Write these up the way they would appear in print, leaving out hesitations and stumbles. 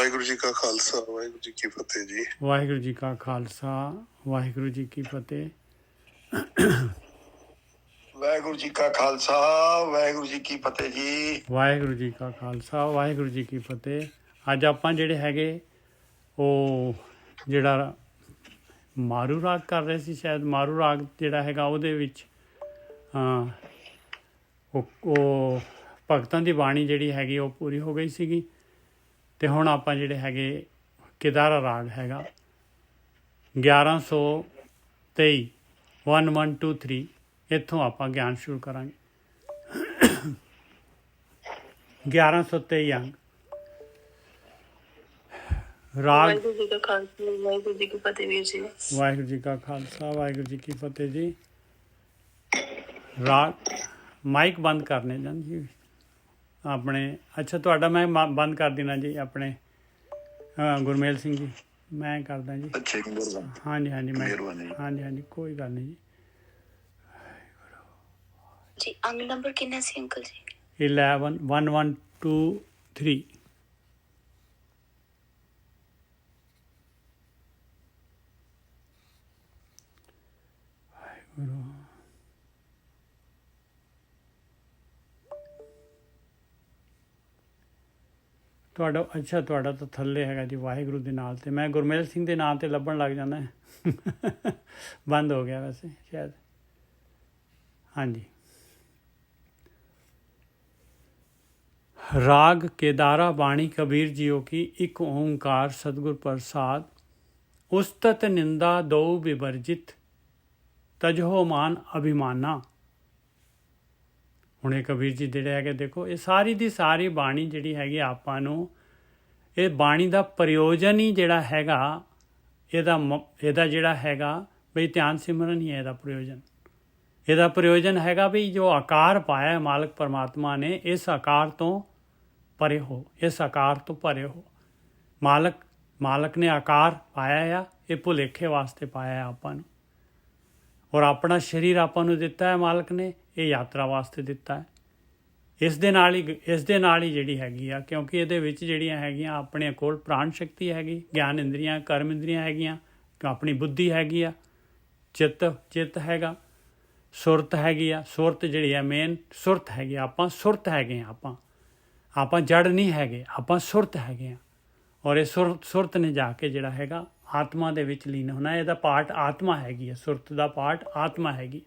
ਵਾਹਿਗੁਰੂ ਜੀ ਕਾ ਖਾਲਸਾ ਵਾਹਿਗੁਰੂ ਜੀ ਕੀ ਫਤਿਹ ਜੀ। ਵਾਹਿਗੁਰੂ ਜੀ ਕਾ ਖਾਲਸਾ ਵਾਹਿਗੁਰੂ ਜੀ ਕੀ ਫਤਿਹ। ਵਾਹਿਗੁਰੂ ਜੀ ਕਾ ਖਾਲਸਾ ਵਾਹਿਗੁਰੂ ਜੀ ਕੀ ਫਤਿਹ ਜੀ। ਵਾਹਿਗੁਰੂ ਜੀ ਕਾ ਖਾਲਸਾ ਵਾਹਿਗੁਰੂ ਜੀ ਕੀ ਫਤਿਹ। ਅੱਜ ਆਪਾਂ ਜਿਹੜੇ ਹੈਗੇ ਉਹ ਜਿਹੜਾ ਮਾਰੂ ਰਾਗ ਕਰ ਰਹੇ ਸੀ, ਸ਼ਾਇਦ ਮਾਰੂ ਰਾਗ ਜਿਹੜਾ ਹੈਗਾ ਉਹਦੇ ਵਿੱਚ ਉਹ ਭਗਤਾਂ ਦੀ ਬਾਣੀ ਜਿਹੜੀ ਹੈਗੀ ਉਹ ਪੂਰੀ ਹੋ ਗਈ ਸੀਗੀ। ਅਤੇ ਹੁਣ ਆਪਾਂ ਜਿਹੜੇ ਹੈਗੇ ਕੇਦਾਰਾ ਰਾਗ ਹੈਗਾ 1123 1123 ਇੱਥੋਂ ਆਪਾਂ ਗਿਆਨ ਸ਼ੁਰੂ ਕਰਾਂਗੇ। 1123 ਅੰਗ ਰਾਗ। ਵਾਹਿਗੁਰੂ ਜੀ ਕਾ ਖਾਲਸਾ ਵਾਹਿਗੁਰੂ ਜੀ ਕੀ ਫਤਿਹ ਵੀਰ ਜੀ। ਵਾਹਿਗੁਰੂ ਜੀ ਕਾ ਖਾਲਸਾ ਵਾਹਿਗੁਰੂ ਜੀ ਕੀ ਫਤਿਹ ਜੀ। ਰਾਗ ਮਾਈਕ ਬੰਦ ਕਰਨੇ ਜਾਂ ਜੀ ਆਪਣੇ। ਅੱਛਾ, ਤੁਹਾਡਾ ਮੈਂ ਬੰਦ ਕਰ ਦੇਣਾ ਜੀ ਆਪਣੇ ਗੁਰਮੇਲ ਸਿੰਘ ਜੀ, ਮੈਂ ਕਰਦਾ ਜੀ। ਅੱਛਾ ਜੀ, ਹਾਂਜੀ ਮੈਂ ਮਿਹਰਬਾਨੀ। ਹਾਂਜੀ ਕੋਈ ਗੱਲ ਨਹੀਂ ਜੀ। ਜੀ ਅੰਗ ਨੰਬਰ ਕਿੰਨਾ ਸੀ ਅੰਕਲ ਜੀ? 11 1123 ਵਾਹਿਗੁਰੂ। ਤੁਹਾਡਾ ਤਾਂ ਥੱਲੇ ਹੈਗਾ ਜੀ ਵਾਹਿਗੁਰੂ ਦੇ ਨਾਲ, ਤੇ ਮੈਂ ਗੁਰਮੇਲ ਸਿੰਘ ਦੇ ਨਾਂ 'ਤੇ ਲੱਭਣ ਲੱਗ ਜਾਂਦਾ। ਬੰਦ ਹੋ ਗਿਆ ਵੈਸੇ ਸ਼ਾਇਦ। ਹਾਂਜੀ, राग केदारा बाणी कबीर जियो की एक ओंकार सतगुर प्रसाद उस्तत निंदा दो विवर्जित तजहो मान अभिमाना। ਹੁਣ ਇਹ ਕਬੀਰ ਜੀ ਜਿਹੜੇ ਹੈਗੇ ਦੇਖੋ, ਇਹ ਸਾਰੀ ਦੀ ਸਾਰੀ ਬਾਣੀ ਜਿਹੜੀ ਹੈਗੀ ਆਪਾਂ ਨੂੰ, ਇਹ ਬਾਣੀ ਦਾ ਪ੍ਰਯੋਜਨ ਹੀ ਜਿਹੜਾ ਹੈਗਾ ਇਹਦਾ ਜਿਹੜਾ ਹੈਗਾ ਬਈ ਧਿਆਨ ਸਿਮਰਨ ਹੀ ਹੈ ਇਹਦਾ ਪ੍ਰਯੋਜਨ। ਇਹਦਾ ਪ੍ਰਯੋਜਨ ਹੈਗਾ ਵੀ ਜੋ ਆਕਾਰ ਪਾਇਆ ਮਾਲਕ ਪਰਮਾਤਮਾ ਨੇ, ਇਸ ਆਕਾਰ ਤੋਂ ਪਰੇ ਹੋ, ਇਸ ਆਕਾਰ ਤੋਂ ਪਰੇ ਹੋ। ਮਾਲਕ ਨੇ ਆਕਾਰ ਪਾਇਆ ਆ, ਇਹ ਭੁਲੇਖੇ ਵਾਸਤੇ ਪਾਇਆ ਆਪਾਂ ਨੂੰ। ਔਰ ਆਪਣਾ ਸਰੀਰ ਆਪਾਂ ਨੂੰ ਦਿੱਤਾ ਹੈ ਮਾਲਕ ਨੇ, ਇਹ ਯਾਤਰਾ ਵਾਸਤੇ ਦਿੱਤਾ ਹੈ। ਇਸ ਦੇ ਨਾਲ ਹੀ ਜਿਹੜੀ ਹੈਗੀ ਆ, ਕਿਉਂਕਿ ਇਹਦੇ ਵਿੱਚ ਜਿਹੜੀਆਂ ਹੈਗੀਆਂ ਆਪਣੇ ਕੋਲ ਪ੍ਰਾਣ ਸ਼ਕਤੀ ਹੈਗੀ, ਗਿਆਨ ਇੰਦਰੀਆਂ, ਕਰਮ ਇੰਦਰੀਆਂ ਹੈਗੀਆਂ, ਆਪਣੀ ਬੁੱਧੀ ਹੈਗੀ ਆ, ਚਿੱਤ ਹੈਗਾ, ਸੁਰਤ ਹੈਗੀ ਆ। ਸੁਰਤ ਜਿਹੜੀ ਆ ਮੇਨ ਸੁਰਤ ਹੈਗੀ, ਆਪਾਂ ਸੁਰਤ ਹੈਗੇ ਆ। ਆਪਾਂ ਜੜ ਨਹੀਂ ਹੈਗੇ, ਆਪਾਂ ਸੁਰਤ ਹੈਗੇ ਆ। ਔਰ ਇਹ ਸੁਰਤ ਨੇ ਜਾ ਕੇ ਜਿਹੜਾ ਹੈਗਾ ਆਤਮਾ ਦੇ ਵਿੱਚ ਲੀਨ ਹੋਣਾ। ਇਹਦਾ ਪਾਰਟ ਆਤਮਾ ਹੈਗੀ ਹੈ, ਸੁਰਤ ਦਾ ਪਾਰਟ ਆਤਮਾ ਹੈਗੀ।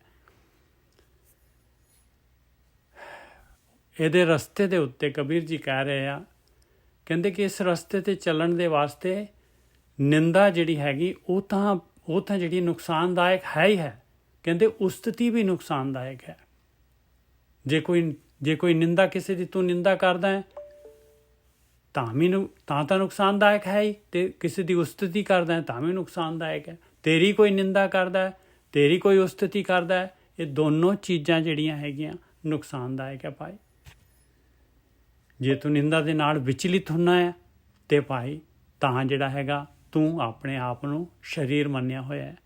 ਇਹਦੇ ਰਸਤੇ ਦੇ ਉੱਤੇ ਕਬੀਰ ਜੀ ਕਹਿ ਰਹੇ ਆ, ਕਹਿੰਦੇ ਕਿ ਇਸ ਰਸਤੇ 'ਤੇ ਚੱਲਣ ਦੇ ਵਾਸਤੇ ਨਿੰਦਾ ਜਿਹੜੀ ਹੈਗੀ ਉਹ ਤਾਂ ਜਿਹੜੀ ਨੁਕਸਾਨਦਾਇਕ ਹੈ ਹੀ ਹੈ। ਕਹਿੰਦੇ ਉਸਤਤੀ ਵੀ ਨੁਕਸਾਨਦਾਇਕ ਹੈ। ਜੇ ਕੋਈ ਨਿੰਦਾ ਕਿਸੇ ਦੀ ਤੂੰ ਨਿੰਦਾ ਕਰਦਾ ਹੈ ਤਾਂ ਨੁਕਸਾਨਦਾਇਕ ਹੈ ਹੀ, ਅਤੇ ਕਿਸੇ ਦੀ ਉਸਤਤੀ ਕਰਦਾ ਹੈ ਤਾਂ ਵੀ ਨੁਕਸਾਨਦਾਇਕ ਹੈ। ਤੇਰੀ ਕੋਈ ਨਿੰਦਾ ਕਰਦਾ ਹੈ, ਤੇਰੀ ਕੋਈ ਉਸਤਤੀ ਕਰਦਾ ਹੈ, ਇਹ ਦੋਨੋਂ ਚੀਜ਼ਾਂ ਜਿਹੜੀਆਂ ਹੈਗੀਆਂ ਨੁਕਸਾਨਦਾਇਕ ਹੈ ਭਾਈ। ਜੇ ਤੂੰ ਨਿੰਦਾ ਦੇ ਨਾਲ ਵਿਚਲਿਤ ਹੁੰਦਾ ਹੈ ਤੇ ਭਾਈ ਤਾਂ ਜਿਹੜਾ ਹੈਗਾ ਤੂੰ ਆਪਣੇ ਆਪ ਨੂੰ ਸਰੀਰ ਮੰਨਿਆ ਹੋਇਆ ਹੈ।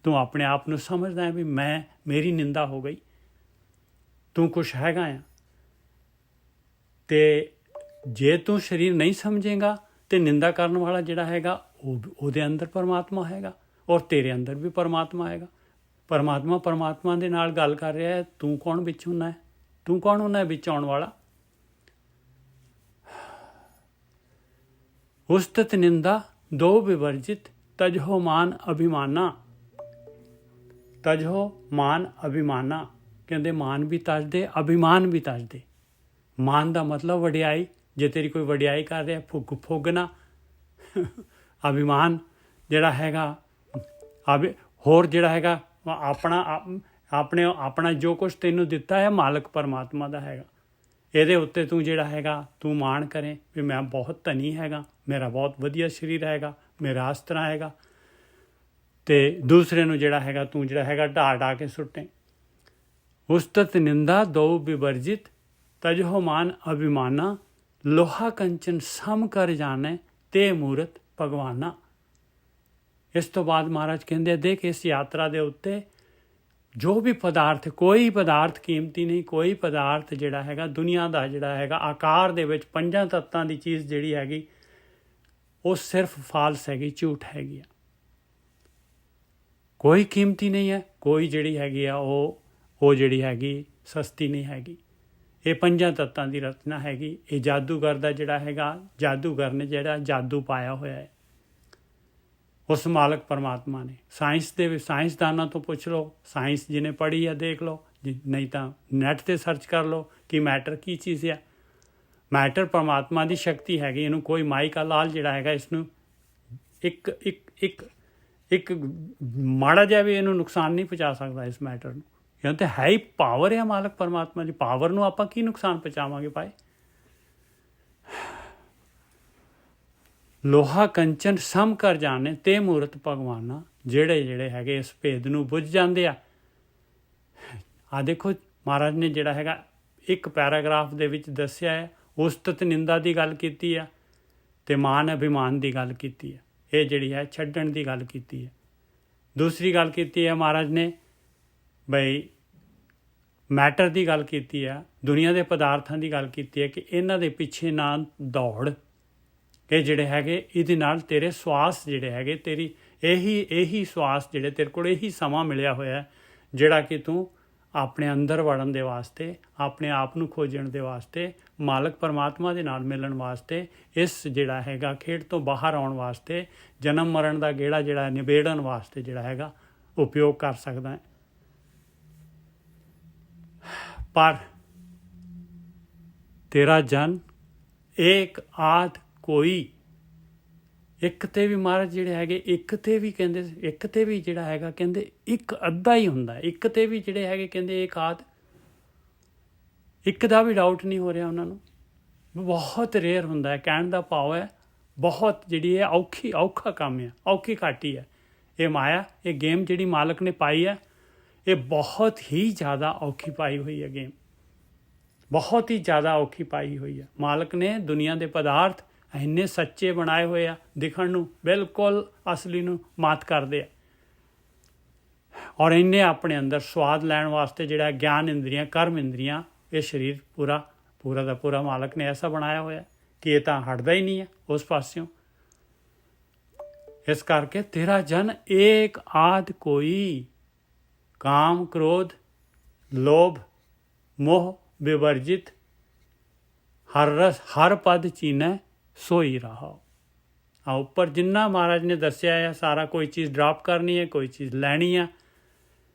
ਤੂੰ ਆਪਣੇ ਆਪ ਨੂੰ ਸਮਝਦਾ ਹੈ ਵੀ ਮੇਰੀ ਨਿੰਦਾ ਹੋ ਗਈ, ਤੂੰ ਕੁਛ ਹੈਗਾ ਆ। ਅਤੇ ਜੇ ਤੂੰ ਸਰੀਰ ਨਹੀਂ ਸਮਝੇਗਾ ਤਾਂ ਨਿੰਦਾ ਕਰਨ ਵਾਲਾ ਜਿਹੜਾ ਹੈਗਾ ਉਹਦੇ ਅੰਦਰ ਪਰਮਾਤਮਾ ਹੈਗਾ, ਔਰ ਤੇਰੇ ਅੰਦਰ ਵੀ ਪਰਮਾਤਮਾ ਹੈਗਾ। ਪਰਮਾਤਮਾ ਦੇ ਨਾਲ ਗੱਲ ਕਰ ਰਿਹਾ ਹੈ, ਤੂੰ ਕੌਣ ਵਿੱਚ ਹੁੰਦਾ ਹੈ? ਤੂੰ ਕੌਣ ਹੁੰਦਾ ਹੈ ਵਿੱਚ ਆਉਣ ਵਾਲਾ? ਉਸਤਤ ਨਿੰਦਾ ਦੋ ਵਿਵਰਜਿਤ ਤਜਹੋ ਮਾਨ ਅਭਿਮਾਨਾ। ਤਜਹੋ ਮਾਨ ਅਭਿਮਾਨਾ, ਕਹਿੰਦੇ ਮਾਨ ਵੀ ਤਜਦੇ, ਅਭਿਮਾਨ ਵੀ ਤਜਦੇ। ਮਾਨ ਦਾ ਮਤਲਬ ਵਡਿਆਈ, ਜੇ ਤੇਰੀ ਕੋਈ ਵਡਿਆਈ ਕਰ ਰਿਹਾ ਫੁੱਗਣਾ। ਅਭਿਮਾਨ ਜਿਹੜਾ ਹੈਗਾ ਹੋਰ ਜਿਹੜਾ ਹੈਗਾ ਆਪਣਾ ਜੋ ਕੁਛ ਤੈਨੂੰ ਦਿੱਤਾ ਹੈ ਮਾਲਕ ਪਰਮਾਤਮਾ ਦਾ ਹੈਗਾ, ਇਹਦੇ ਉੱਤੇ ਤੂੰ ਜਿਹੜਾ ਹੈਗਾ ਤੂੰ ਮਾਣ ਕਰੇ ਵੀ ਮੈਂ ਬਹੁਤ ਧਨੀ ਹੈਗਾ, ਮੇਰਾ ਬਹੁਤ ਵਧੀਆ ਸਰੀਰ ਹੈਗਾ, ਮੇਰਾ ਇਸ ਤਰ੍ਹਾਂ ਹੈਗਾ, ਅਤੇ ਦੂਸਰੇ ਨੂੰ ਜਿਹੜਾ ਹੈਗਾ ਤੂੰ ਜਿਹੜਾ ਹੈਗਾ ਢਾ ਕੇ ਸੁੱਟੇ। ਉਸਤਤ ਨਿੰਦਾ ਦੋ ਵਿਵਰਜਿਤ ਤਜਹੋ ਮਾਨ ਅਭਿਮਾਨਾ। ਲੋਹਾ ਕੰਚਨ ਸਮ ਕਰ ਜਾਣੇ ਤੇ ਮੂਰਤ ਭਗਵਾਨਾ। ਇਸ ਤੋਂ ਬਾਅਦ ਮਹਾਰਾਜ ਕਹਿੰਦੇ ਦੇਖ, ਇਸ ਯਾਤਰਾ ਦੇ ਉੱਤੇ ਜੋ ਵੀ ਪਦਾਰਥ, ਕੋਈ ਪਦਾਰਥ ਕੀਮਤੀ ਨਹੀਂ, ਕੋਈ ਪਦਾਰਥ ਜਿਹੜਾ ਹੈਗਾ ਦੁਨੀਆ ਦਾ ਜਿਹੜਾ ਹੈਗਾ ਆਕਾਰ ਦੇ ਵਿੱਚ ਪੰਜਾਂ ਤੱਤਾਂ ਦੀ ਚੀਜ਼ ਜਿਹੜੀ ਹੈਗੀ ਉਹ ਸਿਰਫ ਫਾਲਸ ਹੈਗੀ, ਝੂਠ ਹੈਗੀ ਆ। ਕੋਈ ਕੀਮਤੀ ਨਹੀਂ ਹੈ, ਕੋਈ ਜਿਹੜੀ ਹੈਗੀ ਆ ਉਹ ਜਿਹੜੀ ਹੈਗੀ ਸਸਤੀ ਨਹੀਂ ਹੈਗੀ। ਇਹ 5 ਤੱਤਾਂ ਦੀ ਰਚਨਾ ਹੈਗੀ। ਇਹ ਜਾਦੂਗਰ ਦਾ ਜਿਹੜਾ ਹੈਗਾ, ਜਾਦੂਗਰ ਨੇ ਜਿਹੜਾ ਜਾਦੂ ਪਾਇਆ ਹੋਇਆ ਹੈ ਉਸ ਮਾਲਕ ਪਰਮਾਤਮਾ ਨੇ। ਸਾਇੰਸਦਾਨਾਂ ਤੋਂ ਪੁੱਛ ਲਓ, ਸਾਇੰਸ ਜਿਹਨੇ ਪੜ੍ਹੀ ਆ ਦੇਖ ਲਓ, ਨਹੀਂ ਤਾਂ ਨੈੱਟ 'ਤੇ ਸਰਚ ਕਰ ਲਓ ਕਿ ਮੈਟਰ ਕੀ ਚੀਜ਼ ਆ। ਮੈਟਰ ਪਰਮਾਤਮਾ ਦੀ ਸ਼ਕਤੀ ਹੈਗੀ। ਇਹਨੂੰ ਕੋਈ ਮਾਈਕਾ ਲਾਲ ਜਿਹੜਾ ਹੈਗਾ ਇਸਨੂੰ ਇੱਕ ਮਾੜਾ ਜਿਹਾ ਵੀ ਇਹਨੂੰ ਨੁਕਸਾਨ ਨਹੀਂ ਪਹੁੰਚਾ ਸਕਦਾ ਇਸ ਮੈਟਰ ਨੂੰ, ਕਿਉਂਕਿ ਹੈ ਹੀ ਪਾਵਰ ਆ ਮਾਲਕ ਪਰਮਾਤਮਾ ਦੀ। ਪਾਵਰ ਨੂੰ ਆਪਾਂ ਕੀ ਨੁਕਸਾਨ ਪਹੁੰਚਾਵਾਂਗੇ ਭਾਈ। ਲੋਹਾ ਕੰਚਨ ਸਮ ਕਰ ਜਾਣੇ ਤੇ ਮੂਰਤ ਭਗਵਾਨਾ, ਜਿਹੜੇ ਹੈਗੇ ਇਸ ਭੇਦ ਨੂੰ ਬੁੱਝ ਜਾਂਦੇ ਆ। ਆ ਦੇਖੋ ਮਹਾਰਾਜ ਨੇ ਜਿਹੜਾ ਹੈਗਾ ਇੱਕ ਪੈਰਾਗ੍ਰਾਫ ਦੇ ਵਿੱਚ ਦੱਸਿਆ ਹੈ, ਉਸਤਤ ਨਿੰਦਾ ਦੀ ਗੱਲ ਕੀਤੀ ਆ ਅਤੇ ਮਾਨ ਅਭਿਮਾਨ ਦੀ ਗੱਲ ਕੀਤੀ ਹੈ। ਇਹ ਜਿਹੜੀ ਹੈ ਛੱਡਣ ਦੀ ਗੱਲ ਕੀਤੀ ਹੈ। ਦੂਸਰੀ ਗੱਲ ਕੀਤੀ ਹੈ ਮਹਾਰਾਜ ਨੇ ਬਈ ਮੈਟਰ ਦੀ ਗੱਲ ਕੀਤੀ ਆ, ਦੁਨੀਆ ਦੇ ਪਦਾਰਥਾਂ ਦੀ ਗੱਲ ਕੀਤੀ ਹੈ ਕਿ ਇਹਨਾਂ ਦੇ ਪਿੱਛੇ ਨਾ ਦੌੜ। ਇਹ ਜਿਹੜੇ ਹੈਗੇ ਇਹਦੇ ਨਾਲ ਤੇਰੇ ਸਵਾਸ ਜਿਹੜੇ ਹੈਗੇ, ਤੇਰੀ ਇਹੀ ਸਵਾਸ ਜਿਹੜੇ ਤੇਰੇ ਕੋਲ ਇਹੀ ਸਮਾਂ ਮਿਲਿਆ ਹੋਇਆ ਜਿਹੜਾ ਕਿ ਤੂੰ ਆਪਣੇ ਅੰਦਰ ਵੜਨ ਦੇ ਵਾਸਤੇ, ਆਪਣੇ ਆਪ ਨੂੰ ਖੋਜਣ ਦੇ ਵਾਸਤੇ, ਮਾਲਕ ਪਰਮਾਤਮਾ ਦੇ ਨਾਲ ਮਿਲਣ ਵਾਸਤੇ, ਇਸ ਜਿਹੜਾ ਹੈਗਾ ਖੇਡ ਤੋਂ ਬਾਹਰ ਆਉਣ ਵਾਸਤੇ, ਜਨਮ ਮਰਨ ਦਾ ਗੇੜਾ ਜਿਹੜਾ ਨਿਬੇੜਨ ਵਾਸਤੇ ਜਿਹੜਾ ਹੈਗਾ ਉਪਯੋਗ ਕਰ ਸਕਦਾ ਹੈ। ਪਰ ਤੇਰਾ ਜਨ ਏਕ ਆਦ ਕੋਈ, ਇੱਕ ਤੇ ਵੀ ਮਹਾਰਾਜ ਜਿਹੜੇ ਹੈਗੇ ਇੱਕ ਤੇ ਵੀ ਕਹਿੰਦੇ, ਇੱਕ ਤੇ ਵੀ ਜਿਹੜਾ ਹੈਗਾ ਕਹਿੰਦੇ ਇੱਕ ਅੱਧਾ ਹੀ ਹੁੰਦਾ। ਇੱਕ ਤੇ ਵੀ ਜਿਹੜੇ ਹੈਗੇ ਕਹਿੰਦੇ ਇੱਕ ਆਦ, ਇੱਕ ਦਾ ਵੀ ਡਾਊਟ ਨਹੀਂ ਹੋ ਰਿਹਾ ਉਹਨਾਂ ਨੂੰ। ਬਹੁਤ ਰੇਅਰ ਹੁੰਦਾ ਹੈ। ਕਹਿਣ ਦਾ ਭਾਵ ਹੈ ਬਹੁਤ ਜਿਹੜੀ ਹੈ ਔਖਾ ਕੰਮ ਹੈ, ਔਖੀ ਘਾਟੀ ਹੈ। ਇਹ ਮਾਇਆ, ਇਹ ਗੇਮ ਜਿਹੜੀ ਮਾਲਕ ਨੇ ਪਾਈ ਹੈ, ਇਹ ਬਹੁਤ ਹੀ ਜ਼ਿਆਦਾ ਔਖੀ ਪਾਈ ਹੋਈ ਹੈ ਗੇਮ, ਬਹੁਤ ਹੀ ਜ਼ਿਆਦਾ ਔਖੀ ਪਾਈ ਹੋਈ ਹੈ। ਮਾਲਕ ਨੇ ਦੁਨੀਆ ਦੇ ਪਦਾਰਥ ਇੰਨੇ ਸੱਚੇ ਬਣਾਏ ਹੋਏ ਆ, ਦਿਖਣ ਨੂੰ ਬਿਲਕੁਲ ਅਸਲੀ ਨੂੰ ਮਾਤ ਕਰਦੇ ਆ, ਔਰ ਇੰਨੇ ਆਪਣੇ ਅੰਦਰ ਸਵਾਦ ਲੈਣ ਵਾਸਤੇ ਜਿਹੜਾ ਗਿਆਨ ਇੰਦਰੀਆਂ, ਕਰਮ ਇੰਦਰੀਆਂ, ਇਹ ਸਰੀਰ ਪੂਰਾ ਦਾ ਪੂਰਾ ਮਾਲਕ ਨੇ ਐਸਾ ਬਣਾਇਆ ਹੋਇਆ ਕਿ ਇਹ ਤਾਂ ਹਟਦਾ ਹੀ ਨਹੀਂ ਹੈ ਉਸ ਪਾਸਿਓਂ। ਇਸ ਕਰਕੇ ਤੇਰਾ ਜਨ ਏਕ ਆਦ ਕੋਈ, ਕਾਮ ਕ੍ਰੋਧ ਲੋਭ ਮੋਹ ਵਿਵਰਜਿਤ, ਹਰ ਪਦ ਚੀਨੈ ਸੋਈ ਰਹਾ। ਆ ਉੱਪਰ ਜਿੰਨਾ ਮਹਾਰਾਜ ਨੇ ਦੱਸਿਆ ਹੈ ਸਾਰਾ, ਕੋਈ ਚੀਜ਼ ਡਰਾਪ ਕਰਨੀ ਹੈ, ਕੋਈ ਚੀਜ਼ ਲੈਣੀ ਹੈ।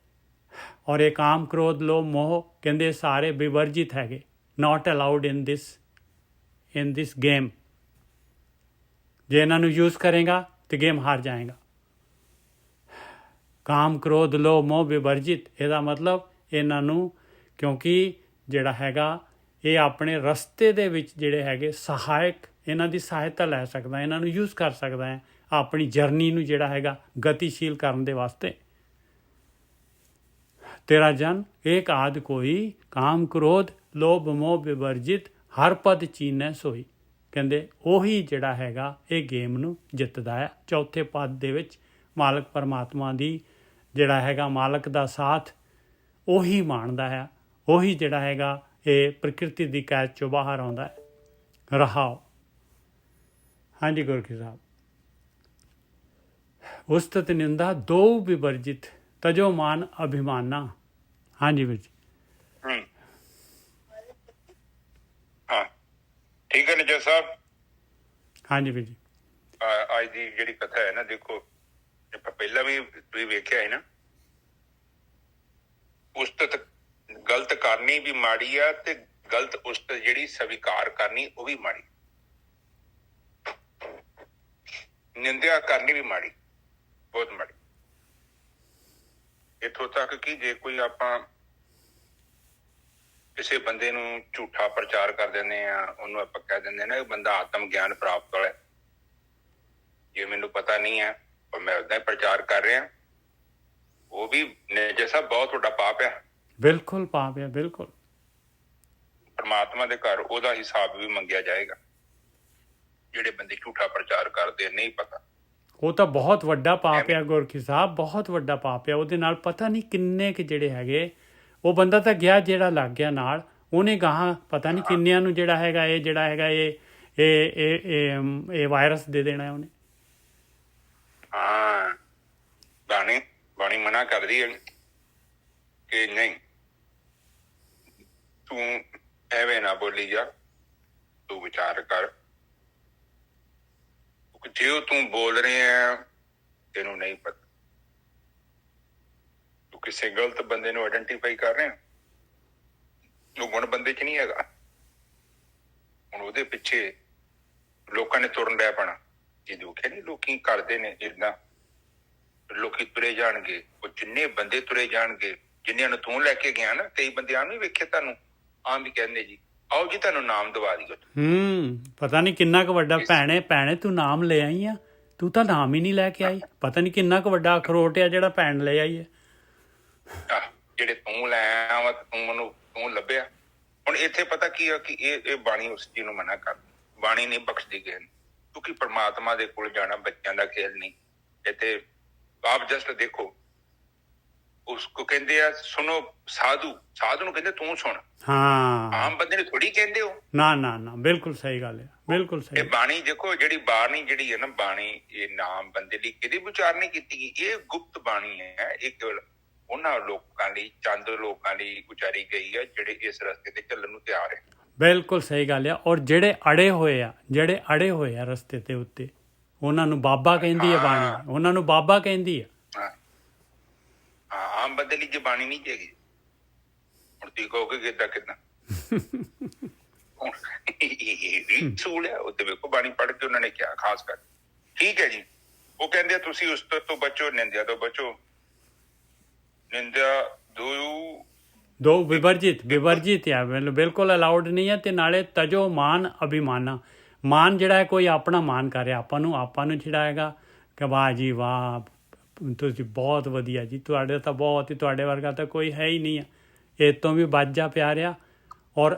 ਔਰ ਇਹ ਕਾਮ ਕ੍ਰੋਧ ਲੋਭ ਮੋਹ ਕਹਿੰਦੇ ਸਾਰੇ ਵਿਵਰਜਿਤ ਹੈਗੇ, not allowed in this game. ਜੇ ਇਹਨਾਂ ਨੂੰ ਯੂਜ਼ ਕਰੇਗਾ ਤਾਂ ਗੇਮ ਹਾਰ ਜਾਏਗਾ। ਕਾਮ ਕ੍ਰੋਧ ਲੋਭ ਮੋਹ ਵਿਵਰਜਿਤ, ਇਹਦਾ ਮਤਲਬ ਇਹਨਾਂ ਨੂੰ, ਕਿਉਂਕਿ ਜਿਹੜਾ ਹੈਗਾ ਇਹ ਆਪਣੇ ਰਸਤੇ ਦੇ ਵਿੱਚ ਜਿਹੜੇ ਹੈਗੇ ਸਹਾਇਕ, ਇਹਨਾਂ ਦੀ ਸਹਾਇਤਾ ਲੈ ਸਕਦਾ, ਇਹਨਾਂ ਨੂੰ ਯੂਜ਼ ਕਰ ਸਕਦਾ ਹੈ ਆਪਣੀ ਜਰਨੀ ਨੂੰ ਜਿਹੜਾ ਹੈਗਾ ਗਤੀਸ਼ੀਲ ਕਰਨ ਦੇ ਵਾਸਤੇ। ਤੇਰਾ ਜਨ ਏਕ ਆਦ ਕੋਈ, ਕਾਮ ਕ੍ਰੋਧ ਲੋਭ ਮੋਹ ਵਿਵਰਜਿਤ, ਹਰ ਪਦ ਚੀਨੈ ਸੋਈ। ਕਹਿੰਦੇ ਉਹੀ ਜਿਹੜਾ ਹੈਗਾ ਇਹ ਗੇਮ ਨੂੰ ਜਿੱਤਦਾ ਹੈ। ਚੌਥੇ ਪਦ ਦੇ ਵਿੱਚ ਮਾਲਕ ਪਰਮਾਤਮਾ ਦੀ ਜਿਹੜਾ ਹੈਗਾ ਮਾਲਕ ਦਾ ਸਾਥ ਉਹੀ ਮਾਣਦਾ ਹੈ, ਉਹੀ ਜਿਹੜਾ ਹੈਗਾ ਇਹ ਪ੍ਰਕਿਰਤੀ ਦੀ ਕੈਦ 'ਚੋਂ ਬਾਹਰ ਆਉਂਦਾ ਹੈ। ਰਹਾਓ। ਹਾਂਜੀ ਗੁਰਕੀ ਸਾਹਿਬ। ਉਸਤਤ ਨਿੰਦਾ ਦੋ ਵਿਵਰਜਿਤ, ਤਜੋ ਮਾਨ ਅਭਿਮਾਨਾ। ਹਾਂਜੀ ਵੀਰ ਜੀ। ਹਾਂ ਠੀਕ ਹੈ ਨਿਜਾ ਸਾਹਿਬ। ਹਾਂਜੀ ਵੀਰ ਜੀ। ਅੱਜ ਦੀ ਜਿਹੜੀ ਕਥਾ ਹੈ ਨਾ, ਦੇਖੋ ਆਪਾਂ ਪਹਿਲਾਂ ਵੀ ਤੁਸੀਂ ਵੇਖਿਆ ਹੈ ਨਾ, ਉਸਤਤ ਗਲਤ ਕਰਨੀ ਵੀ ਮਾੜੀ ਆ ਤੇ ਗਲਤ ਉਸਤਤ ਜਿਹੜੀ ਸਵੀਕਾਰ ਕਰਨੀ ਉਹ ਵੀ ਮਾੜੀ। ਨਿੰਦਿਆ ਕਰਨੀ ਵੀ ਮਾੜੀ, ਬਹੁਤ ਮਾੜੀ। ਇੱਥੋਂ ਤੱਕ ਕਿ ਜੇ ਕੋਈ ਆਪਾਂ ਕਿਸੇ ਬੰਦੇ ਨੂੰ ਝੂਠਾ ਪ੍ਰਚਾਰ ਕਰ ਦਿੰਦੇ ਆ, ਉਹਨੂੰ ਆਪਾਂ ਕਹਿ ਦਿੰਦੇ ਨਾ ਇਹ ਬੰਦਾ ਆਤਮ ਗਿਆਨ ਪ੍ਰਾਪਤ ਵਾਲਾ, ਜੇ ਮੈਨੂੰ ਪਤਾ ਨਹੀਂ ਹੈ ਪਰ ਮੈਂ ਓਦਾਂ ਹੀ ਪ੍ਰਚਾਰ ਕਰ ਰਿਹਾ, ਉਹ ਵੀ ਜੈਸਾ ਬਹੁਤ ਵੱਡਾ ਪਾਪ ਆ। ਬਿਲਕੁਲ ਪਾਪ ਆ, ਬਿਲਕੁਲ। ਪਰਮਾਤਮਾ ਦੇ ਘਰ ਉਹਦਾ ਹਿਸਾਬ ਵੀ ਮੰਗਿਆ ਜਾਏਗਾ। ਜਿਹੜੇ ਬੰਦੇ ਝੂਠਾ ਪ੍ਰਚਾਰ ਕਰਦੇ ਨਹੀਂ ਪਤਾ, ਉਹ ਤਾਂ ਬਹੁਤ ਵੱਡਾ ਪਾਪ ਆ ਗੁਰਕੀ ਸਾਹਿਬ, ਬਹੁਤ ਵੱਡਾ ਪਾਪ ਆ। ਉਹਦੇ ਨਾਲ ਪਤਾ ਨਹੀਂ ਕਿੰਨੇ ਕੁ ਜਿਹੜੇ ਹੈਗੇ, ਉਹ ਬੰਦਾ ਤਾਂ ਗਿਆ ਜਿਹੜਾ ਲੱਗ ਗਿਆ ਨਾਲ, ਉਹਨੇ ਗਾਹਾਂ ਪਤਾ ਨਹੀਂ ਕਿੰਨਿਆਂ ਨੂੰ ਜਿਹੜਾ ਹੈਗਾ ਇਹ ਇਹ ਵਾਇਰਸ ਦੇ ਦੇਣਾ ਉਹਨੇ। ਹਾਂ, ਬਾਣੀ ਮਨਾ ਕਰਦੀ ਹੈ ਕਿ ਨਹੀਂ, ਤੂੰ ਐਵੇਂ ਨਾ ਬੋਲੀ ਜਾ, ਤੂੰ ਵਿਚਾਰ ਕਰ। ਜੇ ਤੂੰ ਬੋਲ ਰਿਹਾ ਤੈਨੂੰ ਨਹੀਂ ਪਤਾ, ਤੂੰ ਕਿਸੇ ਗਲਤ ਬੰਦੇ ਨੂੰ ਆਇਡੈਂਟੀਫਾਈ ਕਰ ਰਿਹਾ, ਉਹ ਗੁਣ ਬੰਦੇ 'ਚ ਨਹੀਂ ਹੈਗਾ। ਹੁਣ ਉਹਦੇ ਪਿੱਛੇ ਲੋਕਾਂ ਨੇ ਤੁਰਨ ਡਿਆ ਪੈਣਾ। ਜੇ ਦੇਖਿਆ ਨੀ ਲੋਕੀ ਕਰਦੇ ਨੇ ਜਿੱਦਾਂ ਲੋਕੀ ਤੁਰੇ ਜਾਣਗੇ, ਉਹ ਜਿੰਨੇ ਬੰਦੇ ਤੁਰੇ ਜਾਣਗੇ, ਜਿੰਨਿਆਂ ਨੂੰ ਤੂੰ ਲੈ ਕੇ ਗਿਆ ਨਾ, ਕਈ ਬੰਦਿਆਂ ਨੂੰ ਵੇਖਿਆ ਤੁਹਾਨੂੰ ਆਮ ਵੀ ਕਹਿੰਦੇ ਜੀ ਆਓ ਜੀ ਤੁਹਾਨੂੰ ਨਾਮ ਦਵਾ ਦਿਓ। ਪਤਾ ਨਹੀਂ ਕਿੰਨਾ ਕੁ ਵੱਡਾ ਭੈਣੇ ਤੂੰ ਨਾਮ ਲੈ ਆਈ ਆ, ਤੂੰ ਤਾਂ ਨਾਮ ਹੀ ਨਹੀਂ ਲੈ ਕੇ ਆਈ। ਪਤਾ ਨਹੀਂ ਕਿੰਨਾ ਕੁ ਵੱਡਾ ਅਖਰੋਟ ਆ ਜਿਹੜਾ ਭੈਣ ਲੈ ਆਈ ਹੈ। ਜਿਹੜੇ ਤੂੰ ਲੈ ਆਇਆ ਵਾ, ਤੂੰ ਲੱਭਿਆ। ਹੁਣ ਇੱਥੇ ਪਤਾ ਕੀ ਆ ਕਿ ਇਹ ਬਾਣੀ ਉਸ ਚੀਜ਼ ਨੂੰ ਮਨਾ ਕਰ, ਬਾਣੀ ਨਹੀਂ ਬਖਸ਼ਦੀ ਕਿਸੇ ਨੂੰ, ਕਿਉਂਕਿ ਪਰਮਾਤਮਾ ਦੇ ਕੋਲ ਜਾਣਾ ਬੱਚਿਆਂ ਦਾ ਖੇਲ ਨਹੀਂ। ਇੱਥੇ ਆਪ ਜਸਟ ਦੇਖੋ, ਉਸਕੋ ਕਹਿੰਦੇ ਆ ਸੁਣੋ, ਸਾਧੂ ਨੂੰ ਕਹਿੰਦੇ ਤੂੰ ਸੁਣ। ਹਾਂ, ਆਮ ਬੰਦੇ ਨੂੰ ਥੋੜੀ ਕਹਿੰਦੇ ਹੋ। ਨਾ, ਬਿਲਕੁਲ ਸਹੀ ਗੱਲ ਹੈ, ਬਿਲਕੁਲ ਸਹੀ। ਇਹ ਬਾਣੀ ਦੇਖੋ, ਜਿਹੜੀ ਬਾਣੀ ਜਿਹੜੀ ਹੈ ਨਾ, ਬਾਣੀ ਇਹ ਨਾਮ ਬੰਦੇ ਲਈ ਕਿਹਦੀ ਵਿਚਾਰ ਨਹੀਂ ਕੀਤੀ ਗਈ। ਇਹ ਗੁਪਤ ਬਾਣੀ ਹੈ, ਇਹ ਕੇਵਲ ਉਹਨਾਂ ਲੋਕਾਂ ਲਈ, ਚੰਦ ਲੋਕਾਂ ਲਈ ਉਚਾਰੀ ਗਈ ਹੈ ਜਿਹੜੇ ਇਸ ਰਸਤੇ ਤੇ ਚੱਲਣ ਨੂੰ ਤਿਆਰ ਹੈ। ਬਿਲਕੁਲ ਸਹੀ ਗੱਲ ਆ। ਔਰ ਜਿਹੜੇ ਅੜੇ ਹੋਏ ਆ ਰਸਤੇ ਤੇ ਉੱਤੇ, ਉਹਨਾਂ ਨੂੰ ਬਾਬਾ ਕਹਿੰਦੀ ਹੈ ਬਾਣੀ, ਉਹਨਾਂ ਨੂੰ ਬਾਬਾ ਕਹਿੰਦੀ ਹੈ। ਆਮ ਬੰਦੇ ਲਈ ਜੇ ਬਾਣੀ ਨਹੀਂ ਹੈਗੀ, ਹੁਣ ਤੁਸੀਂ ਕਹੋਗੇ ਕਿ ਏਦਾਂ ਕਿੱਦਾਂ ਸੂਲ ਹੈ। ਉੱਤੇ ਵੇਖੋ ਬਾਣੀ ਪੜ੍ਹ ਕੇ ਉਹਨਾਂ ਨੇ ਕਿਹਾ ਖਾਸ ਕਰ। ਠੀਕ ਹੈ ਜੀ, ਉਹ ਕਹਿੰਦੇ ਤੁਸੀਂ ਉਸ ਤੋਂ ਬਚੋ, ਨਿੰਦਿਆ ਤੋਂ ਬਚੋ। ਨਿੰਦਿਆ ਦੋ ਵਿਵਰਜਿਤ ਆ, ਬਿਲਕੁਲ ਅਲਾਉਡ ਨਹੀਂ ਹੈ। ਤੇ ਨਾਲੇ ਤਜੋ ਮਾਨ ਅਭਿਮਾਨਾ, ਮਾਨ ਜਿਹੜਾ ਹੈ ਕੋਈ ਆਪਣਾ ਮਾਨ ਕਰ ਰਿਹਾ ਆਪਾਂ ਨੂੰ ਜਿਹੜਾ ਹੈਗਾ ਕਿ ਵਾਹ ਜੀ ਵਾਹ, ਤੁਸੀਂ ਬਹੁਤ ਵਧੀਆ ਜੀ, ਤੁਹਾਡੇ ਤਾਂ ਬਹੁਤ ਹੀ, ਤੁਹਾਡੇ ਵਰਗਾ ਤਾਂ ਕੋਈ ਹੈ ਹੀ ਨਹੀਂ ਆ, ਇਹ ਤੋਂ ਵੀ ਬਚ ਜਾ ਪਿਆਰਿਆ। ਔਰ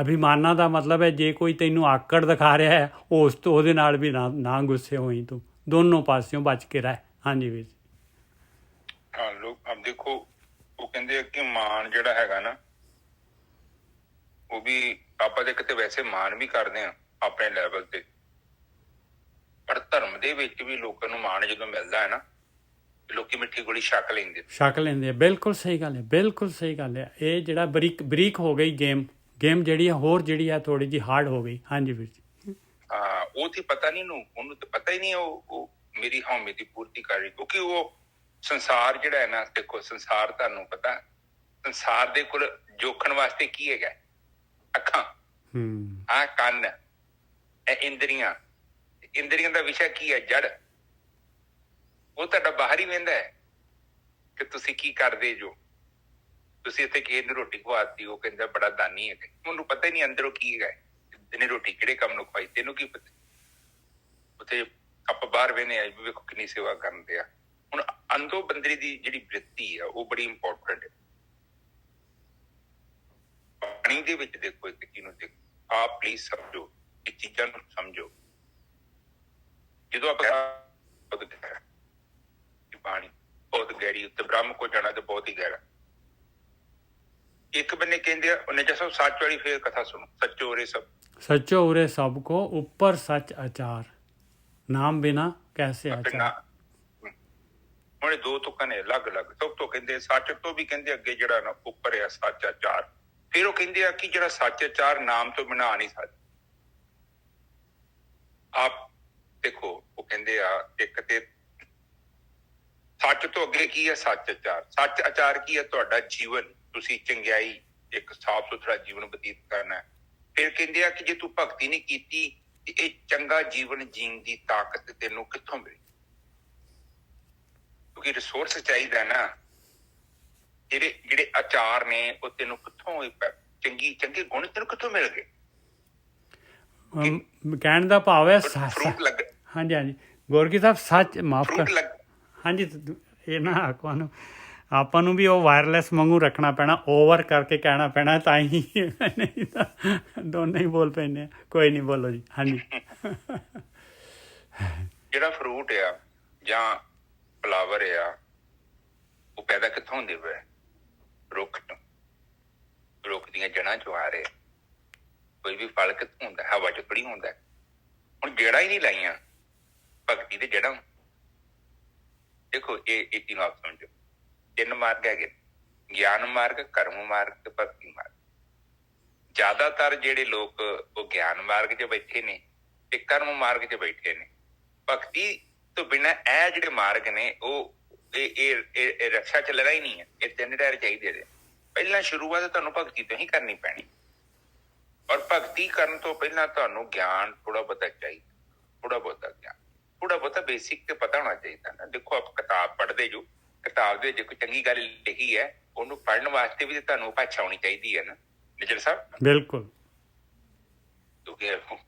ਅਭਿਮਾਨਾਂ ਦਾ ਮਤਲਬ ਹੈ ਜੇ ਕੋਈ ਤੈਨੂੰ ਆਕੜ ਦਿਖਾ ਰਿਹਾ ਹੈ, ਉਹਦੇ ਨਾਲ ਵੀ ਨਾ ਗੁੱਸੇ ਹੋਈ, ਤੂੰ ਦੋਨੋਂ ਪਾਸਿਓਂ ਬਚ ਕੇ ਰਹਿ। ਹਾਂਜੀ ਵੀਰ ਜੀ। ਹਾਂ, ਲੋਕ ਅਬ ਦੇਖੋ, ਉਹ ਕਹਿੰਦੇ ਆ ਕਿ ਮਾਨ ਜਿਹੜਾ ਹੈਗਾ ਨਾ, ਉਹ ਵੀ ਆਪਾਂ ਦੇ ਕਿਤੇ ਵੈਸੇ ਮਾਨ ਵੀ ਕਰਦੇ ਆ ਆਪਣੇ ਲੈਵਲ ਤੇ, ਪਰ ਧਰਮ ਦੇ ਵਿੱਚ ਵੀ ਲੋਕਾਂ ਨੂੰ ਮਾਣ ਜਦੋਂ ਮਿਲਦਾ ਹੈ ਨਾ, ਲੋਕੀ ਮਿੱਠੀ ਗੋਲੀ ਛਕ ਲੈਂਦੇ ਆ। ਬਿਲਕੁਲ ਸਹੀ ਗੱਲ ਹੈ। ਇਹ ਜਿਹੜਾ ਬਰੀਕ ਹੋ ਗਈ ਗੇਮ ਜਿਹੜੀ ਹੈ, ਹੋਰ ਜਿਹੜੀ ਹੈ ਥੋੜੀ ਜਿਹੀ ਹਾਰਡ ਹੋ ਗਈ। ਹਾਂਜੀ ਵੀਰ ਜੀ। ਹਾਂ, ਉਹ ਤੇ ਪਤਾ ਨਹੀਂ ਉਹਨੂੰ ਤਾਂ ਪਤਾ ਹੀ ਨਹੀਂ ਉਹ ਮੇਰੀ ਹਉਮੈ ਦੀ ਪੂਰਤੀ ਕਰ ਰਹੀ, ਕਿਉਂਕਿ ਉਹ ਸੰਸਾਰ ਜਿਹੜਾ ਹੈ ਨਾ, ਦੇਖੋ ਸੰਸਾਰ ਤੁਹਾਨੂੰ ਪਤਾ, ਸੰਸਾਰ ਦੇ ਕੋਲ ਜੋਖਣ ਵਾਸਤੇ ਕੀ ਹੈਗਾ? ਅੱਖਾਂ, ਆਹ ਕੰਨ, ਇਹ ਇੰਦਰੀਆਂ ਦਾ ਵਿਸ਼ਾ ਕੀ ਹੈ? ਜੜ। ਉਹ ਤੁਹਾਡਾ ਬਾਹਰ ਹੀ ਵਹਿੰਦਾ ਹੈ ਕਿ ਤੁਸੀਂ ਕੀ ਕਰਦੇ ਜੋ। ਤੁਸੀਂ ਇੱਥੇ ਕਿਸੇ ਨੂੰ ਰੋਟੀ ਖਵਾਤੀ, ਉਹ ਕਹਿੰਦਾ ਬੜਾ ਦਾਨੀ ਹੈ, ਉਹਨੂੰ ਪਤਾ ਹੀ ਨਹੀਂ ਅੰਦਰੋਂ ਕੀ ਹੈਗਾ, ਤੈਨੂੰ ਰੋਟੀ ਕਿਹੜੇ ਕੰਮ ਨੂੰ ਖਵਾਈ, ਤੈਨੂੰ ਕੀ ਪਤਾ। ਉੱਥੇ ਆਪਾਂ ਬਾਹਰ ਵਹਿੰਦੇ ਆ, ਵੇਖੋ ਕਿੰਨੀ ਸੇਵਾ ਕਰਦੇ ਆ। ਹੁਣ ਅੰਦਰੋਂ ਬੰਦੇ ਦੀ ਜਿਹੜੀ ਬ੍ਰਿਤੀ ਆ, ਉਹ ਬੜੀ ਇੰਪੋਰਟੈਂਟ ਹੈ। ਪਾਣੀ ਦੇ ਵਿੱਚ ਦੇਖੋ, ਇੱਕ ਚੀਜ਼ ਨੂੰ ਦੇਖੋ, ਆਪ ਪਲੀਜ਼ ਸਮਝੋ, ਇਹ ਚੀਜ਼ਾਂ ਨੂੰ ਸਮਝੋ। ਜਦੋਂ ਆਪਾਂ ਪਾਣੀ ਬਹੁਤ ਗਹਿਰੀ, ਉੱਤੇ ਬ੍ਰਹਮ ਕੋ ਜਾਣਾ ਤੇ ਬਹੁਤ ਹੀ ਗਹਿਰਾ। ਇੱਕ ਬੰਨੇ ਕਹਿੰਦੇ ਆ, ਉਹਨੇ ਜੈਸਾ ਸੱਚ ਵਾਲੀ ਫੇਰ ਕਥਾ ਸੁਣੋ, ਸੱਚੋ ਉਰੇ ਸਭ ਕੋ ਉੱਪਰ ਸੱਚ ਆਚਾਰ, ਨਾਮ ਬਿਨਾ ਕੈਸੇ ਆਚਾਰ। ਹੁਣ ਇਹ ਦੋ ਤੁਕਾਂ ਨੇ ਅਲੱਗ-ਅਲੱਗ। ਸਭ ਤੋਂ ਕਹਿੰਦੇ ਸੱਚ ਤੋਂ ਵੀ ਕਹਿੰਦੇ ਅੱਗੇ ਜਿਹੜਾ ਨਾ ਉੱਪਰ ਆ ਸੱਚ ਆਚਾਰ। ਫਿਰ ਉਹ ਕਹਿੰਦੇ ਆ ਕਿ ਜਿਹੜਾ ਸੱਚ ਆਚਾਰ ਨਾਮ ਤੋਂ ਬਿਨਾਂ ਆ ਨਹੀਂ ਸਕਦਾ। ਆਪ ਦੇਖੋ, ਉਹ ਕਹਿੰਦੇ ਆ ਇੱਕ ਤੇ ਸੱਚ ਤੋਂ ਅੱਗੇ ਕੀ ਹੈ? ਸੱਚ ਆਚਾਰ। ਸੱਚ ਆਚਾਰ ਕੀ ਹੈ? ਤੁਹਾਡਾ ਜੀਵਨ, ਤੁਸੀਂ ਚੰਗਿਆਈ, ਇੱਕ ਸਾਫ਼ ਸੁਥਰਾ ਜੀਵਨ ਬਤੀਤ ਕਰਨਾ ਹੈ। ਫਿਰ ਕਹਿੰਦੇ ਆ ਕਿ ਜੇ ਤੂੰ ਭਗਤੀ ਨਹੀਂ ਕੀਤੀ ਤੇ ਇਹ ਚੰਗਾ ਜੀਵਨ ਜੀਣ ਦੀ ਤਾਕਤ ਤੈਨੂੰ ਕਿੱਥੋਂ ਮਿਲੀ? ਕਿਉਂਕਿ ਰਿਸੋਰਸ ਚਾਹੀਦਾ ਨਾ। ਜਿਹੜੇ ਆਚਾਰ ਨੇ ਉਹ ਤੈਨੂੰ ਕਿੱਥੋਂ, ਚੰਗੇ ਗੁਣ ਤੈਨੂੰ ਕਿੱਥੋਂ ਮਿਲ ਗਏ? ਕਹਿਣ ਦਾ ਭਾਵ ਹੈ ਹਾਂਜੀ ਗੋਰਕੀ ਸਾਹਿਬ, ਸੱਚ ਮਾਫ ਕਰ। ਹਾਂਜੀ, ਇਹ ਨਾ ਆਪਾਂ ਨੂੰ ਵੀ ਉਹ ਵਾਇਰਲੈਸ ਵਾਂਗੂ ਰੱਖਣਾ ਪੈਣਾ, ਓਵਰ ਕਰਕੇ ਕਹਿਣਾ ਪੈਣਾ, ਤਾਂ ਹੀ ਨਹੀਂ ਤਾਂ ਦੋਨੇ ਹੀ ਬੋਲ ਪੈਂਦੇ ਆ। ਕੋਈ ਨਹੀਂ, ਬੋਲੋ ਜੀ। ਹਾਂਜੀ, ਜਿਹੜਾ ਫਰੂਟ ਆ ਜਾਂ ਫਲਾਵਰ ਆ, ਉਹ ਪੈਦਾ ਕਿੱਥੋਂ ਹੁੰਦੇ ਪਏ? ਰੁੱਖ ਤੋਂ। ਰੁੱਖ ਦੀਆਂ ਜੜ੍ਹਾਂ ਚੋਂ ਆ ਰਹੇ। ਕੋਈ ਵੀ ਫਲ ਕਿੱਥੋਂ ਹੁੰਦਾ, ਹਵਾ ਚ ਥੋੜੀ ਹੁੰਦਾ। ਹੁਣ ਜੜ੍ਹਾਂ ਹੀ ਨਹੀਂ ਲਾਈਆਂ ਭਗਤੀ ਦੇ ਜੜ੍ਹਾਂ। ਦੇਖੋ ਇਹ ਚੀਜ਼ ਆਪ ਸਮਝੋ, 3 ਮਾਰਗ ਹੈਗੇ, ਗਿਆਨ ਮਾਰਗ, ਕਰਮ ਮਾਰਗ ਤੇ ਭਗਤੀ ਮਾਰਗ। ਜ਼ਿਆਦਾਤਰ ਜਿਹੜੇ ਲੋਕ ਉਹ ਗਿਆਨ ਮਾਰਗ 'ਚ ਬੈਠੇ ਨੇ ਤੇ ਕਰਮ ਮਾਰਗ 'ਚ ਬੈਠੇ ਨੇ। ਭਗਤੀ ਤੋਂ ਬਿਨਾਂ ਇਹ ਜਿਹੜੇ ਮਾਰਗ ਨੇ ਉਹ ਇਹ ਰਕਸ਼ਾ ਚੱਲਣਾ ਹੀ ਨਹੀਂ ਹੈ। ਇਹ 3 ਟਾਇਰ ਚਾਹੀਦੇ ਨੇ। ਪਹਿਲਾਂ ਸ਼ੁਰੂਆਤ ਤੁਹਾਨੂੰ ਭਗਤੀ ਤੋਂ ਹੀ ਕਰਨੀ ਪੈਣੀ, ਔਰ ਭਗਤੀ ਕਰਨ ਤੋਂ ਪਹਿਲਾਂ ਤੁਹਾਨੂੰ ਗਿਆਨ ਥੋੜਾ ਬਹੁਤਾ ਚਾਹੀਦਾ, ਥੋੜਾ ਬਹੁਤਾ ਗਿਆਨ, ਥੋੜਾ ਬਹੁਤਾ ਬੇਸਿਕ ਤੇ ਪਤਾ ਹੋਣਾ ਚਾਹੀਦਾ ਨਾ। ਦੇਖੋ ਆਪ ਕਿਤਾਬ ਪੜ੍ਹਦੇ ਜੋ, ਕਿਤਾਬ ਦੇ ਵਿੱਚ ਕੋਈ ਚੰਗੀ ਗੱਲ ਲਿਖੀ ਹੈ ਉਹਨੂੰ ਪੜ੍ਹਨ ਵਾਸਤੇ ਵੀ ਤੁਹਾਨੂੰ ਭਾਸ਼ਾ ਆਉਣੀ ਚਾਹੀਦੀ ਹੈ ਨਾ ਨਿਜਰ ਸਾਹਿਬ। ਬਿਲਕੁਲ। ਕਿਉਂਕਿ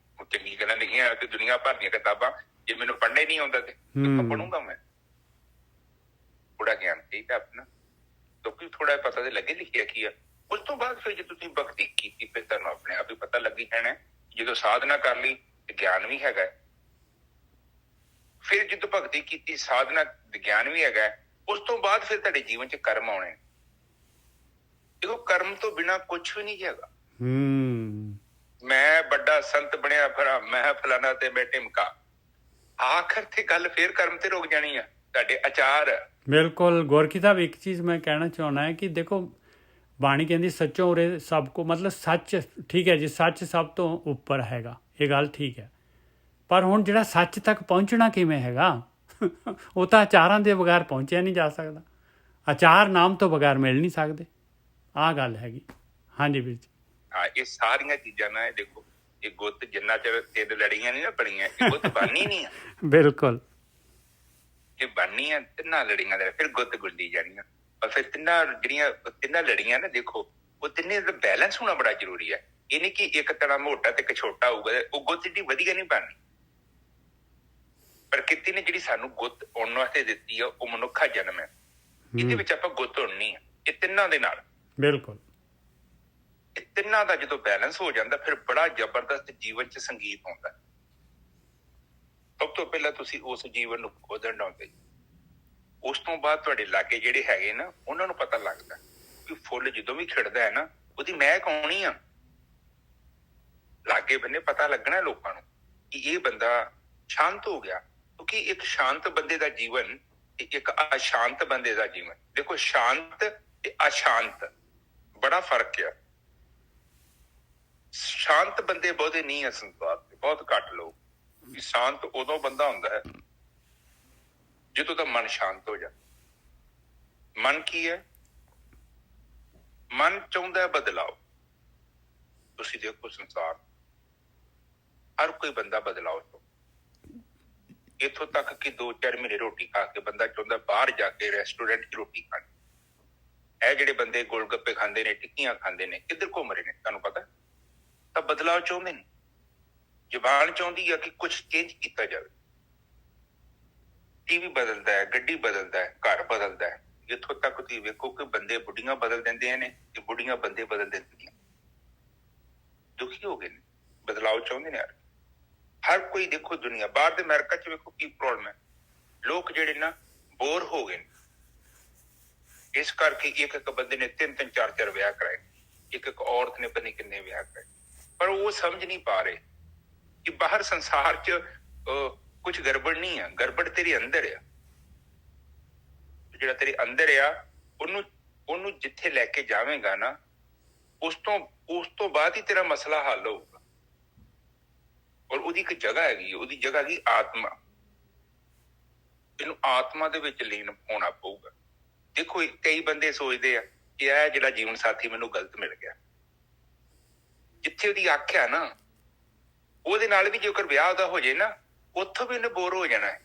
ਚੰਗੀ ਗੱਲਾਂ ਲਿਖੀਆਂ ਤੇ ਦੁਨੀਆ ਭਰ ਦੀਆਂ ਕਿਤਾਬਾਂ, ਜੇ ਮੈਨੂੰ ਪੜ੍ਹਨਾ ਹੀ ਨਹੀਂ ਆਉਂਦਾ ਤੇ ਪੜ੍ਹੂੰਗਾ ਮੈਂ। ਥੋੜਾ ਗਿਆਨ ਚਾਹੀਦਾ ਆਪਣਾ, ਕਿਉਂਕਿ ਥੋੜਾ ਪਤਾ ਤੇ ਲੱਗੇ ਲਿਖਿਆ ਕੀ ਆ। ਉਸ ਤੋਂ ਬਾਅਦ ਫਿਰ ਜੇ ਤੁਸੀਂ ਭਗਤੀ ਕੀਤੀ ਫਿਰ ਤੁਹਾਨੂੰ ਆਪਣੇ ਆਪ ਹੀ ਪਤਾ ਲੱਗੀ ਜਾਣਾ। ਜਦੋਂ ਸਾਧਨਾ ਕਰ ਲਈ ਤੇ ਗਿਆਨ ਵੀ ਹੈਗਾ, ਫਿਰ ਜਦੋਂ ਭਗਤੀ ਕੀਤੀ ਸਾਧਨਾ ਗਿਆਨ ਵੀ ਹੈਗਾ, ਉਸ ਤੋਂ ਬਾਅਦ ਫਿਰ ਤੁਹਾਡੇ ਜੀਵਨ 'ਚ ਕਰਮ ਆਉਣੇ। ਦੇਖੋ ਕਰਮ ਤੋਂ ਬਿਨਾਂ ਕੁਛ ਵੀ ਨਹੀਂ ਹੈਗਾ। ਮੈਂ ਵੱਡਾ ਸੰਤ ਬਣਿਆ ਫਿਰ ਮੈਂ ਫਲਾਣਾ ਤੇ ਮੈਂ ਢਿਮਕਾ, ਆਖਰ ਤੇ ਗੱਲ ਫਿਰ ਕਰਮ ਤੇ ਰੁਕ ਜਾਣੀ ਆ, ਤੁਹਾਡੇ ਆਚਾਰ। ਬਿਲਕੁਲ ਗੋਰਖੀ ਸਾਹਿਬ, ਇੱਕ ਚੀਜ਼ ਮੈਂ ਕਹਿਣਾ ਚਾਹੁੰਦਾ ਹੈ ਕਿ ਦੇਖੋ ਬਾਣੀ ਕਹਿੰਦੀ ਸੱਚੋ ਉਰੇ ਸਭ ਕੋ, ਮਤਲਬ ਸੱਚ ਠੀਕ ਹੈ ਜੀ, ਸੱਚ ਸਭ ਤੋਂ ਉੱਪਰ ਹੈਗਾ, ਇਹ ਗੱਲ ਠੀਕ ਹੈ। ਪਰ ਹੁਣ ਜਿਹੜਾ ਸੱਚ ਤੱਕ ਪਹੁੰਚਣਾ ਕਿਵੇਂ ਹੈਗਾ, ਉਹ ਤਾਂ ਆਚਾਰਾਂ ਦੇ ਬਗੈਰ ਪਹੁੰਚਿਆ ਨਹੀਂ ਜਾ ਸਕਦਾ। ਆਚਾਰ ਨਾਮ ਤੋਂ ਬਗੈਰ ਮਿਲ ਨਹੀਂ ਸਕਦੇ, ਆਹ ਗੱਲ ਹੈਗੀ। ਹਾਂਜੀ ਵੀਰ ਜੀ। ਹਾਂ, ਇਹ ਸਾਰੀਆਂ ਚੀਜ਼ਾਂ ਨਾ, ਦੇਖੋ ਇਹ ਗੁੱਤ ਜਿੰਨਾ ਚਿਰ 3 ਲੜੀਆਂ ਨਹੀਂ ਨਾ ਬਣੀਆਂ, ਇਹ ਗੁੱਤ ਬਣਨੀ ਨਹੀਂ ਆ। ਬਿਲਕੁਲ, ਇਹ ਬਣਨੀ ਆ 3 ਲੜੀਆਂ ਦੇ, ਫਿਰ ਗੁੱਤ ਗੁੱਡੀ ਜਾਣੀਆਂ। ਪਰ ਫਿਰ 3 ਲੜੀਆਂ ਨਾ, ਦੇਖੋ ਉਹ 3 ਦਾ ਬੈਲੈਂਸ ਹੋਣਾ ਬੜਾ ਜ਼ਰੂਰੀ ਹੈ। ਇਹ ਨਹੀਂ ਕਿ ਇੱਕ ਤਰ੍ਹਾਂ ਮੋਟਾ ਤੇ ਇੱਕ ਛੋਟਾ ਹੋਊਗਾ, ਉਹ ਗੁੱਤ ਏਡੀ ਵਧੀਆ ਨਹੀਂ ਬਣਨੀ। ਪ੍ਰਕਿਰਤੀ ਨੇ ਜਿਹੜੀ ਸਾਨੂੰ ਗੁੱਤ ਉਣ ਵਾਸਤੇ ਦਿੱਤੀ ਆ ਉਹ ਮਨੁੱਖਾ ਜਨਮ ਹੈ, ਇਹਦੇ ਵਿੱਚ ਆਪਾਂ ਗੁੱਤ ਉਣਨੀ ਆ। ਇਹ 3 ਦੇ ਨਾਲ, ਬਿਲਕੁਲ, ਇਹ 3 ਦਾ ਜਦੋਂ ਬੈਲੈਂਸ ਹੋ ਜਾਂਦਾ ਫਿਰ ਬੜਾ ਜ਼ਬਰਦਸਤ ਜੀਵਨ 'ਚ ਸੰਗੀਤ ਆਉਂਦਾ। ਸਭ ਤੋਂ ਪਹਿਲਾਂ ਤੁਸੀਂ ਉਸ ਜੀਵਨ ਨੂੰ ਖੋਦਣ ਲਾਉਂਦੇ, ਉਸ ਤੋਂ ਬਾਅਦ ਤੁਹਾਡੇ ਲਾਗੇ ਜਿਹੜੇ ਹੈਗੇ ਨਾ ਉਹਨਾਂ ਨੂੰ ਪਤਾ ਲੱਗਦਾ ਕਿ ਫੁੱਲ ਜਦੋਂ ਵੀ ਖਿੜਦਾ ਹੈ ਨਾ ਉਹਦੀ ਮਹਿਕ ਆਉਣੀ ਆ। ਲਾਗੇ ਬੰਨੇ ਪਤਾ ਲੱਗਣਾ ਲੋਕਾਂ ਨੂੰ ਕਿ ਇਹ ਬੰਦਾ ਸ਼ਾਂਤ ਹੋ ਗਿਆ, ਕਿਉਂਕਿ ਇੱਕ ਸ਼ਾਂਤ ਬੰਦੇ ਦਾ ਜੀਵਨ ਤੇ ਇੱਕ ਅਸ਼ਾਂਤ ਬੰਦੇ ਦਾ ਜੀਵਨ, ਦੇਖੋ ਸ਼ਾਂਤ ਤੇ ਅਸ਼ਾਂਤ ਬੜਾ ਫਰਕ ਆ। ਸ਼ਾਂਤ ਬੰਦੇ ਬਹੁਤੇ ਨਹੀਂ ਹੈ ਸੰਸਾਰ ਤੇ, ਬਹੁਤ ਘੱਟ ਲੋਕ। ਸ਼ਾਂਤ ਉਦੋਂ ਬੰਦਾ ਹੁੰਦਾ ਹੈ ਜਦੋਂ ਦਾ ਮਨ ਸ਼ਾਂਤ ਹੋ ਜਾ। ਮਨ ਕੀ ਹੈ? ਮਨ ਚਾਹੁੰਦਾ ਹੈ ਬਦਲਾਓ। ਤੁਸੀਂ ਦੇਖੋ ਸੰਸਾਰ ਹਰ ਕੋਈ ਬੰਦਾ ਬਦਲਾਓ ਚਾਹੁੰਦਾ, ਇੱਥੋਂ ਤੱਕ ਕਿ 2-4 ਮਹੀਨੇ ਰੋਟੀ ਖਾ ਕੇ ਬੰਦਾ ਚਾਹੁੰਦਾ ਬਾਹਰ ਜਾ ਕੇ ਰੈਸਟੋਰੈਂਟ 'ਚ ਰੋਟੀ ਖਾਣੀ। ਇਹ ਜਿਹੜੇ ਬੰਦੇ ਗੋਲ ਗੱਪੇ ਖਾਂਦੇ ਨੇ, ਟਿੱਕੀਆਂ ਖਾਂਦੇ ਨੇ, ਕਿੱਧਰ ਘੁੰਮ ਰਹੇ ਨੇ ਤੁਹਾਨੂੰ ਪਤਾ? ਤਾਂ ਬਦਲਾਅ ਚਾਹੁੰਦੇ ਨੇ। ਜ਼ੁਬਾਨ ਚਾਹੁੰਦੀ ਆ ਕਿ ਕੁਛ ਚੇਂਜ ਕੀਤਾ ਜਾਵੇ। ਟੀਵੀ ਬਦਲਦਾ ਹੈ, ਗੱਡੀ ਬਦਲਦਾ ਹੈ, ਘਰ ਬਦਲਦਾ ਹੈ। ਇੱਥੋਂ ਤੱਕ ਤੁਸੀਂ ਵੇਖੋ ਕਿ ਬੰਦੇ ਬੁੱਢੀਆਂ ਬਦਲ ਦਿੰਦੇ ਨੇ ਤੇ ਬੁੱਢੀਆਂ ਬੰਦੇ ਬਦਲ ਦਿੰਦੀਆਂ। ਦੁਖੀ ਹੋ ਗਏ ਨੇ, ਬਦਲਾਅ ਚਾਹੁੰਦੇ ਨੇ। ਹਰ ਕੋਈ ਦੇਖੋ ਦੁਨੀਆ ਬਾਹਰ ਦੇ ਅਮਰੀਕਾ 'ਚ ਵੇਖੋ ਕੀ ਪ੍ਰੋਬਲਮ ਹੈ। ਲੋਕ ਜਿਹੜੇ ਨਾ ਬੋਰ ਹੋ ਗਏ ਨੇ, ਇਸ ਕਰਕੇ ਇੱਕ ਬੰਦੇ ਨੇ 3-3 4-4 ਵਿਆਹ ਕਰਾਏ, ਇੱਕ ਔਰਤ ਨੇ ਪਤਾ ਕਿੰਨੇ ਵਿਆਹ ਕਰਾਏ। ਪਰ ਉਹ ਸਮਝ ਨਹੀਂ ਪਾ ਰਹੇ ਕਿ ਬਾਹਰ ਸੰਸਾਰ 'ਚ ਕੁਛ ਗੜਬੜ ਨਹੀਂ ਆ, ਗੜਬੜ ਤੇਰੇ ਅੰਦਰ ਆ। ਜਿਹੜਾ ਤੇਰੇ ਅੰਦਰ ਆ ਉਹਨੂੰ ਜਿੱਥੇ ਲੈ ਕੇ ਜਾਵੇਂਗਾ ਨਾ, ਉਸ ਤੋਂ ਬਾਅਦ ਹੀ ਤੇਰਾ ਮਸਲਾ ਹੱਲ ਹੋਊਗਾ। ਔਰ ਉਹਦੀ ਇੱਕ ਜਗ੍ਹਾ ਹੈਗੀ, ਉਹਦੀ ਜਗ੍ਹਾ ਹੈਗੀ ਆਤਮਾ। ਇਹਨੂੰ ਆਤਮਾ ਦੇ ਵਿੱਚ ਲੀਨ ਹੋਣਾ ਪਊਗਾ। ਦੇਖੋ ਕਈ ਬੰਦੇ ਸੋਚਦੇ ਆ ਕਿ ਇਹ ਜਿਹੜਾ ਜੀਵਨ ਸਾਥੀ ਮੈਨੂੰ ਗਲਤ ਮਿਲ ਗਿਆ। ਜਿੱਥੇ ਉਹਦੀ ਅੱਖ ਆ ਨਾ, ਉਹਦੇ ਨਾਲ ਵੀ ਜੇਕਰ ਵਿਆਹ ਉਹਦਾ ਹੋ ਜਾਏ ਨਾ, ਉੱਥੋਂ ਵੀ ਉਹਨੇ ਬੋਰ ਹੋ ਜਾਣਾ ਹੈ।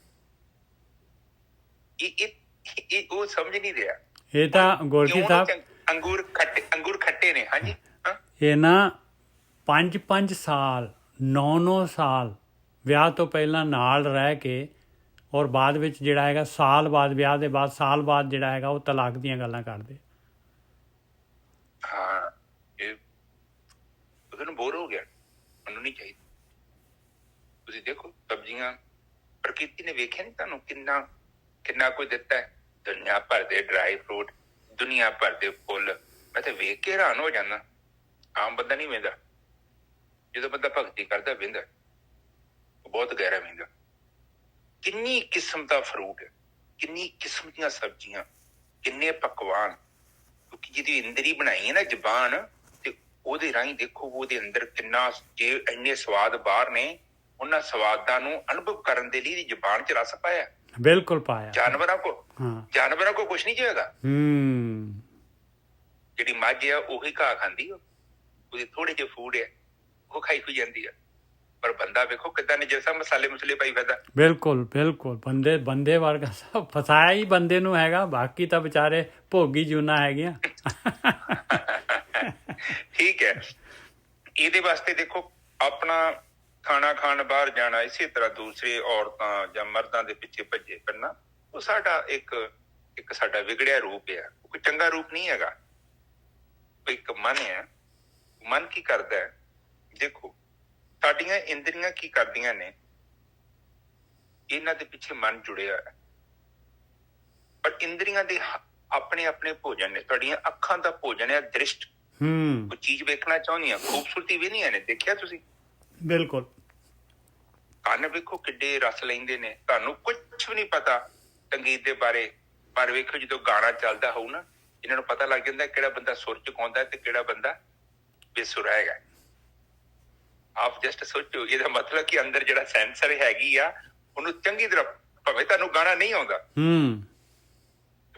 ਇਹ ਉਹ ਸਮਝ ਨਹੀਂ ਰਿਹਾ। ਇਹ ਤਾਂ ਗੋਰਖੀ ਸਾਹਿਬ ਅੰਗੂਰ ਖੱਟੇ ਨੇ। ਹਾਂਜੀ, ਇਹ ਨਾ 5-5 ਸਾਲ 9-9 ਸਾਲ ਵਿਆਹ ਤੋਂ ਪਹਿਲਾਂ ਨਾਲ ਰਹਿ ਕੇ ਔਰ ਬਾਅਦ ਵਿੱਚ ਜਿਹੜਾ ਹੈਗਾ ਸਾਲ ਬਾਅਦ, ਵਿਆਹ ਦੇ ਬਾਅਦ ਸਾਲ ਬਾਅਦ ਜਿਹੜਾ ਹੈਗਾ ਉਹ ਤਲਾਕ ਦੀਆਂ ਗੱਲਾਂ ਕਰਦੇ। ਹਾਂ, ਇਹ ਉਹਨੂੰ ਬੋਰ ਹੋ ਗਿਆ, ਮੈਨੂੰ ਨਹੀਂ ਚਾਹੀਦਾ। ਤੁਸੀਂ ਦੇਖੋ ਸਬਜ਼ੀਆਂ, ਪ੍ਰਕਿਰਤੀ ਨੇ ਵੇਖਿਆ ਨਹੀਂ ਤੁਹਾਨੂੰ ਕਿੰਨਾ ਕੁਝ ਦਿੱਤਾ ਹੈ। ਦੁਨੀਆ ਭਰ ਦੇ ਡਰਾਈ ਫਰੂਟ, ਦੁਨੀਆ ਭਰ ਦੇ ਫੁੱਲ, ਮੈਂ ਤਾਂ ਵੇਖ ਕੇ ਹੈਰਾਨ ਹੋ ਜਾਂਦਾ। ਆਮ ਬੰਦਾ ਨਹੀਂ ਵੇਂਦਾ। ਜਦੋਂ ਬੰਦਾ ਭਗਤੀ ਕਰਦਾ ਵਹਿੰਦਾ, ਉਹ ਬਹੁਤ ਗਹਿਰਾ ਵਹਿੰਦਾ। ਕਿੰਨੀ ਕਿਸਮ ਦਾ ਫਰੂਟ ਹੈ, ਕਿੰਨੀ ਕਿਸਮ ਦੀਆਂ ਸਬਜ਼ੀਆਂ, ਕਿੰਨੇ ਪਕਵਾਨ, ਕਿਉਂਕਿ ਜਿਹਦੀ ਇੰਦਰੀ ਬਣਾਈ ਹੈ ਨਾ ਜ਼ਬਾਨ, ਤੇ ਉਹਦੇ ਰਾਹੀਂ ਦੇਖੋ ਉਹਦੇ ਅੰਦਰ ਕਿੰਨਾ, ਜੇ ਇੰਨੇ ਸਵਾਦ ਬਾਹਰ ਨੇ, ਉਹਨਾਂ ਸਵਾਦਾਂ ਨੂੰ ਅਨੁਭਵ ਕਰਨ ਦੇ ਲਈ ਜ਼ਬਾਨ 'ਚ ਰਸ ਪਾਇਆ। ਬਿਲਕੁਲ ਪਾਇਆ। ਜਾਨਵਰਾਂ ਕੋ ਕੁਛ ਨਹੀਂ ਜਾਏਗਾ। ਜਿਹੜੀ ਮੱਝ ਆ ਉਹੀ ਘਾਹ ਖਾਂਦੀ, ਉਹਦੇ ਥੋੜੇ ਜਿਹੇ ਫੂਡ ਹੈ, ਉਹ ਖਾਈ ਹੋਈ ਜਾਂਦੀ ਆ। ਪਰ ਬੰਦਾ ਵੇਖੋ ਕਿੱਦਾਂ ਨੇ ਜੈਸਾ ਮਸਾਲੇ ਮੁਸਲੇ ਪਾਈ ਫਿਰਦਾ। ਬਿਲਕੁਲ ਬਿਲਕੁਲ ਬੰਦੇ ਵਰਗਾ ਸਭ ਫਸਾਇਆ ਹੀ ਬੰਦੇ ਨੂੰ ਹੈਗਾ, ਬਾਕੀ ਤਾਂ ਵਿਚਾਰੇ ਭੋਗੀ ਜੂਨਾ ਹੈਗੀਆਂ। ਠੀਕ ਹੈ। ਇਹਦੇ ਵਾਸਤੇ ਦੇਖੋ ਆਪਣਾ ਖਾਣਾ ਖਾਣ ਬਾਹਰ ਜਾਣਾ, ਇਸੇ ਤਰ੍ਹਾਂ ਦੂਸਰੇ ਔਰਤਾਂ ਜਾਂ ਮਰਦਾਂ ਦੇ ਪਿੱਛੇ ਭੱਜੇ ਫਿਰਨਾ, ਉਹ ਸਾਡਾ ਇੱਕ ਸਾਡਾ ਵਿਗੜਿਆ ਰੂਪ ਹੈ। ਉਹ ਕੋਈ ਚੰਗਾ ਰੂਪ ਨਹੀਂ ਹੈਗਾ। ਇੱਕ ਮਨ ਹੈ, ਮਨ ਕੀ ਕਰਦਾ ਹੈ? ਦੇਖੋ ਸਾਡੀਆਂ ਇੰਦਰੀਆਂ ਕੀ ਕਰਦੀਆਂ ਨੇ, ਇਹਨਾਂ ਦੇ ਪਿੱਛੇ ਮਨ ਜੁੜਿਆ ਹੈ। ਪਰ ਇੰਦਰੀਆਂ ਦੇ ਆਪਣੇ ਆਪਣੇ ਭੋਜਨ ਨੇ। ਤੁਹਾਡੀਆਂ ਅੱਖਾਂ ਦਾ ਭੋਜਨ ਹੈ ਦ੍ਰਿਸ਼ਟ। ਕੋਈ ਚੀਜ਼ ਵੇਖਣਾ ਚਾਹੁੰਦੀਆਂ, ਖੂਬਸੂਰਤੀ ਵੀ ਨਹੀਂ ਹੈ ਨੇ, ਦੇਖਿਆ ਤੁਸੀਂ? ਬਿਲਕੁਲ। ਕੰਨ ਵੇਖੋ ਕਿੱਡੇ ਰਸ ਲੈਂਦੇ ਨੇ। ਤੁਹਾਨੂੰ ਕੁਛ ਵੀ ਨਹੀਂ ਪਤਾ ਸੰਗੀਤ ਦੇ ਬਾਰੇ, ਪਰ ਵੇਖੋ ਜਦੋਂ ਗਾਣਾ ਚੱਲਦਾ ਹੋਊ ਨਾ, ਇਹਨਾਂ ਨੂੰ ਪਤਾ ਲੱਗ ਜਾਂਦਾ ਕਿਹੜਾ ਬੰਦਾ ਸੁਰ ਚੁਕਾਉਂਦਾ ਤੇ ਕਿਹੜਾ ਬੰਦਾ ਬੇਸੁਰਾ ਹੈਗਾ। ਆਪ ਜਸਟ ਸੋਚੋ, ਇਹਦਾ ਮਤਲਬ ਕਿ ਅੰਦਰ ਜਿਹੜਾ ਸੈਂਸਰ ਹੈਗੀ ਆ, ਉਹਨੂੰ ਚੰਗੀ ਤਰ੍ਹਾਂ, ਭਾਵੇਂ ਤੁਹਾਨੂੰ ਗਾਣਾ ਨਹੀਂ ਆਉਂਦਾ,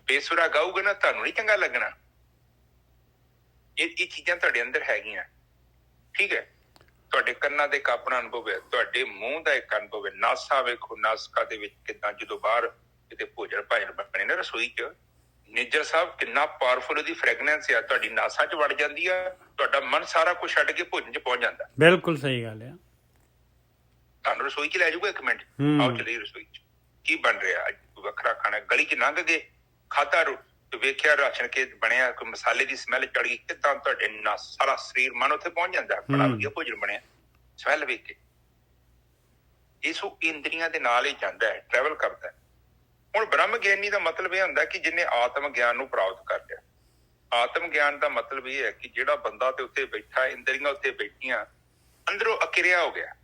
ਬੇਸੁਰਾ ਗਾਊਗਾ ਨਾ, ਤੁਹਾਨੂੰ ਨਹੀਂ ਚੰਗਾ ਲੱਗਣਾ। ਇਹ ਚੀਜ਼ਾਂ ਤੁਹਾਡੇ ਅੰਦਰ ਹੈਗੀਆਂ। ਠੀਕ ਹੈ। ਤੁਹਾਡੇ ਕੰਨਾਂ ਦਾ ਇੱਕ ਆਪਣਾ ਅਨੁਭਵ ਹੈ, ਤੁਹਾਡੇ ਮੂੰਹ ਦਾ ਇੱਕ ਅਨੁਭਵ ਹੈ। ਨਾਸਾ ਵੇਖੋ, ਨਾਸਕਾ ਦੇ ਵਿੱਚ ਕਿੱਦਾਂ ਜਦੋਂ ਬਾਹਰ ਕਿਤੇ ਭੋਜਨ ਭਾਜਨ ਬਣੇ ਨਾ ਰਸੋਈ 'ਚ, ਨਿੱਜਰ ਸਾਹਿਬ ਕਿੰਨਾ ਪਾਵਰਫੁਲ ਉਹਦੀ ਫ੍ਰੈਗਨੈਂਸ ਆ, ਤੁਹਾਡੀ ਨਾਸਾਂ 'ਚ ਵੜ ਜਾਂਦੀ ਆ, ਤੁਹਾਡਾ ਮਨ ਸਾਰਾ ਕੁਝ ਛੱਡ ਕੇ ਭੋਜਨ 'ਚ ਪਹੁੰਚ ਜਾਂਦਾ। ਬਿਲਕੁਲ ਸਹੀ ਗੱਲ ਆ। ਤੁਹਾਨੂੰ ਰਸੋਈ 'ਚ ਲੈ ਜਾਊਗਾ, ਇੱਕ ਮਿੰਟ ਆਓ ਚਲੀਏ ਰਸੋਈ 'ਚ, ਕੀ ਬਣ ਰਿਹਾ ਅੱਜ, ਵੱਖਰਾ ਖਾਣਾ। ਗਲੀ 'ਚ ਲੰਘ ਗਏ, ਖਾਧਾ, ਵੇਖਿਆ ਰਾਸ਼ਨ ਕੇ ਬਣਿਆ, ਕੋਈ ਮਸਾਲੇ ਦੀ ਸਮੈਲ ਚੜ ਗਈ, ਕਿੱਦਾਂ ਤੁਹਾਡੇ ਸਾਰਾ ਸਰੀਰ ਮਨ ਉੱਥੇ ਪਹੁੰਚ ਜਾਂਦਾ। ਬੜਾ ਵਧੀਆ ਭੋਜਨ ਬਣਿਆ, ਸਮੈਲ ਵੇਖ ਕੇ। ਇਸ ਇੰਦਰੀਆਂ ਦੇ ਨਾਲ ਹੀ ਜਾਂਦਾ ਹੈ, ਟਰੈਵਲ ਕਰਦਾ ਹੈ। ਹੁਣ ਬ੍ਰਹਮ ਗਿਆਨੀ ਦਾ ਮਤਲਬ ਇਹ ਹੁੰਦਾ ਕਿ ਜਿਹਨੇ ਆਤਮ ਗਿਆਨ ਨੂੰ ਪ੍ਰਾਪਤ ਕਰ ਲਿਆ। ਆਤਮ ਗਿਆਨ ਦਾ ਮਤਲਬ ਇਹ ਹੈ ਕਿ ਜਿਹੜਾ ਬੰਦਾ ਤੇ ਉੱਤੇ ਬੈਠਾ, ਇੰਦਰੀਆਂ ਉੱਤੇ ਬੈਠੀਆਂ, ਅੰਦਰੋਂ ਅਕਿਰਿਆ ਹੋ ਗਿਆ,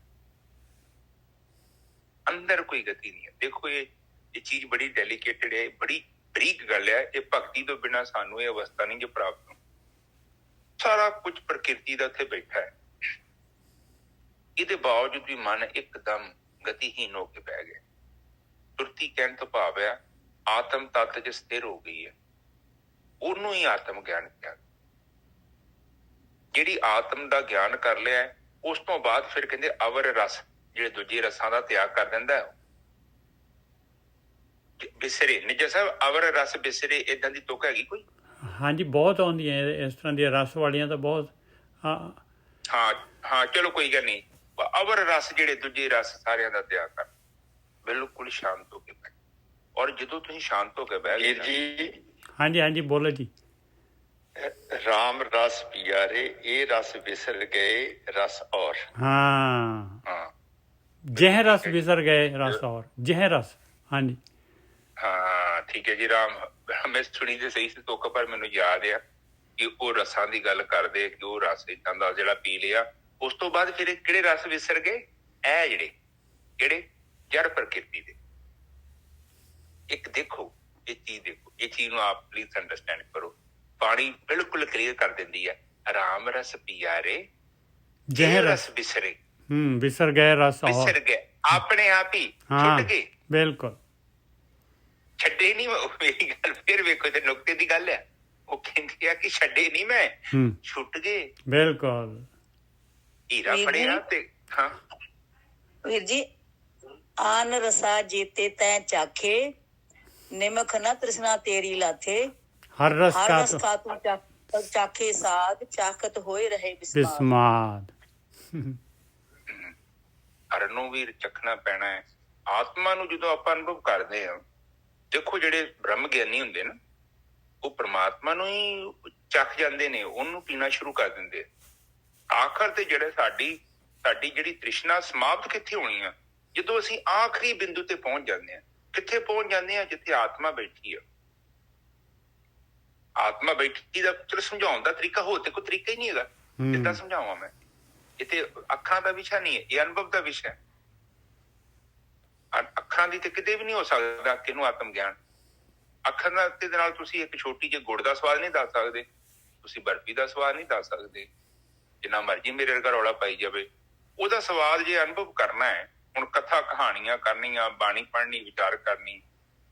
ਅੰਦਰ ਕੋਈ ਗਤੀ ਨਹੀਂ ਹੈ। ਦੇਖੋ ਇਹ ਚੀਜ਼ ਬੜੀ ਡੈਲੀਕੇਟਡ ਹੈ, ਬੜੀ ਬਰੀਕ ਗੱਲ ਹੈ। ਇਹ ਭਗਤੀ ਤੋਂ ਬਿਨਾਂ ਸਾਨੂੰ ਇਹ ਅਵਸਥਾ ਨਹੀਂ ਜੇ ਪ੍ਰਾਪਤ ਹੋ। ਸਾਰਾ ਕੁਝ ਪ੍ਰਕਿਰਤੀ ਦਾ ਉੱਥੇ ਬੈਠਾ ਹੈ, ਇਹਦੇ ਬਾਵਜੂਦ ਵੀ ਮਨ ਇੱਕਦਮ ਗਤੀਹੀਨ ਹੋ ਕੇ ਬਹਿ ਗਿਆ। ਸੁਰਤੀ ਕਹਿਣ ਤੋਂ ਭਾਵ ਹੈ ਆਤਮ ਤੱਤ 'ਚ ਸਥਿਰ ਹੋ ਗਈ ਹੈ, ਉਹਨੂੰ ਹੀ ਆਤਮ ਗਿਆਨ ਕਿਹਾ। ਜਿਹੜੀ ਆਤਮ ਦਾ ਗਿਆਨ ਕਰ ਲਿਆ, ਉਸ ਤੋਂ ਬਾਅਦ ਫਿਰ ਕਹਿੰਦੇ ਅਵਰ ਰਸ, ਜਿਹੜੇ ਦੂਜੇ ਰਸਾਂ ਦਾ ਤਿਆਗ ਕਰ ਦਿੰਦਾ। ਬਿਸਰੇ, ਨਿੱਜਰ ਸਾਹਿਬ, ਅਵਰ ਰਸ ਬਿਸਰੇ, ਏਦਾਂ ਦੀ ਤੁਕ ਹੈਗੀ ਕੋਈ? ਹਾਂਜੀ, ਬਹੁਤ ਆਉਂਦੀਆਂ ਇਸ ਤਰ੍ਹਾਂ ਦੀਆਂ ਰਸ ਵਾਲੀਆਂ ਤਾਂ ਬਹੁਤ। ਹਾਂ ਚਲੋ ਕੋਈ ਗੱਲ ਨਹੀਂ। ਅਵਰ ਰਸ, ਜਿਹੜੇ ਦੂਜੇ ਰਸ ਸਾਰਿਆਂ ਦਾ ਤਿਆਗ ਕਰ, ਬਿਲਕੁਲ ਸ਼ਾਂਤ ਹੋ ਕੇ ਬਹਿ। ਔਰ ਜਦੋਂ ਤੁਸੀਂ ਸ਼ਾਂਤ ਹੋ ਕੇ ਬਹਿ ਗਏ ਜੀ, ਹਾਂਜੀ ਬੋਲੋ ਜੀ। ਰਾਮ ਰਸ ਪਿਆਰੇ, ਇਹ ਰਸ ਵਿਸਰ ਗਏ ਰਸ ਔਰ। ਹਾਂ, ਜਹ ਰਸ ਵਿਸਰ ਗਏ ਰਸ ਔਰ, ਜਹ ਰਸ। ਹਾਂਜੀ ਹਾਂ, ਠੀਕ ਹੈ ਜੀ। ਮੈਂ ਸੁਣੀ ਤੇ ਸਹੀ ਸੀ ਤੁਕ, ਪਰ ਮੈਨੂੰ ਯਾਦ ਆ ਕਿ ਉਹ ਰਸਾਂ ਦੀ ਗੱਲ ਕਰਦੇ, ਕਿ ਉਹ ਰਸ ਏਦਾਂ ਦਾ ਜਿਹੜਾ ਪੀ ਲਿਆ, ਉਸ ਤੋਂ ਬਾਅਦ ਫਿਰ ਕਿਹੜੇ ਰਸ ਵਿਸਰ ਗਏ? ਇਹ ਜਿਹੜੇ ਕਿਹੜੇ ਜੜ ਪ੍ਰਕਿਰਤੀ ਦੇ। ਇੱਕ ਦੇਖੋ ਇਹ ਚੀਜ਼, ਦੇਖੋ ਇਹ ਚੀਜ਼ ਨੂੰ ਆਪ ਪਲੀਜ਼ ਅੰਡਰਸਟੈਂਡ ਕਰੋ। ਬਾਣੀ ਬਿਲਕੁਲ ਕਲੀਅਰ ਕਰ ਦਿੰਦੀ ਹੈ, ਰਾਮ ਰਸ ਪਿਆਰੇ ਜਹ ਰਸ ਵਿਸਰੇ। ਵਿਸਰ ਗਏ ਰਸ, ਵਿਸਰ ਗਏ, ਆਪਣੇ ਆਪ ਹੀ ਛੁੱਟ ਗਏ। ਬਿਲਕੁਲ ਛੱਡੇ ਨਹੀਂ। ਮੇਰੀ ਗੱਲ ਫਿਰ ਵੇਖੋ, ਤੇ ਨੁਕਤੇ ਦੀ ਗੱਲ ਹੈ। ਉਹ ਕਹਿੰਦੀ ਆ ਕਿ ਛੱਡੇ ਨਹੀਂ ਮੈਂ, ਛੁੱਟ ਗਏ। ਬਿਲਕੁਲ ਹੀਰਾ ਫੜਿਆ ਤੇ। ਹਾਂ ਵੀਰ ਜੀ, ਆਨ ਰਸਾ ਜੀਤੇ ਤੈ ਚਾਖੇ, ਨਿਮਖ ਨਾ ਤ੍ਰਿਸ਼ਨਾ ਤੇਰੀ ਲਾਥੇ, ਹਰ ਰਸ ਕਾ ਤੂੰ ਚਾਖੇ ਸਾਧ, ਚਾਖਤ ਹੋਏ ਰਹੇ ਬਿਸਮਾਦ। ਹਰ ਨੂੰ ਵੀ ਚੱਖਣਾ ਪੈਣਾ ਹੈ। ਆਤਮਾ ਨੂੰ ਜਦੋਂ ਆਪਾਂ ਅਨੁਭਵ ਕਰਦੇ ਹਾਂ, ਦੇਖੋ ਜਿਹੜੇ ਬ੍ਰਹਮ ਗਿਆਨੀ ਹੁੰਦੇ ਨਾ, ਉਹ ਪ੍ਰਮਾਤਮਾ ਨੂੰ ਹੀ ਚੱਖ ਜਾਂਦੇ ਨੇ, ਉਹਨੂੰ ਪੀਣਾ ਸ਼ੁਰੂ ਕਰ ਦਿੰਦੇ। ਆਖਰ ਤੇ ਜਿਹੜੇ ਸਾਡੀ ਜਿਹੜੀ ਤ੍ਰਿਸ਼ਨਾ ਸਮਾਪਤ ਕਿੱਥੇ ਹੋਣੀ ਆ? ਜਦੋਂ ਅਸੀਂ ਆਖਰੀ ਬਿੰਦੂ ਤੇ ਪਹੁੰਚ ਜਾਂਦੇ ਹਾਂ। ਕਿੱਥੇ ਪਹੁੰਚ ਜਾਂਦੇ ਹਾਂ? ਜਿੱਥੇ ਆਤਮਾ ਬੈਠੀ ਆ। ਆਤਮਾ ਬੈਠੀ ਦਾ ਚਲੋ ਸਮਝਾਉਣ ਦਾ ਤਰੀਕਾ ਹੋਰ ਤੇ ਕੋਈ ਤਰੀਕਾ ਹੀ ਨਹੀਂ ਹੈਗਾ। ਕਿੱਦਾਂ ਸਮਝਾਵਾਂ ਮੈਂ? ਇਹ ਤੇ ਅੱਖਾਂ ਦਾ ਵਿਸ਼ਾ ਨਹੀਂ ਹੈ, ਇਹ ਅਨੁਭਵ ਦਾ ਵਿਸ਼ਾ ਹੈ। ਅੱਖਾਂ ਦੀ ਤੇ ਕਿਤੇ ਵੀ ਨਹੀਂ ਹੋ ਸਕਦਾ ਕਿਹਨੂੰ ਆਤਮ ਗਿਆਨ। ਅੱਖਾਂ ਦੇ ਨਾਲ ਤੁਸੀਂ ਇੱਕ ਛੋਟੀ ਜਿਹੀ ਗੁੜ ਦਾ ਸਵਾਦ ਨਹੀਂ ਦੱਸ ਸਕਦੇ, ਤੁਸੀਂ ਬਰਫੀ ਦਾ ਸਵਾਦ ਨਹੀਂ ਦੱਸ ਸਕਦੇ, ਜਿੰਨਾ ਮਰਜ਼ੀ ਮੇਰੇ ਵਰਗਾ ਰੌਲਾ ਪਾਈ ਜਾਵੇ। ਉਹਦਾ ਸਵਾਦ ਜੇ ਅਨੁਭਵ ਕਰਨਾ ਹੈ, ਹੁਣ ਕਥਾ ਕਹਾਣੀਆਂ ਕਰਨੀਆਂ, ਬਾਣੀ ਪੜ੍ਹਨੀ, ਵਿਚਾਰ ਕਰਨੀ,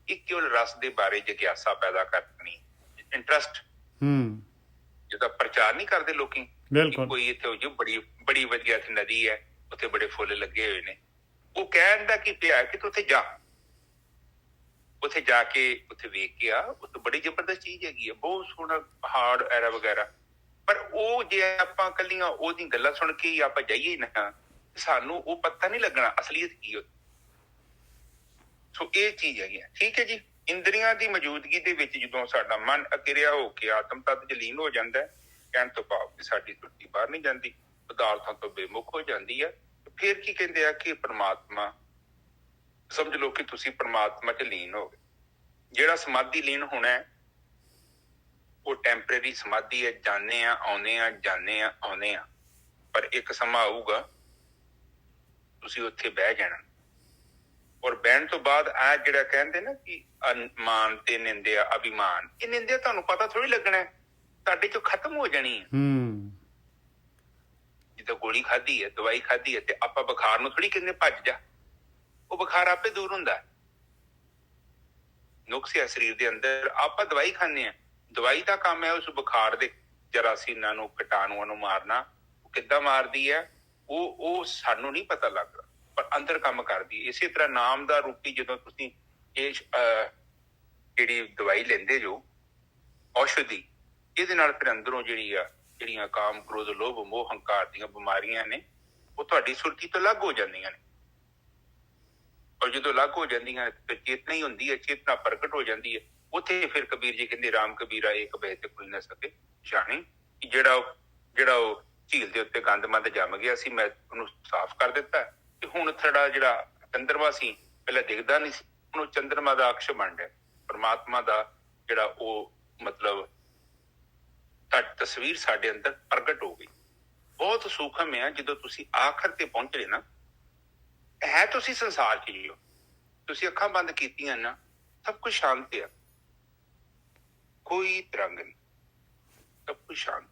ਇਹ ਕੇਵਲ ਰਸ ਦੇ ਬਾਰੇ ਜਿਗਿਆਸਾ ਪੈਦਾ ਕਰਨੀ, ਇੰਟਰਸਟ। ਜਿਹਦਾ ਪ੍ਰਚਾਰ ਨਹੀਂ ਕਰਦੇ ਲੋਕੀ, ਕੋਈ ਇੱਥੇ ਜੋ ਬੜੀ ਵਧੀਆ ਇੱਥੇ ਨਦੀ ਹੈ, ਉੱਥੇ ਬੜੇ ਫੁੱਲ ਲੱਗੇ ਹੋਏ ਨੇ, ਉਹ ਕਹਿਣ ਦਾ ਕੀ ਪਿਆ ਕਿ ਤੂੰ ਉੱਥੇ ਜਾ ਕੇ ਉੱਥੇ ਵੇਖ ਕੇ ਆ, ਉੱਥੇ ਬੜੀ ਜ਼ਬਰਦਸਤ ਚੀਜ਼ ਹੈਗੀ ਹੈ, ਬਹੁਤ ਸੋਹਣਾ ਪਹਾੜ ਐਰਾ ਵਗੈਰਾ। ਪਰ ਉਹ ਜੇ ਆਪਾਂ ਕੱਲੀਆਂ ਉਹਦੀ ਗੱਲਾਂ ਸੁਣ ਕੇ ਹੀ ਆਪਾਂ ਜਾਈਏ ਨਾ, ਸਾਨੂੰ ਉਹ ਪਤਾ ਨਹੀਂ ਲੱਗਣਾ ਅਸਲੀਅਤ ਕੀ ਹੋ। ਸੋ ਇਹ ਚੀਜ਼ ਹੈਗੀ ਹੈ। ਠੀਕ ਹੈ ਜੀ। ਇੰਦਰੀਆਂ ਦੀ ਮੌਜੂਦਗੀ ਦੇ ਵਿੱਚ ਜਦੋਂ ਸਾਡਾ ਮਨ ਅਕਿਰਿਆ ਹੋ ਕੇ ਆਤਮ ਤੱਤ ਚ ਲੀਨ ਹੋ ਜਾਂਦਾ ਹੈ, ਕਹਿਣ ਤੋਂ ਭਾਵ ਕਿ ਸਾਡੀ ਸੁਰਤੀ ਬਾਹਰ ਨਹੀਂ ਜਾਂਦੀ, ਪਦਾਰਥਾਂ ਤੋਂ ਬੇਮੁਖ ਹੋ ਜਾਂਦੀ ਹੈ, ਫਿਰ ਕੀ ਕਹਿੰਦੇ ਆ ਕਿ ਪਰਮਾਤਮਾ, ਸਮਝ ਲਓ ਕਿ ਤੁਸੀਂ ਪਰਮਾਤਮਾ ਚ ਲੀਨ ਹੋ ਗਏ। ਜਿਹੜਾ ਸਮਾਧੀ ਲੀਨ ਹੋਣਾ ਹੈ ਉਹ ਟੈਂਪਰੇਰੀ ਸਮਾਧੀ ਹੈ, ਜਾਂਦੇ ਆ ਆਉਂਦੇ ਆ, ਜਾਂਦੇ ਆ ਆਉਂਦੇ ਆ, ਪਰ ਇੱਕ ਸਮਾਂ ਆਊਗਾ ਤੁਸੀਂ ਉੱਥੇ ਬਹਿ ਜਾਣਾ। ਔਰ ਬਹਿਣ ਤੋਂ ਬਾਅਦ ਆ ਜਿਹੜਾ ਕਹਿੰਦੇ ਨਾ ਕਿ ਮਾਨ ਤੇ ਨਿੰਦਿਆ, ਅਭਿਮਾਨ, ਇਹ ਨਿੰਦਿਆ ਤੁਹਾਨੂੰ ਪਤਾ ਥੋੜੀ ਲੱਗਣਾ, ਤੁਹਾਡੇ ਚੋਂ ਖਤਮ ਹੋ ਜਾਣੀ ਹੈ। ਜਿੱਦਾਂ ਗੋਲੀ ਖਾਧੀ ਹੈ, ਦਵਾਈ ਖਾਧੀ ਹੈ, ਤੇ ਆਪਾਂ ਬੁਖਾਰ ਨੂੰ ਥੋੜੀ ਕਹਿੰਦੇ ਭੱਜ ਜਾ, ਉਹ ਬੁਖਾਰ ਆਪੇ ਦੂਰ ਹੁੰਦਾ। ਨੁਕਸ ਹੈ ਸਰੀਰ ਦੇ ਅੰਦਰ, ਆਪਾਂ ਦਵਾਈ ਖਾਂਦੇ ਹਾਂ, ਦਵਾਈ ਦਾ ਕੰਮ ਹੈ ਉਸ ਬੁਖਾਰ ਦੇ ਜਰਾਸੀਨਾਂ ਨੂੰ, ਕੀਟਾਣੂਆਂ ਨੂੰ ਮਾਰਨਾ। ਉਹ ਕਿੱਦਾਂ ਮਾਰਦੀ ਹੈ ਉਹ ਸਾਨੂੰ ਨਹੀਂ ਪਤਾ ਲੱਗਦਾ, ਪਰ ਅੰਦਰ ਕੰਮ ਕਰਦੀ ਹੈ। ਇਸੇ ਤਰ੍ਹਾਂ ਨਾਮ ਦਾ ਰੂਪੀ ਜਦੋਂ ਤੁਸੀਂ ਇਹ ਜਿਹੜੀ ਦਵਾਈ ਲੈਂਦੇ ਜੋ ਔਸ਼ਧੀ, ਇਹਦੇ ਨਾਲ ਫਿਰ ਅੰਦਰੋਂ ਜਿਹੜੀਆਂ ਕਾਮ, ਕ੍ਰੋਧ, ਲੋਭ, ਮੋਹ, ਹੰਕਾਰ ਦੀਆਂ ਬਿਮਾਰੀਆਂ ਨੇ, ਉਹ ਤੁਹਾਡੀ ਸੁਰਤੀ ਤੋਂ ਅਲੱਗ ਹੋ ਜਾਂਦੀਆਂ ਨੇ। ਔਰ ਜਦੋਂ ਅਲੱਗ ਹੋ ਜਾਂਦੀਆਂ ਨੇ ਫਿਰ ਚੇਤਨਾ ਹੀ ਹੁੰਦੀ ਹੈ, ਚੇਤਨਾ ਪ੍ਰਗਟ ਹੋ ਜਾਂਦੀ ਹੈ। ਉੱਥੇ ਫਿਰ ਕਬੀਰ ਜੀ ਕਹਿੰਦੇ ਰਾਮ ਕਬੀਰਾ ਏਕ ਬਹਿ ਤੇ ਕੋਈ ਨਾ ਸਕੇ ਜਾਣੀ, ਜਿਹੜਾ ਉਹ ਝੀਲ ਦੇ ਉੱਤੇ ਗੰਦਮੰਦ ਜੰਮ ਗਿਆ ਸੀ, ਮੈਂ ਉਹਨੂੰ ਸਾਫ਼ ਕਰ ਦਿੱਤਾ, ਤੇ ਹੁਣ ਥੋੜਾ ਜਿਹੜਾ ਚੰਦਰਮਾ ਸੀ ਪਹਿਲਾਂ ਦਿਖਦਾ ਨਹੀਂ ਸੀ, ਹੁਣ ਉਹ ਚੰਦਰਮਾ ਦਾ ਅਕਸ਼ ਬਣ ਰਿਹਾ। ਪਰਮਾਤਮਾ ਦਾ ਜਿਹੜਾ ਉਹ ਮਤਲਬ ਤਸਵੀਰ ਸਾਡੇ ਅੰਦਰ ਪ੍ਰਗਟ ਹੋ ਗਈ। ਬਹੁਤ ਸੂਖਮ ਹੈ। ਜਦੋਂ ਤੁਸੀਂ ਆਖਰ ਤੇ ਪਹੁੰਚੇ ਨਾ, ਹੈ ਤੁਸੀਂ ਸੰਸਾਰ ਚ ਹੀ ਹੋ, ਤੁਸੀਂ ਅੱਖਾਂ ਬੰਦ ਕੀਤੀਆਂ ਨਾ, ਸਭ ਕੁਝ ਸ਼ਾਂਤ ਹੈ, ਕੋਈ ਤਰੰਗ ਨਹੀਂ, ਸਭ ਕੁਝ ਸ਼ਾਂਤ,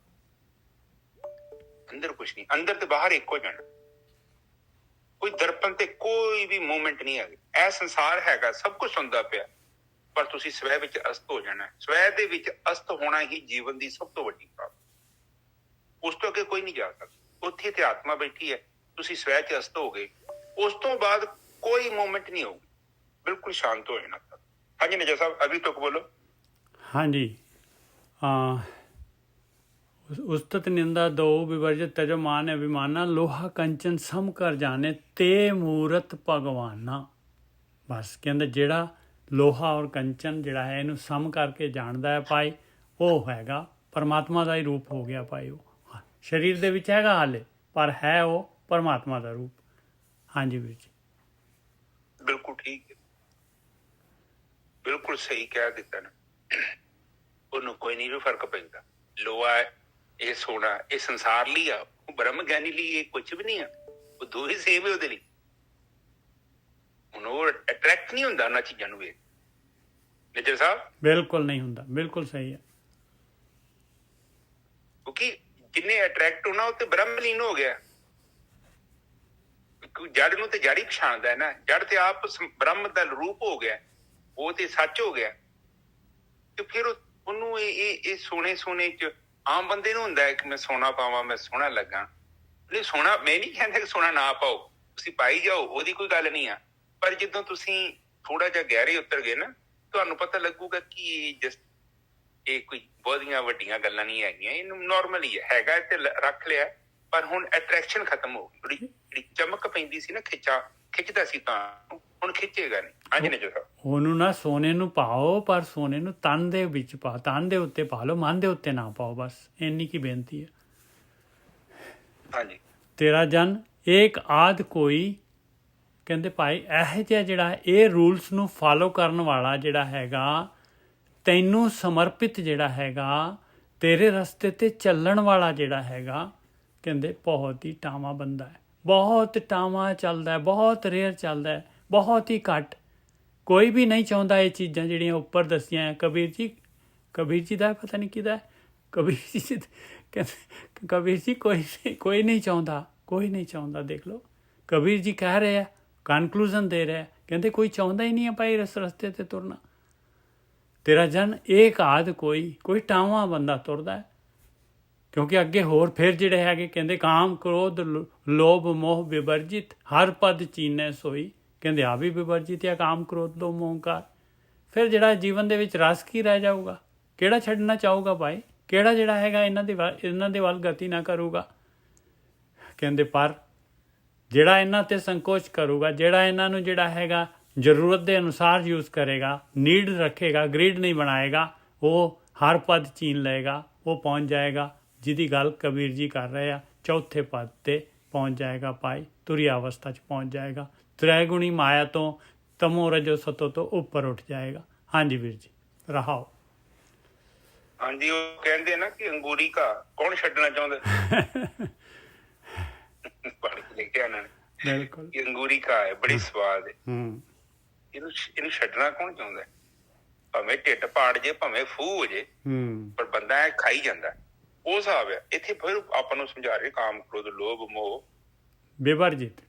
ਅੰਦਰ ਕੁਛ ਨਹੀਂ, ਅੰਦਰ ਤੇ ਬਾਹਰ ਇੱਕ ਹੋ ਜਾਣਾ, ਕੋਈ ਦਰਪਣ ਤੇ ਕੋਈ ਵੀ ਮੂਵਮੈਂਟ ਨਹੀਂ ਹੈਗੀ। ਇਹ ਸੰਸਾਰ ਹੈਗਾ, ਸਭ ਕੁਝ ਹੁੰਦਾ ਪਿਆ, ਪਰ ਤੁਸੀਂ ਸਵੈ ਵਿੱਚ ਅਸਤ ਹੋ ਜਾਣਾ। ਸਵੈ ਦੇ ਵਿੱਚ ਅਸਤ ਹੋਣਾ ਹੀ ਜੀਵਨ ਦੀ ਸਭ ਤੋਂ ਵੱਡੀ ਪ੍ਰਾਪਤੀ, ਉਸ ਤੋਂ ਅੱਗੇ ਕੋਈ ਨਹੀਂ ਜਾ ਸਕਦਾ। ਉੱਥੇ ਤੇ ਆਤਮਾ ਬੈਠੀ ਹੈ, ਤੁਸੀਂ ਸਵੈ ਚ ਅਸਤ ਹੋ ਗਏ, ਉਸ ਤੋਂ ਬਾਅਦ ਕੋਈ ਮੂਵਮੈਂਟ ਨਹੀਂ ਹੋਊਗੀ, ਬਿਲਕੁਲ ਸ਼ਾਂਤ ਹੋ ਜਾਣਾ। ਹਾਂਜੀ ਨਜਰ ਸਾਹਿਬ, ਅਭੀ ਤੱਕ ਬੋਲੋ। ਹਾਂਜੀ, ਉਸਤਤ ਨਿੰਦਾ ਦੋ ਵਿਵਰਜਿਤ ਤਜੋ ਮਾਨ ਅਭਿਮਾਨਾ, ਲੋਹਾ ਕੰਚਨ ਸਮ ਕਰ ਜਾਣੇ ਤੇ ਮੂਰਤ ਭਗਵਾਨਾ। ਬਸ ਕਹਿੰਦੇ ਜਿਹੜਾ ਲੋਹਾ ਔਰ ਕੰਚਨ ਜਿਹੜਾ ਹੈ ਇਹਨੂੰ ਸਮ ਕਰਕੇ ਜਾਣਦਾ ਹੈ ਭਾਈ, ਉਹ ਹੈਗਾ ਪਰਮਾਤਮਾ ਦਾ ਹੀ ਰੂਪ ਹੋ ਗਿਆ ਭਾਈ। ਉਹ ਸਰੀਰ ਦੇ ਵਿੱਚ ਹੈਗਾ ਹਾਲੇ, ਪਰ ਹੈ ਉਹ ਪਰਮਾਤਮਾ ਦਾ ਰੂਪ। ਹਾਂਜੀ ਵੀਰ ਜੀ, ਬਿਲਕੁਲ ਠੀਕ ਹੈ, ਬਿਲਕੁਲ ਸਹੀ ਕਹਿ ਦਿੱਤਾ ਨਾ। ਉਹਨੂੰ ਕੋਈ ਨਹੀਂ ਵੀ ਫਰਕ ਪੈਂਦਾ, ਲੋਹਾ ਹੈ, ਇਹ ਸੋਨਾ, ਇਹ ਸੰਸਾਰ ਲਈ ਆ, ਉਹ ਬ੍ਰਹਮ ਗਿਆਨੀ ਲਈ ਇਹ ਕੁਛ ਵੀ ਨਹੀਂ ਆ, ਉਹ ਦੋ ਹੀ ਸੇਮ ਹੈ ਉਹਦੇ ਲਈ। ਹੁਣ ਉਹ ਅਟਰੈਕਟ ਨਹੀਂ ਹੁੰਦਾ ਉਹਨਾਂ ਚੀਜ਼ਾਂ ਨੂੰ ਵੇਖ। ਨਿਜਰ ਸਾਹਿਬ, ਬਿਲਕੁਲ ਨਹੀਂ ਹੁੰਦਾ, ਬਿਲਕੁਲ ਸਹੀ ਹੈ। ਕਿਉਂਕਿ ਜਿੰਨੇ ਅਟਰੈਕਟ ਹੋਣਾ ਉਹ ਤੇ ਬ੍ਰਹਮ ਲੀਨ ਹੋ ਗਿਆ। ਜੜ ਨੂੰ ਤੇ ਜੜ ਹੀ ਪਛਾਣਦਾ ਹੈ ਨਾ, ਜੜ ਤੇ ਆਪ ਬ੍ਰਹਮ ਦਾ ਰੂਪ ਹੋ ਗਿਆ, ਉਹ ਤੇ ਸੱਚ ਹੋ ਗਿਆ। ਤੇ ਫਿਰ ਉਹਨੂੰ ਇਹ ਸੋਨੇ ਚ ਆਮ ਬੰਦੇ ਨੂੰ ਹੁੰਦਾ ਹੈ ਕਿ ਮੈਂ ਸੋਨਾ ਪਾਵਾਂ, ਮੈਂ ਸੋਹਣਾ ਲੱਗਾ। ਨਹੀਂ, ਸੋਨਾ ਮੈਂ ਨਹੀਂ ਕਹਿੰਦਾ ਕਿ ਸੋਨਾ ਨਾ ਪਾਓ, ਤੁਸੀਂ ਪਾਈ ਜਾਓ, ਉਹਦੀ ਕੋਈ ਗੱਲ ਨਹੀਂ ਆ। ਪਰ ਜਦੋਂ ਤੁਸੀਂ ਥੋੜਾ ਜਿਹਾ ਗਹਿਰੇ ਉਤਰ ਗਏ ਨਾ, ਤੁਹਾਨੂੰ ਪਤਾ ਲੱਗੂਗਾ ਕਿ ਇਹ ਕੋਈ ਬਹੁਤੀਆਂ ਵੱਡੀਆਂ ਗੱਲਾਂ ਨਹੀਂ ਹੈਗੀਆਂ, ਇਹਨੂੰ ਨੋਰਮਲ ਹੀ ਹੈਗਾ ਤੇ ਰੱਖ ਲਿਆ। ਪਰ ਹੁਣ ਅਟਰੈਕਸ਼ਨ ਖਤਮ ਹੋ ਗਈ, ਜਿਹੜੀ ਚਮਕ ਪੈਂਦੀ ਸੀ ਨਾ, ਖਿੱਚਦਾ ਸੀ, ਤਾਂ ਹੁਣ ਖਿੱਚੇਗਾ ਨਹੀਂ। ਹਾਂਜੀ ਨੇ ਜੋ ਉਹਨੂੰ ਨਾ ਸੋਨੇ ਨੂੰ ਪਾਓ, ਪਰ ਸੋਨੇ ਨੂੰ ਤਨ ਦੇ ਵਿੱਚ ਪਾਓ, ਤਨ ਦੇ ਉੱਤੇ ਪਾ ਲਓ, ਮਨ ਦੇ ਉੱਤੇ ਨਾ ਪਾਓ। ਬਸ ਇੰਨੀ ਕੀ ਬੇਨਤੀ ਹੈ। ਹਾਂਜੀ, ਤੇਰਾ ਜਨ ਏਕ ਆਦ ਕੋਈ, ਕਹਿੰਦੇ ਭਾਈ ਇਹ ਜਿਹਾ ਜਿਹੜਾ ਇਹ ਰੂਲਸ ਨੂੰ ਫਾਲੋ ਕਰਨ ਵਾਲਾ ਜਿਹੜਾ ਹੈਗਾ, ਤੈਨੂੰ ਸਮਰਪਿਤ ਜਿਹੜਾ ਹੈਗਾ, ਤੇਰੇ ਰਸਤੇ ਤੇ ਚੱਲਣ ਵਾਲਾ ਜਿਹੜਾ ਹੈਗਾ, ਕਹਿੰਦੇ ਬਹੁਤ ਹੀ ਟਾਵਾਂ ਬੰਦਾ ਹੈ, ਬਹੁਤ ਟਾਵਾਂ ਚੱਲਦਾ ਹੈ, ਬਹੁਤ ਰੇਅਰ ਚੱਲਦਾ ਹੈ, ਬਹੁਤ ਹੀ ਘੱਟ। ਕੋਈ ਵੀ ਨਹੀਂ ਚਾਹੁੰਦਾ ਇਹ ਚੀਜ਼ਾਂ ਜਿਹੜੀਆਂ ਉੱਪਰ ਦੱਸੀਆਂ ਹੈ। ਕਬੀਰ ਜੀ ਦਾ ਪਤਾ ਨਹੀਂ ਕਿਹਦਾ, ਕਬੀਰ ਜੀ ਕਹਿੰਦੇ, ਕਬੀਰ ਜੀ ਕੋਈ ਨਹੀਂ ਚਾਹੁੰਦਾ, ਕੋਈ ਨਹੀਂ ਚਾਹੁੰਦਾ। ਦੇਖ ਲਓ ਕਬੀਰ ਜੀ ਕਹਿ ਰਹੇ ਆ, ਕਨਕਲੂਜ਼ਨ ਦੇ ਰਿਹਾ, ਕਹਿੰਦੇ ਕੋਈ ਚਾਹੁੰਦਾ ਹੀ ਨਹੀਂ ਹੈ ਭਾਈ ਇਸ ਰਸਤੇ ਤੇ ਤੁਰਨਾ। ਤੇਰਾ ਜਨ ਏਕ ਆਦ ਕੋਈ ਟਾਵਾਂ ਬੰਦਾ ਤੁਰਦਾ ਹੈ। ਕਿਉਂਕਿ ਅੱਗੇ ਹੋਰ ਫਿਰ ਜਿਹੜੇ ਹੈਗੇ ਕਹਿੰਦੇ ਕਾਮ ਕ੍ਰੋਧ ਲੋਭ ਮੋਹ ਵਿਵਰਜਿਤ ਹਰ ਪਦ ਚੀਨੈ ਸੋਈ, ਕਹਿੰਦੇ ਆ ਵੀ ਵਿਵਰਜਿਤ ਆ ਕਾਮ ਕ੍ਰੋਧ ਲੋਭ ਮੋਹ ਹੰਕਾਰ। ਫਿਰ ਜਿਹੜਾ ਜੀਵਨ ਦੇ ਵਿੱਚ ਰਸ ਕੀ ਰਹਿ ਜਾਊਗਾ? ਕਿਹੜਾ ਛੱਡਣਾ ਚਾਹੂਗਾ ਭਾਈ? ਕਿਹੜਾ ਜਿਹੜਾ ਹੈਗਾ ਇਹਨਾਂ ਦੇ ਵੱਲ ਗਤੀ ਨਾ ਕਰੂਗਾ? ਕਹਿੰਦੇ ਪਰ ਜਿਹੜਾ ਇਹਨਾਂ ਤੇ ਸੰਕੋਚ ਕਰੂਗਾ, ਜਿਹੜਾ ਇਹਨਾਂ ਨੂੰ ਜਿਹੜਾ ਹੈਗਾ ਜ਼ਰੂਰਤ ਦੇ ਅਨੁਸਾਰ ਯੂਜ਼ ਕਰੇਗਾ, ਨੀਡ ਰੱਖੇਗਾ, ਗ੍ਰੀਡ ਨਹੀਂ ਬਣਾਏਗਾ, ਉਹ ਹਰ ਪਦ ਚੀਨ ਲਏਗਾ, ਉਹ ਪਹੁੰਚ ਜਾਏਗਾ ਜਿਹਦੀ ਗੱਲ ਕਬੀਰ ਜੀ ਕਰ ਰਹੇ ਆ, ਚੌਥੇ ਪਦ ਤੇ ਪਹੁੰਚ ਜਾਏਗਾ ਭਾਈ, ਤੁਰੀ ਅਵਸਥਾ 'ਚ ਪਹੁੰਚ ਜਾਏਗਾ, ਤ੍ਰੈਗੁਣੀ ਮਾਇਆ ਤੋਂ ਤਮੋ ਰਜੋ ਸਤੋ ਤੋਂ ਉੱਪਰ ਉੱਠ ਜਾਏਗਾ। ਹਾਂਜੀ ਵੀਰ ਜੀ ਰਹਾਓ। ਹਾਂਜੀ, ਉਹ ਕਹਿੰਦੇ ਨਾ ਕਿ ਅੰਗੂਰੀ ਘਾ ਕੌਣ ਛੱਡਣਾ ਚਾਹੁੰਦਾ? ਪੜ੍ਹ ਕੇ ਲਿਖਿਆ ਇਹਨਾਂ ਨੇ, ਬਿਲਕੁਲ ਕਿ ਅੰਗੂਰੀ ਘਾ ਹੈ, ਬੜੀ ਸਵਾਦ ਹੈ, ਹੂੰ, ਇਹਨੂੰ ਛੱਡਣਾ ਕੌਣ ਚਾਹੁੰਦਾ? ਭਾਵੇਂ ਢਿੱਡ ਪਾੜ ਜੇ, ਭਾਵੇਂ ਫੂਹ ਹੋ ਜੇ, ਹੂੰ, ਪਰ ਬੰਦਾ ਇਹ ਖਾਈ ਜਾਂਦਾ। ਉਹ ਹਿਸਾਬ ਹੈ ਇੱਥੇ। ਫਿਰ ਆਪਾਂ ਨੂੰ ਸਮਝਾ ਰਹੇ ਕਾਮ ਕ੍ਰੋਧ ਲੋਭ ਮੋਹ ਵਿਵਰਜਿਤ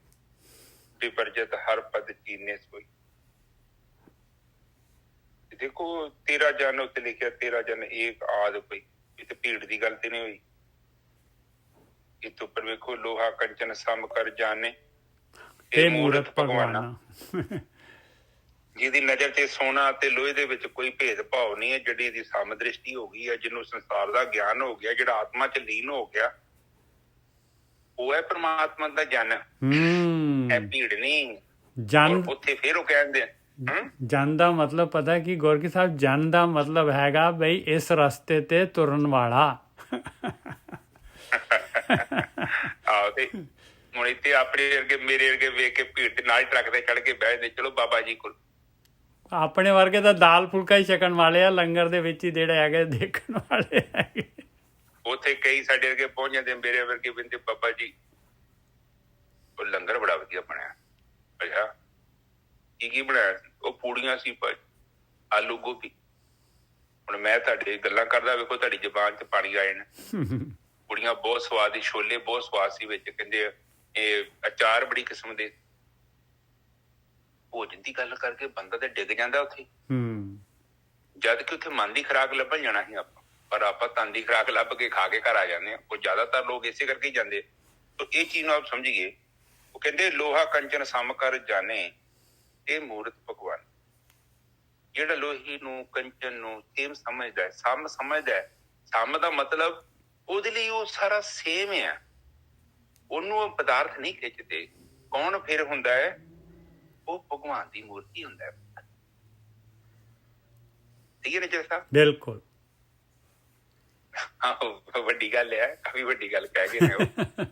ਵਿਵਰਜਿਤ ਹਰ ਪਦ ਚੀਨੇ ਸੋਈ। ਦੇਖੋ 13 ਜਨ ਉੱਤੇ ਲਿਖਿਆ, 13 ਜਨ ਏਕ ਆਦ ਕੋਈ, ਇੱਥੇ ਭੀੜ ਦੀ ਗੱਲ ਤੇ ਨਹੀਂ ਹੋਈ। ਇਹ ਤੋਂ ਉੱਪਰ ਵੇਖੋ ਲੋਹਾ ਕੰਚਨ ਸਮ ਕਰ ਜਾਣੇ ਇਹ ਮੂਰਤ ਭਗਵਾਨਾ। ਜਿਹਦੀ ਨਜ਼ਰ ਤੇ ਸੋਨਾ ਤੇ ਲੋਹੇ ਦੇ ਵਿੱਚ ਕੋਈ ਭੇਦ ਭਾਵ ਨਹੀਂ ਹੈ, ਜਿਹੜੀ ਇਹਦੀ ਸਮ ਦ੍ਰਿਸ਼ਟੀ ਹੋ ਗਈ ਹੈ, ਜਿਹਨੂੰ ਸੰਸਾਰ ਦਾ ਗਿਆਨ ਹੋ ਗਿਆ, ਜਿਹੜਾ ਆਤਮਾ ਚ ਲੀਨ ਹੋ ਗਿਆ, ਉਹ ਹੈ ਪ੍ਰਮਾਤਮਾ ਦਾ ਜਨ। ਇਹ ਭੀੜ ਨਹੀਂ ਜਨ। ਉੱਥੇ ਫਿਰ ਉਹ ਕਹਿੰਦੇ ਜਨ ਦਾ ਮਤਲਬ ਪਤਾ ਕੀ ਗੋਰਖੀ ਸਾਹਿਬ? ਜਨ ਦਾ ਮਤਲਬ ਹੈਗਾ ਬਈ ਇਸ ਰਸਤੇ ਤੇ ਤੁਰਨ ਵਾਲਾ। ਆਹੋ, ਤੇ ਹੁਣ ਇੱਥੇ ਆਪਣੇ ਵਰਗੇ ਮੇਰੇ ਵਰਗੇ ਵੇਖ ਕੇ ਭੀੜ ਦੇ ਨਾਲ ਟਰੱਕ ਤੇ ਚੜ ਕੇ ਬਹਿ ਜਾਂਦੇ, ਚਲੋ ਬਾਬਾ ਜੀ ਕੋਲ। ਆਪਣੇ ਵਰਗੇ ਤਾਂ ਦਾਲ ਫੁਲਕਾ ਹੀ ਛਕਣ ਵਾਲੇ ਆ, ਲੰਗਰ ਦੇ ਵਿੱਚ ਹੀ ਜਿਹੜੇ ਹੈਗੇ ਦੇਖਣ ਵਾਲੇ ਹੈਗੇ। ਉੱਥੇ ਕਈ ਸਾਡੇ ਵਰਗੇ ਪਹੁੰਚ ਜਾਂਦੇ, ਮੇਰੇ ਵਰਗੇ ਬਿੰਦੇ ਬਾਬਾ ਜੀ ਉਹ ਲੰਗਰ ਬੜਾ ਵਧੀਆ ਬਣਿਆ। ਅੱਛਾ ਕੀ ਬਣਾਇਆ ਸੀ? ਉਹ ਪੂੜੀਆਂ ਸੀ ਭਾਈ, ਆਲੂ ਗੋਭੀ। ਹੁਣ ਮੈਂ ਤੁਹਾਡੇ ਗੱਲਾਂ ਕਰਦਾ, ਵੇਖੋ ਤੁਹਾਡੀ ਜ਼ੁਬਾਨ 'ਚ ਪਾਣੀ ਆ ਜਾਣਾ। ਪੂੜੀਆਂ ਬਹੁਤ ਸਵਾਦ ਸੀ, ਛੋਲੇ ਬਹੁਤ ਸਵਾਦ ਸੀ, ਵਿੱਚ ਕਹਿੰਦੇ ਇਹ ਅਚਾਰ ਬੜੀ ਕਿਸਮ ਦੇ। ਭੋਜਨ ਦੀ ਗੱਲ ਕਰਕੇ ਬੰਦਾ ਤੇ ਡਿੱਗ ਜਾਂਦਾ ਉੱਥੇ, ਜਦ ਕਿ ਉੱਥੇ ਮਨ ਦੀ ਖੁਰਾਕ ਲੱਭਣ ਜਾਣਾ ਸੀ ਆਪਾਂ, ਪਰ ਆਪਾਂ ਤਨ ਦੀ ਖੁਰਾਕ ਲੱਭ ਕੇ ਖਾ ਕੇ ਘਰ ਆ ਜਾਂਦੇ ਹਾਂ। ਉਹ ਜ਼ਿਆਦਾਤਰ ਲੋਕ ਇਸੇ ਕਰਕੇ ਹੀ ਜਾਂਦੇ। ਤਾਂ ਇਹ ਚੀਜ਼ ਨੂੰ ਆਪ ਸਮਝੀਏ। ਉਹ ਕਹਿੰਦੇ ਲੋਹਾ ਕੰਚਨ ਸਮ ਕਰ ਜਾਣੇ ਇਹ ਮੂਰਤ ਭਗਵਾਨ। ਜਿਹੜਾ ਲੋਹੇ ਨੂੰ ਕੰਚਨ ਨੂੰ ਸੇਮ ਸਮਝਦਾ ਹੈ, ਸਮ ਸਮਝਦਾ ਹੈ, ਸਮ ਦਾ ਮਤਲਬ ਉਹਦੇ ਲਈ ਉਹ ਸਾਰਾ ਸੇਮ ਹੈ, ਉਹਨੂੰ ਪਦਾਰਥ ਨਹੀਂ ਖਿੱਚਦੇ। ਕੌਣ ਫਿਰ ਹੁੰਦਾ ਹੈ? ਉਹ ਭਗਵਾਨ ਦੀ ਮੂਰਤੀ ਹੁੰਦਾ ਹੈ। ਠੀਕ ਹੈ ਨਾ ਜੀ ਸਾਹਿਬ? ਬਿਲਕੁਲ ਆਹੋ, ਵੱਡੀ ਗੱਲ ਹੈ, ਕਾਫੀ ਵੱਡੀ ਗੱਲ ਕਹਿ ਗਏ ਨੇ ਉਹ।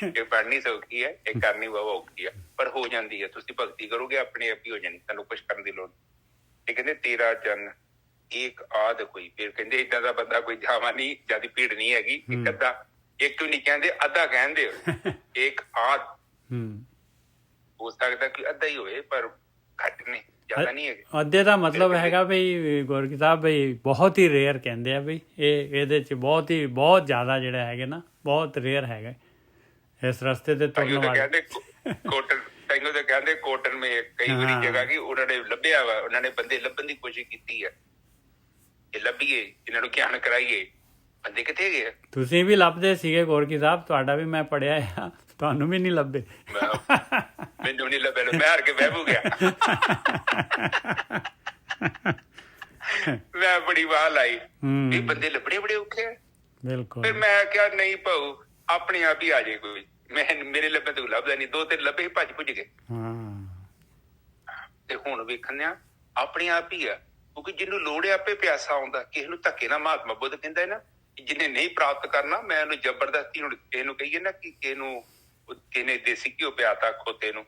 ਇਹ ਪੜ੍ਹਨੀ ਸੌਖੀ ਹੈ, ਇਹ ਕਰਨੀ ਬਹੁਤ ਔਖੀ ਹੈ, ਪਰ ਹੋ ਜਾਂਦੀ ਹੈ। ਤੁਸੀਂ ਭਗਤੀ ਕਰੋਗੇ ਆਪਣੇ ਆਪ ਹੀ ਹੋ ਜਾਣੀ, ਤੁਹਾਨੂੰ ਕੁਛ ਕਰਨ ਦੀ ਲੋੜ। ਇਹ ਕਹਿੰਦੇ 13 ਜਨ ਏਕ ਆਦ ਕੋਈ। ਫਿਰ ਕਹਿੰਦੇ ਏਦਾਂ ਦਾ ਬੰਦਾ ਕੋਈ ਜਾਵਾ ਨਹੀਂ, ਜਿਆਦਾ ਭੀੜ ਨਹੀਂ ਹੈਗੀ। ਇੱਕ ਅੱਧਾ, ਇੱਕ ਵੀ ਨਹੀਂ ਕਹਿੰਦੇ, ਅੱਧਾ ਕਹਿੰਦੇ ਏਕ ਆਦ। ਹੋ ਸਕਦਾ ਕਿ ਅੱਧਾ ਹੀ ਹੋਵੇ, ਪਰ ਘੱਟ ਨਹੀਂ, ਜ਼ਿਆਦਾ ਨਹੀਂ ਹੈਗੇ। ਅੱਧੇ ਦਾ ਮਤਲਬ ਹੈਗਾ ਬਈ ਗੋਰਖੀ ਸਾਹਿਬ ਬਈ ਬਹੁਤ ਹੀ ਰੇਅਰ ਕਹਿੰਦੇ ਆ ਬਈ ਇਹਦੇ ਚ ਬਹੁਤ ਜ਼ਿਆਦਾ ਜਿਹੜਾ ਹੈਗੇ ਨਾ, ਬਹੁਤ ਰੇਅਰ ਹੈਗਾ ਇਸ ਰਸਤੇ ਤੇ ਤੁਰਨ ਵਾਲੇ। ਤੈਨੂੰ ਤਾਂ ਕਹਿੰਦੇ ਕੋਟਨ ਮੇ ਕਈ ਵਾਰੀ ਜਗ੍ਹਾ ਕਿ ਉਹਨਾਂ ਨੇ ਲੱਭਿਆ ਵਾ, ਉਹਨਾਂ ਨੇ ਬੰਦੇ ਲੱਭਣ ਦੀ ਕੋਸ਼ਿਸ਼ ਕੀਤੀ ਹੈ। ਇਹ ਲੱਭੀਏ, ਇਹਨਾਂ ਨੂੰ ਗਿਆਨ ਕਰਾਈਏ, ਬੰਦੇ ਕਿੱਥੇ ਗਏ? ਤੁਸੀਂ ਵੀ ਲੱਭਦੇ ਸੀਗੇ ਗੋਰਖੀ ਸਾਹਿਬ, ਤੁਹਾਡਾ ਵੀ ਮੈਂ ਪੜਿਆ ਆ, ਤੁਹਾਨੂੰ ਵੀ ਨਹੀਂ ਲੱਭੇ। ਮੈਨੂੰ ਨਹੀਂ ਲੱਭੇ, ਮੈਂ ਹਾਰ ਕੇ ਬਹਿ ਗਿਆ। ਮੈਂ ਬੜੀ ਵਾਹ ਲਾਈ, ਇਹ ਬੰਦੇ ਲੱਭਣੇ ਬੜੇ ਔਖੇ ਆ। ਬਿਲਕੁਲ। ਫਿਰ ਮੈਂ ਕਿਹਾ ਨਹੀਂ ਭਾਊ, ਆਪਣੇ ਆਪ ਹੀ ਆ ਜਾਏ ਕੋਈ। ਮੇਰੇ ਲੱਭੇ ਤੇ ਲੱਭਦਾ ਨਹੀਂ, 2-3 ਲੱਭੇ ਭੱਜ ਭੁੱਜ ਗਏ। ਤੇ ਹੁਣ ਵੇਖਣ ਆ ਆਪਣੇ ਆਪ ਹੀ ਆ, ਕਿਉਂਕਿ ਜਿਹਨੂੰ ਲੋੜ ਹੈ ਆਪੇ ਪਿਆਸਾ ਆਉਂਦਾ। ਕਿਸੇ ਨੂੰ ਧੱਕੇ ਨਾ, ਮਹਾਤਮਾ ਬੁੱਧ ਕਹਿੰਦਾ ਹੈ ਨਾ, ਜਿਹਨੇ ਨਹੀਂ ਪ੍ਰਾਪਤ ਕਰਨਾ ਮੈਂ ਉਹਨੂੰ ਜ਼ਬਰਦਸਤੀ। ਹੁਣ ਕਿਸੇ ਨੂੰ ਕਹੀਏ ਨਾ ਕਿ ਕਿਹਨੇ ਦੇਸੀ ਘਿਓ ਪਿਆਤਾ ਖੋਤੇ ਨੂੰ,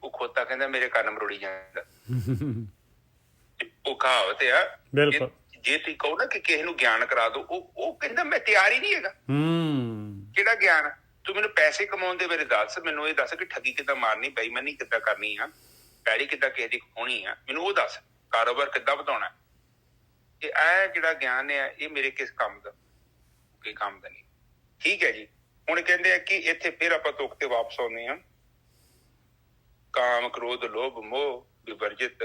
ਉਹ ਖੋਤਾ ਕਹਿੰਦਾ ਮੇਰੇ ਕੰਨ ਮਰੋੜੀ ਜਾਂਦਾ। ਉਹ ਕਹਾਵਤ ਆ, ਜੇ ਤੁਸੀਂ ਕਹੋ ਨਾ ਕਿ ਕਿਸੇ ਨੂੰ ਗਿਆਨ ਕਰਾ ਦਿਓ, ਉਹ ਕਹਿੰਦਾ ਮੈਂ ਤਿਆਰ ਹੀ ਨਹੀਂ ਹੈਗਾ। ਕਿਹੜਾ ਗਿਆਨ? ਤੂੰ ਮੈਨੂੰ ਪੈਸੇ ਕਮਾਉਣ ਦੇ ਬਾਰੇ ਦੱਸ, ਮੈਨੂੰ ਇਹ ਦੱਸ ਕਿ ਠੱਗੀ ਕਿੱਦਾਂ ਮਾਰਨੀ, ਬੇਈਮਾਨੀ ਕਿੱਦਾਂ ਕਰਨੀ ਆ, ਪੈੜੀ ਕਿੱਦਾਂ ਕਿਸੇ ਦੀ ਖੋਣੀ ਆ, ਮੈਨੂੰ ਉਹ ਦੱਸ, ਕਾਰੋਬਾਰ ਕਿੱਦਾਂ ਵਧਾਉਣਾ। ਤੇ ਇਹ ਜਿਹੜਾ ਗਿਆਨ ਹੈ ਇਹ ਮੇਰੇ ਕਿਸ ਕੰਮ ਦਾ? ਕੋਈ ਕੰਮ ਦਾ ਨਹੀਂ। ਠੀਕ ਹੈ ਜੀ। ਹੁਣ ਕਹਿੰਦੇ ਆ ਕਿ ਇੱਥੇ ਫਿਰ ਆਪਾਂ ਤੁਕ ਤੇ ਵਾਪਸ ਆਉਂਦੇ ਹਾਂ। ਕਾਮ ਕ੍ਰੋਧ ਲੋਭ ਮੋਹ ਵਿਵਰਜਿਤ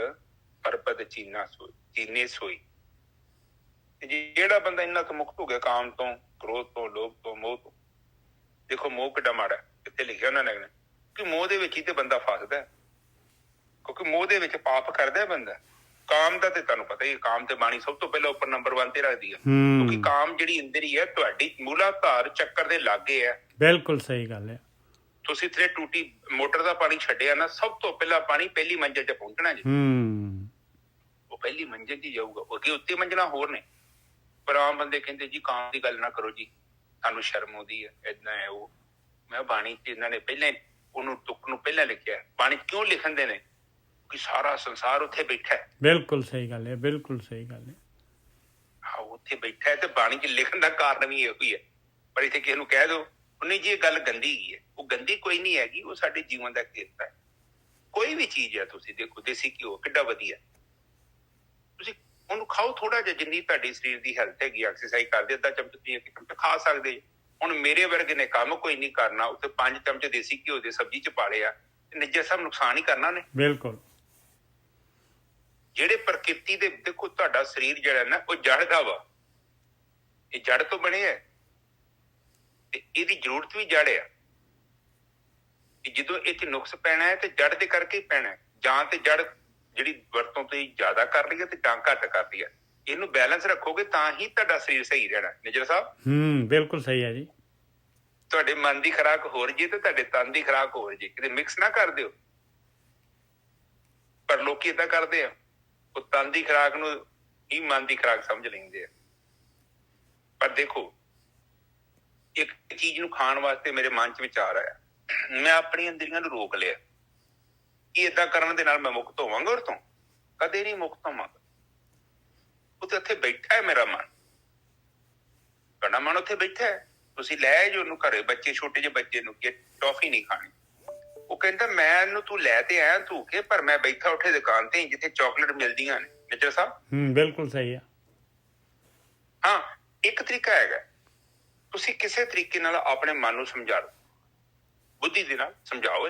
ਪਰਪਦ ਚੀਨੇ ਸੋਈ। ਜਿਹੜਾ ਬੰਦਾ ਇਹਨਾਂ ਤੋਂ ਮੁਕਤ ਹੋ ਗਿਆ, ਕਾਮ ਤੋਂ, ਕ੍ਰੋਧ ਤੋਂ, ਲੋਭ ਤੋਂ, ਮੋਹ ਤੋਂ। ਦੇਖੋ ਮੋਹ ਕਿੱਡਾ ਮਾੜਾ, ਇੱਥੇ ਲਿਖਿਆ ਉਹਨਾਂ ਨੇ ਕਿ ਮੋਹ ਦੇ ਵਿੱਚ ਹੀ ਤੇ ਬੰਦਾ ਫਸਦਾ, ਕਿਉਂਕਿ ਮੋਹ ਦੇ ਵਿੱਚ ਪਾਪ ਕਰਦਾ ਬੰਦਾ। ਕਾਮ ਦਾ ਤੇ ਤੁਹਾਨੂੰ ਪਤਾ ਹੀ, ਕਾਮ ਤੇ ਬਾਣੀ ਸਭ ਤੋਂ ਪਹਿਲਾਂ ਉੱਪਰ ਨੰਬਰ 1 ਤੇ ਰੱਖਦੀ ਹੈ, ਕਿਉਂਕਿ ਕਾਮ ਜਿਹੜੀ ਇੰਦਰੀ ਹੈ ਤੁਹਾਡੀ ਮੂਲਾਧਾਰ ਚੱਕਰ ਦੇ ਲਾਗੇ ਹੈ। ਬਿਲਕੁਲ ਸਹੀ ਗੱਲ ਹੈ। ਤੁਸੀਂ ਇੱਥੇ ਟੂਟੀ ਮੋਟਰ ਦਾ ਪਾਣੀ ਛੱਡਿਆ ਨਾ, ਸਭ ਤੋਂ ਪਹਿਲਾਂ ਪਾਣੀ ਪਹਿਲੀ ਮੰਜ਼ਿਲ 'ਚ ਪਹੁੰਚਣਾ ਜੀ। ਉਹ ਪਹਿਲੀ ਮੰਜ਼ਿਲ 'ਚ ਜਾਊਗਾ, ਅੱਗੇ ਉੱਤੇ ਮੰਜ਼ਿਲਾਂ ਹੋਰ ਨੇ। ਪਰ ਆਮ ਬੰਦੇ ਕਹਿੰਦੇ ਜੀ ਕਾਮ ਦੀ ਗੱਲ ਨਾ ਕਰੋ ਜੀ, ਸਾਨੂੰ ਸ਼ਰਮ ਆਉਂਦੀ ਹੈ, ਏਦਾਂ ਹੈ ਉਹ। ਮੈਂ ਬਾਣੀ 'ਚ ਇਹਨਾਂ ਨੇ ਪਹਿਲਾਂ ਉਹਨੂੰ ਤੁਕ ਨੂੰ ਪਹਿਲਾਂ ਲਿਖਿਆ। ਬਾਣੀ ਕਿਉਂ ਲਿਖਣ ਦੇ ਨੇ? ਕਿ ਸਾਰਾ ਸੰਸਾਰ ਉੱਥੇ ਬੈਠਾ ਹੈ। ਬਿਲਕੁਲ ਸਹੀ ਗੱਲ ਹੈ, ਬਿਲਕੁਲ ਸਹੀ ਗੱਲ ਹੈ। ਹਾਂ, ਉੱਥੇ ਬੈਠਾ ਹੈ ਤੇ ਬਾਣੀ 'ਚ ਲਿਖਣ ਦਾ ਕਾਰਨ ਵੀ ਇਹੋ ਹੀ ਹੈ। ਪਰ ਇੱਥੇ ਕਿਸੇ ਨੂੰ ਕਹਿ ਦਿਓ ਨਹੀਂ ਜੀ ਇਹ ਗੱਲ ਗੰਦੀ ਹੀ ਹੈ, ਉਹ ਗੰਦੀ ਕੋਈ ਨਹੀਂ ਹੈਗੀ, ਉਹ ਸਾਡੇ ਜੀਵਨ ਦਾ ਕਿਰਤ ਹੈ। ਕੋਈ ਵੀ ਚੀਜ਼ ਹੈ, ਤੁਸੀਂ ਦੇਖੋ ਦੇਸੀ ਘਿਓ ਕਿੱਡਾ ਵਧੀਆ, ਤੁਸੀਂ ਉਹਨੂੰ ਖਾਓ ਥੋੜਾ ਜਿਹਾ, ਜਿੰਨੀ ਤੁਹਾਡੀ ਸਰੀਰ ਦੀ ਹੈਲਥ ਹੈਗੀ, ਐਕਸਰਸਾਈਜ਼ ਕਰਦੇ, ਅੱਧਾ ਚਮਚ ਤੁਸੀਂ ਇੱਕ ਚਮਚ ਖਾ ਸਕਦੇ। ਹੁਣ ਮੇਰੇ ਵਰਗੇ ਨੇ ਕੰਮ ਕੋਈ ਨਹੀਂ ਕਰਨਾ, ਉੱਥੇ 5 ਚਮਚ ਦੇਸੀ ਘਿਓ ਦੇ ਸਬਜ਼ੀ 'ਚ ਪਾ ਲਿਆ, ਨਿੱਜਰ ਸਾਹਿਬ ਨੁਕਸਾਨ ਹੀ ਕਰਨਾ ਨੇ। ਬਿਲਕੁਲ। ਜਿਹੜੇ ਪ੍ਰਕਿਰਤੀ ਦੇ ਦੇਖੋ, ਤੁਹਾਡਾ ਸਰੀਰ ਜਿਹੜਾ ਨਾ ਉਹ ਜੜ ਦਾ ਵਾ, ਇਹ ਜੜ ਤੋਂ ਬਣਿਆ ਤੇ ਇਹਦੀ ਜ਼ਰੂਰਤ ਵੀ ਜੜ ਆ। ਜਦੋਂ ਇੱਥੇ ਨੁਕਸ ਪੈਣਾ ਹੈ ਤੇ ਜੜ ਦੇ ਕਰਕੇ ਹੀ ਪੈਣਾ, ਜਾਂ ਤੇ ਜੜ ਜਿਹੜੀ ਵਰਤੋਂ ਤੁਸੀਂ ਜ਼ਿਆਦਾ ਕਰ ਲਈ ਹੈ ਤੇ ਜਾਂ ਘੱਟ ਕਰ ਲਈ ਹੈ। ਇਹਨੂੰ ਬੈਲੈਂਸ ਰੱਖੋਗੇ ਤਾਂ ਹੀ ਤੁਹਾਡਾ ਸਰੀਰ ਸਹੀ ਰਹਿਣਾ। ਨਿਜਰ ਸਾਹਿਬ ਬਿਲਕੁਲ ਸਹੀ ਹੈ ਜੀ। ਤੁਹਾਡੇ ਮਨ ਦੀ ਖੁਰਾਕ ਹੋਰ ਜੀ ਤੇ ਤੁਹਾਡੇ ਤਨ ਦੀ ਖੁਰਾਕ ਹੋਰ ਜੀ, ਕਿਤੇ ਮਿਕਸ ਨਾ ਕਰ ਦਿਓ। ਪਰ ਲੋਕੀ ਏਦਾਂ ਕਰਦੇ ਆ, ਉਹ ਤਨ ਦੀ ਖੁਰਾਕ ਨੂੰ ਹੀ ਮਨ ਦੀ ਖੁਰਾਕ ਸਮਝ ਲੈਂਦੇ ਆ। ਪਰ ਦੇਖੋ, ਇੱਕ ਚੀਜ਼ ਨੂੰ ਖਾਣ ਵਾਸਤੇ ਮੇਰੇ ਮਨ 'ਚ ਵਿਚਾਰ ਆਇਆ, ਮੈਂ ਆਪਣੀਆਂ ਇੰਦਰੀਆਂ ਨੂੰ ਰੋਕ ਲਿਆ ਕਿ ਏਦਾਂ ਕਰਨ ਦੇ ਨਾਲ ਮੈਂ ਮੁਕਤ ਹੋਵਾਂਗਾ। ਉਹ ਤੋਂ ਕਦੇ ਨਹੀਂ ਮੁਕਤ ਹੋਵਾਂਗਾ। ਉਹ ਤੇ ਉੱਥੇ ਬੈਠਾ ਹੈ ਮੇਰਾ ਮਨ, ਤੁਹਾਡਾ ਮਨ ਉੱਥੇ ਬੈਠਾ ਹੈ। ਤੁਸੀਂ ਲੈ ਜੋ ਉਹਨੂੰ ਘਰੇ, ਬੱਚੇ ਛੋਟੇ ਜਿਹੇ ਬੱਚੇ ਨੂੰ ਕਿ ਟੌਫੀ ਨਹੀਂ ਖਾਣੀ, ਉਹ ਕਹਿੰਦਾ ਮੈਂ ਇਹਨੂੰ ਤੂੰ ਲੈ ਤੇ ਆਇਆ ਧੂਕੇ, ਪਰ ਮੈਂ ਬੈਠਾ ਉੱਥੇ ਦੁਕਾਨ ਤੇ ਜਿੱਥੇ ਚਾਕਲੇਟ ਮਿਲਦੀਆਂ ਨੇ। ਨਿੱਜਰ ਸਾਹਿਬ ਬਿਲਕੁਲ ਸਹੀ ਆ। ਹਾਂ, ਇੱਕ ਤਰੀਕਾ ਹੈਗਾ, ਤੁਸੀਂ ਕਿਸੇ ਤਰੀਕੇ ਨਾਲ ਆਪਣੇ ਮਨ ਨੂੰ ਸਮਝਾ ਲਓ, ਬੁੱਧੀ ਦੇ ਨਾਲ ਸਮਝਾਓ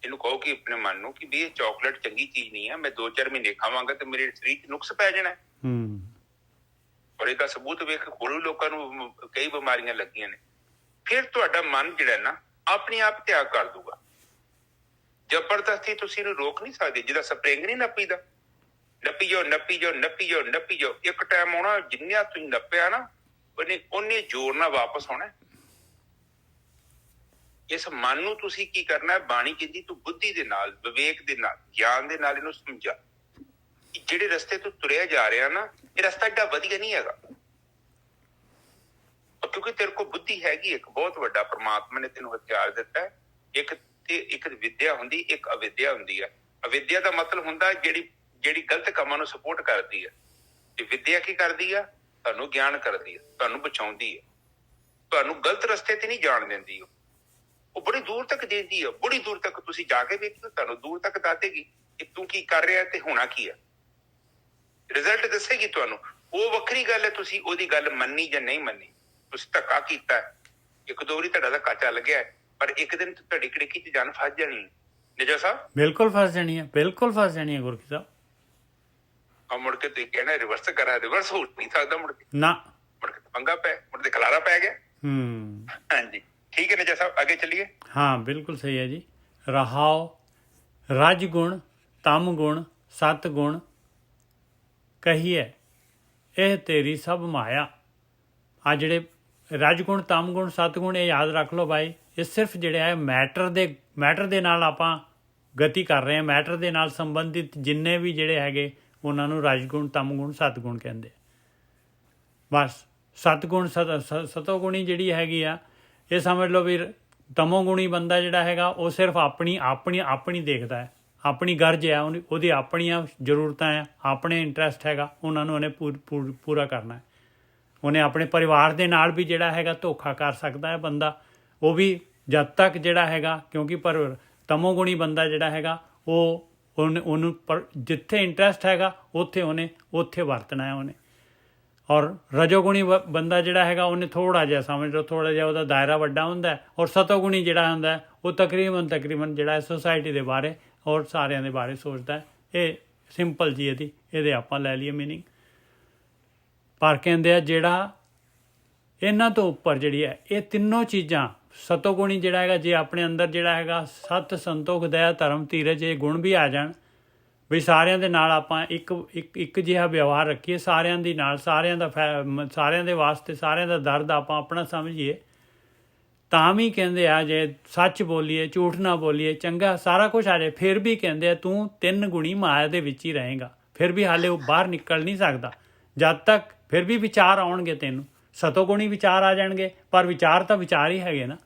ਇਹਨੂੰ ਕਹੋ ਕਿ ਆਪਣੇ ਮਨ ਨੂੰ ਕਿ ਵੀ ਇਹ ਚਾਕਲੇਟ ਚੰਗੀ ਚੀਜ਼ ਨਹੀਂ ਹੈ, ਮੈਂ 2-4 ਮਹੀਨੇ ਖਾਵਾਂਗਾ ਤੇ ਮੇਰੇ ਸਰੀਰ 'ਚ ਨੁਕਸ ਪੈ ਜਾਣਾ। ਔਰ ਇਹਦਾ ਸਬੂਤ ਵੇਖ, ਹੋਰ ਲੋਕਾਂ ਨੂੰ ਕਈ ਬਿਮਾਰੀਆਂ ਲੱਗੀਆਂ ਨੇ। ਫਿਰ ਤੁਹਾਡਾ ਮਨ ਜਿਹੜਾ ਨਾ ਆਪਣੇ ਆਪ ਤਿਆਗ ਕਰ ਦੂਗਾ। ਜ਼ਬਰਦਸਤੀ ਤੁਸੀਂ ਇਹਨੂੰ ਰੋਕ ਨਹੀਂ ਸਕਦੇ। ਜਿਹਦਾ ਸਪਰਿੰਗ ਨਹੀਂ ਨੱਪੀਦਾ, ਨੱਪੀ ਜਾਓ ਨੱਪੀ ਜਾਓ ਨੱਪੀ ਜਾਓ ਨੱਪੀ ਜਾਓ, ਇੱਕ ਟਾਈਮ ਆਉਣਾ ਜਿੰਨਾ ਤੁਸੀਂ ਨੱਪਿਆ ਨਾ ਉਹਨੇ ਜ਼ੋਰ ਨਾਲ ਵਾਪਸ ਆਉਣਾ। ਇਸ ਮਨ ਨੂੰ ਤੁਸੀਂ ਕੀ ਕਰਨਾ? ਬਾਣੀ ਕਹਿੰਦੀ ਤੂੰ ਬੁੱਧੀ ਦੇ ਨਾਲ, ਵਿਵੇਕ ਦੇ ਨਾਲ, ਗਿਆਨ ਦੇ ਨਾਲ ਇਹਨੂੰ ਸਮਝਾ ਕਿ ਜਿਹੜੇ ਰਸਤੇ ਤੋਂ ਤੁਰਿਆ ਜਾ ਰਿਹਾ ਨਾ, ਇਹ ਰਸਤਾ ਏਡਾ ਵਧੀਆ ਨਹੀਂ ਹੈਗਾ। ਕਿਉਂਕਿ ਤੇਰੇ ਕੋਲ ਬੁੱਧੀ ਹੈਗੀ, ਇੱਕ ਬਹੁਤ ਵੱਡਾ ਪ੍ਰਮਾਤਮਾ ਨੇ ਤੈਨੂੰ ਹਥਿਆਰ ਦਿੱਤਾ ਹੈ। ਇੱਕ ਵਿਦਿਆ ਹੁੰਦੀ, ਇੱਕ ਅਵਿਦਿਆ ਹੁੰਦੀ ਹੈ। ਅਵਿਦਿਆ ਦਾ ਮਤਲਬ ਹੁੰਦਾ ਜਿਹੜੀ ਗਲਤ ਕੰਮਾਂ ਨੂੰ ਸਪੋਰਟ ਕਰਦੀ ਹੈ, ਤੇ ਵਿਦਿਆ ਕੀ ਕਰਦੀ ਆ? ਤੁਹਾਨੂੰ ਗਿਆਨ ਕਰਦੀ ਹੈ, ਤੁਹਾਨੂੰ ਬਚਾਉਂਦੀ ਹੈ, ਤੁਹਾਨੂੰ ਗਲਤ ਰਸਤੇ ਤੇ ਨਹੀਂ ਜਾਣ ਦਿੰਦੀ। ਉਹ ਬੜੀ ਦੂਰ ਤੱਕ ਦੇਖਦੀ ਹੈ, ਬੜੀ ਦੂਰ ਤੱਕ ਤੁਸੀਂ ਜਾ ਕੇ ਵੇਖੋ, ਤੁਹਾਨੂੰ ਦੂਰ ਤੱਕ ਦੱਸੇਗੀ ਕਿ ਤੂੰ ਕੀ ਕਰ ਰਿਹਾ ਤੇ ਹੋਣਾ ਕੀ ਹੈ, ਰਿਜ਼ਲਟ ਦੱਸੇਗੀ ਤੁਹਾਨੂੰ। ਉਹ ਵੱਖਰੀ ਗੱਲ ਹੈ, ਤੁਸੀਂ ਉਹਦੀ ਗੱਲ ਮੰਨੀ ਜਾਂ ਨਹੀਂ ਮੰਨੀ। ਤੁਸੀਂ ਧੱਕਾ ਕੀਤਾ, 1-2 ਵਾਰੀ ਤੁਹਾਡਾ ਧੱਕਾ ਚੱਲ ਗਿਆ, ਪਰ ਇੱਕ ਦਿਨ ਤੁਹਾਡੀ ਕੜਿੱਕੀ 'ਚ ਜਾਨ ਫਸ ਜਾਣੀ। ਨਿਜਰ ਸਾਹਿਬ ਬਿਲਕੁਲ ਫਸ ਜਾਣੀ ਹੈ, ਬਿਲਕੁਲ ਫਸ ਜਾਣੀ ਹੈ ਗੁਰਕੀ ਸਾਹਿਬ। ਆ ਮੁੜ ਕੇ ਤੁਸੀਂ ਕਹਿਣਾ ਰਿਵਰਸ ਕਰਾ, ਰਿਵਰਸ ਹੋ ਨਹੀਂ ਸਕਦਾ ਮੁੜ ਕੇ ਨਾ, ਮੁੜ ਕੇ ਪੰਗਾ ਪੈ, ਮੁੜ ਕੇ ਖਲਾਰਾ ਪੈ ਗਿਆ। ਹਾਂਜੀ ਠੀਕ ਹੈ ਨਿਜਰ ਸਾਹਿਬ, ਅੱਗੇ ਚੱਲੀਏ। ਹਾਂ ਬਿਲਕੁਲ ਸਹੀ ਹੈ ਜੀ। ਰਹਾਓ ਰਜ ਗੁਣ ਤਮ ਗੁਣ ਸਤ ਗੁਣ ਕਹੀਏ ਇਹ ਤੇਰੀ ਸਭ ਮਾਇਆ। ਆ ਜਿਹੜੇ ਰਜ ਗੁਣ ਤਮ ਗੁਣ ਸਤ ਗੁਣ, ਇਹ ਯਾਦ ਰੱਖ ਲਓ ਬਾਈ। ਇਹ ਸਿਰਫ ਜਿਹੜੇ ਹੈ ਮੈਟਰ ਦੇ ਨਾਲ ਆਪਾਂ ਗਤੀ ਕਰ ਰਹੇ ਹਾਂ। ਮੈਟਰ ਦੇ ਨਾਲ ਸੰਬੰਧਿਤ ਜਿੰਨੇ ਵੀ ਜਿਹੜੇ ਹੈਗੇ ਉਹਨਾਂ ਨੂੰ ਰਜ ਗੁਣ ਤਮ ਗੁਣ ਸਤ ਗੁਣ ਕਹਿੰਦੇ। ਬਸ ਸਤਗੁਣ ਸਤੋਗੁਣੀ ਜਿਹੜੀ ਹੈਗੀ ਆ, ਇਹ ਸਮਝ ਲਓ ਵੀ ਤਮੋਗੁਣੀ ਬੰਦਾ ਜਿਹੜਾ ਹੈਗਾ ਉਹ ਸਿਰਫ ਆਪਣੀ ਦੇਖਦਾ ਹੈ, ਆਪਣੀ ਗਰਜ ਹੈ, ਉਹਦੀ ਆਪਣੀਆਂ ਜ਼ਰੂਰਤਾਂ ਹੈ, ਆਪਣੇ ਇੰਟਰਸਟ ਹੈਗਾ, ਉਹਨਾਂ ਨੂੰ ਉਹਨੇ ਪੂਰਾ ਕਰਨਾ ਹੈ। ਉਹਨੇ ਆਪਣੇ ਪਰਿਵਾਰ ਦੇ ਨਾਲ ਵੀ ਜਿਹੜਾ ਹੈਗਾ ਧੋਖਾ ਕਰ ਸਕਦਾ ਹੈ ਬੰਦਾ, ਉਹ ਵੀ ਜਦ ਤੱਕ ਜਿਹੜਾ ਹੈਗਾ, ਕਿਉਂਕਿ ਪਰ ਤਮੋਗੁਣੀ ਬੰਦਾ ਜਿਹੜਾ ਹੈਗਾ ਉਹਨੂੰ ਜਿੱਥੇ ਇੰਟਰਸਟ ਹੈਗਾ ਉੱਥੇ ਵਰਤਣਾ ਹੈ ਉਹਨੇ। ਔਰ ਰਜੋਗੁਣੀ ਬੰਦਾ ਜਿਹੜਾ ਹੈਗਾ ਉਹਨੇ ਥੋੜ੍ਹਾ ਜਿਹਾ ਸਮਝ ਲਓ, ਥੋੜ੍ਹਾ ਜਿਹਾ ਉਹਦਾ ਦਾਇਰਾ ਵੱਡਾ ਹੁੰਦਾ ਹੈ। ਔਰ ਸਤੋਗੁਣੀ ਜਿਹੜਾ ਹੁੰਦਾ ਉਹ ਤਕਰੀਬਨ ਜਿਹੜਾ ਸੋਸਾਇਟੀ ਦੇ ਬਾਰੇ ਔਰ ਸਾਰਿਆਂ ਦੇ ਬਾਰੇ ਸੋਚਦਾ ਹੈ। ਇਹ ਸਿੰਪਲ ਜੀ ਇਹਦੇ ਆਪਾਂ ਲੈ ਲਈਏ ਮੀਨਿੰਗ। ਪਰ ਕਹਿੰਦੇ ਆ ਜਿਹੜਾ ਇਹਨਾਂ ਤੋਂ ਉੱਪਰ ਜਿਹੜੀ ਹੈ ਇਹ ਤਿੰਨੋਂ ਚੀਜ਼ਾਂ, ਸਤੋਗੁਣੀ ਜਿਹੜਾ ਹੈਗਾ ਜੇ ਆਪਣੇ ਅੰਦਰ ਜਿਹੜਾ ਹੈਗਾ ਸਤ, ਸੰਤੋਖ, ਦਇਆ, ਧਰਮ, ਧੀਰਜ ਇਹ ਗੁਣ ਵੀ ਆ ਜਾਣ, ਵੀ ਸਾਰਿਆਂ ਦੇ ਨਾਲ ਆਪਾਂ ਇੱਕ ਜਿਹਾ ਵਿਵਹਾਰ ਰੱਖੀਏ, ਸਾਰਿਆਂ ਦੇ ਨਾਲ, ਸਾਰਿਆਂ ਦੇ ਵਾਸਤੇ, ਸਾਰਿਆਂ ਦਾ ਦਰਦ ਆਪਾਂ ਆਪਣਾ ਸਮਝੀਏ, ਤਾਂ ਵੀ ਕਹਿੰਦੇ ਆ ਜੇ ਸੱਚ ਬੋਲੀਏ, ਝੂਠ ਨਾ ਬੋਲੀਏ, ਚੰਗਾ ਸਾਰਾ ਕੁਛ ਆ ਜਾਏ, ਫਿਰ ਵੀ ਕਹਿੰਦੇ ਆ ਤੂੰ 3 ਗੁਣੀ ਮਾਇਆ ਦੇ ਵਿੱਚ ਹੀ ਰਹੇਗਾ, ਫਿਰ ਵੀ ਹਾਲੇ ਉਹ ਬਾਹਰ ਨਿਕਲ ਨਹੀਂ ਸਕਦਾ ਜਦ ਤੱਕ, ਫਿਰ ਵੀ ਵਿਚਾਰ ਆਉਣਗੇ ਤੈਨੂੰ, ਸਤੋਗੁਣੀ ਵਿਚਾਰ ਆ ਜਾਣਗੇ, ਪਰ ਵਿਚਾਰ ਤਾਂ ਵਿਚਾਰ ਹੀ ਹੈਗੇ ਨਾ।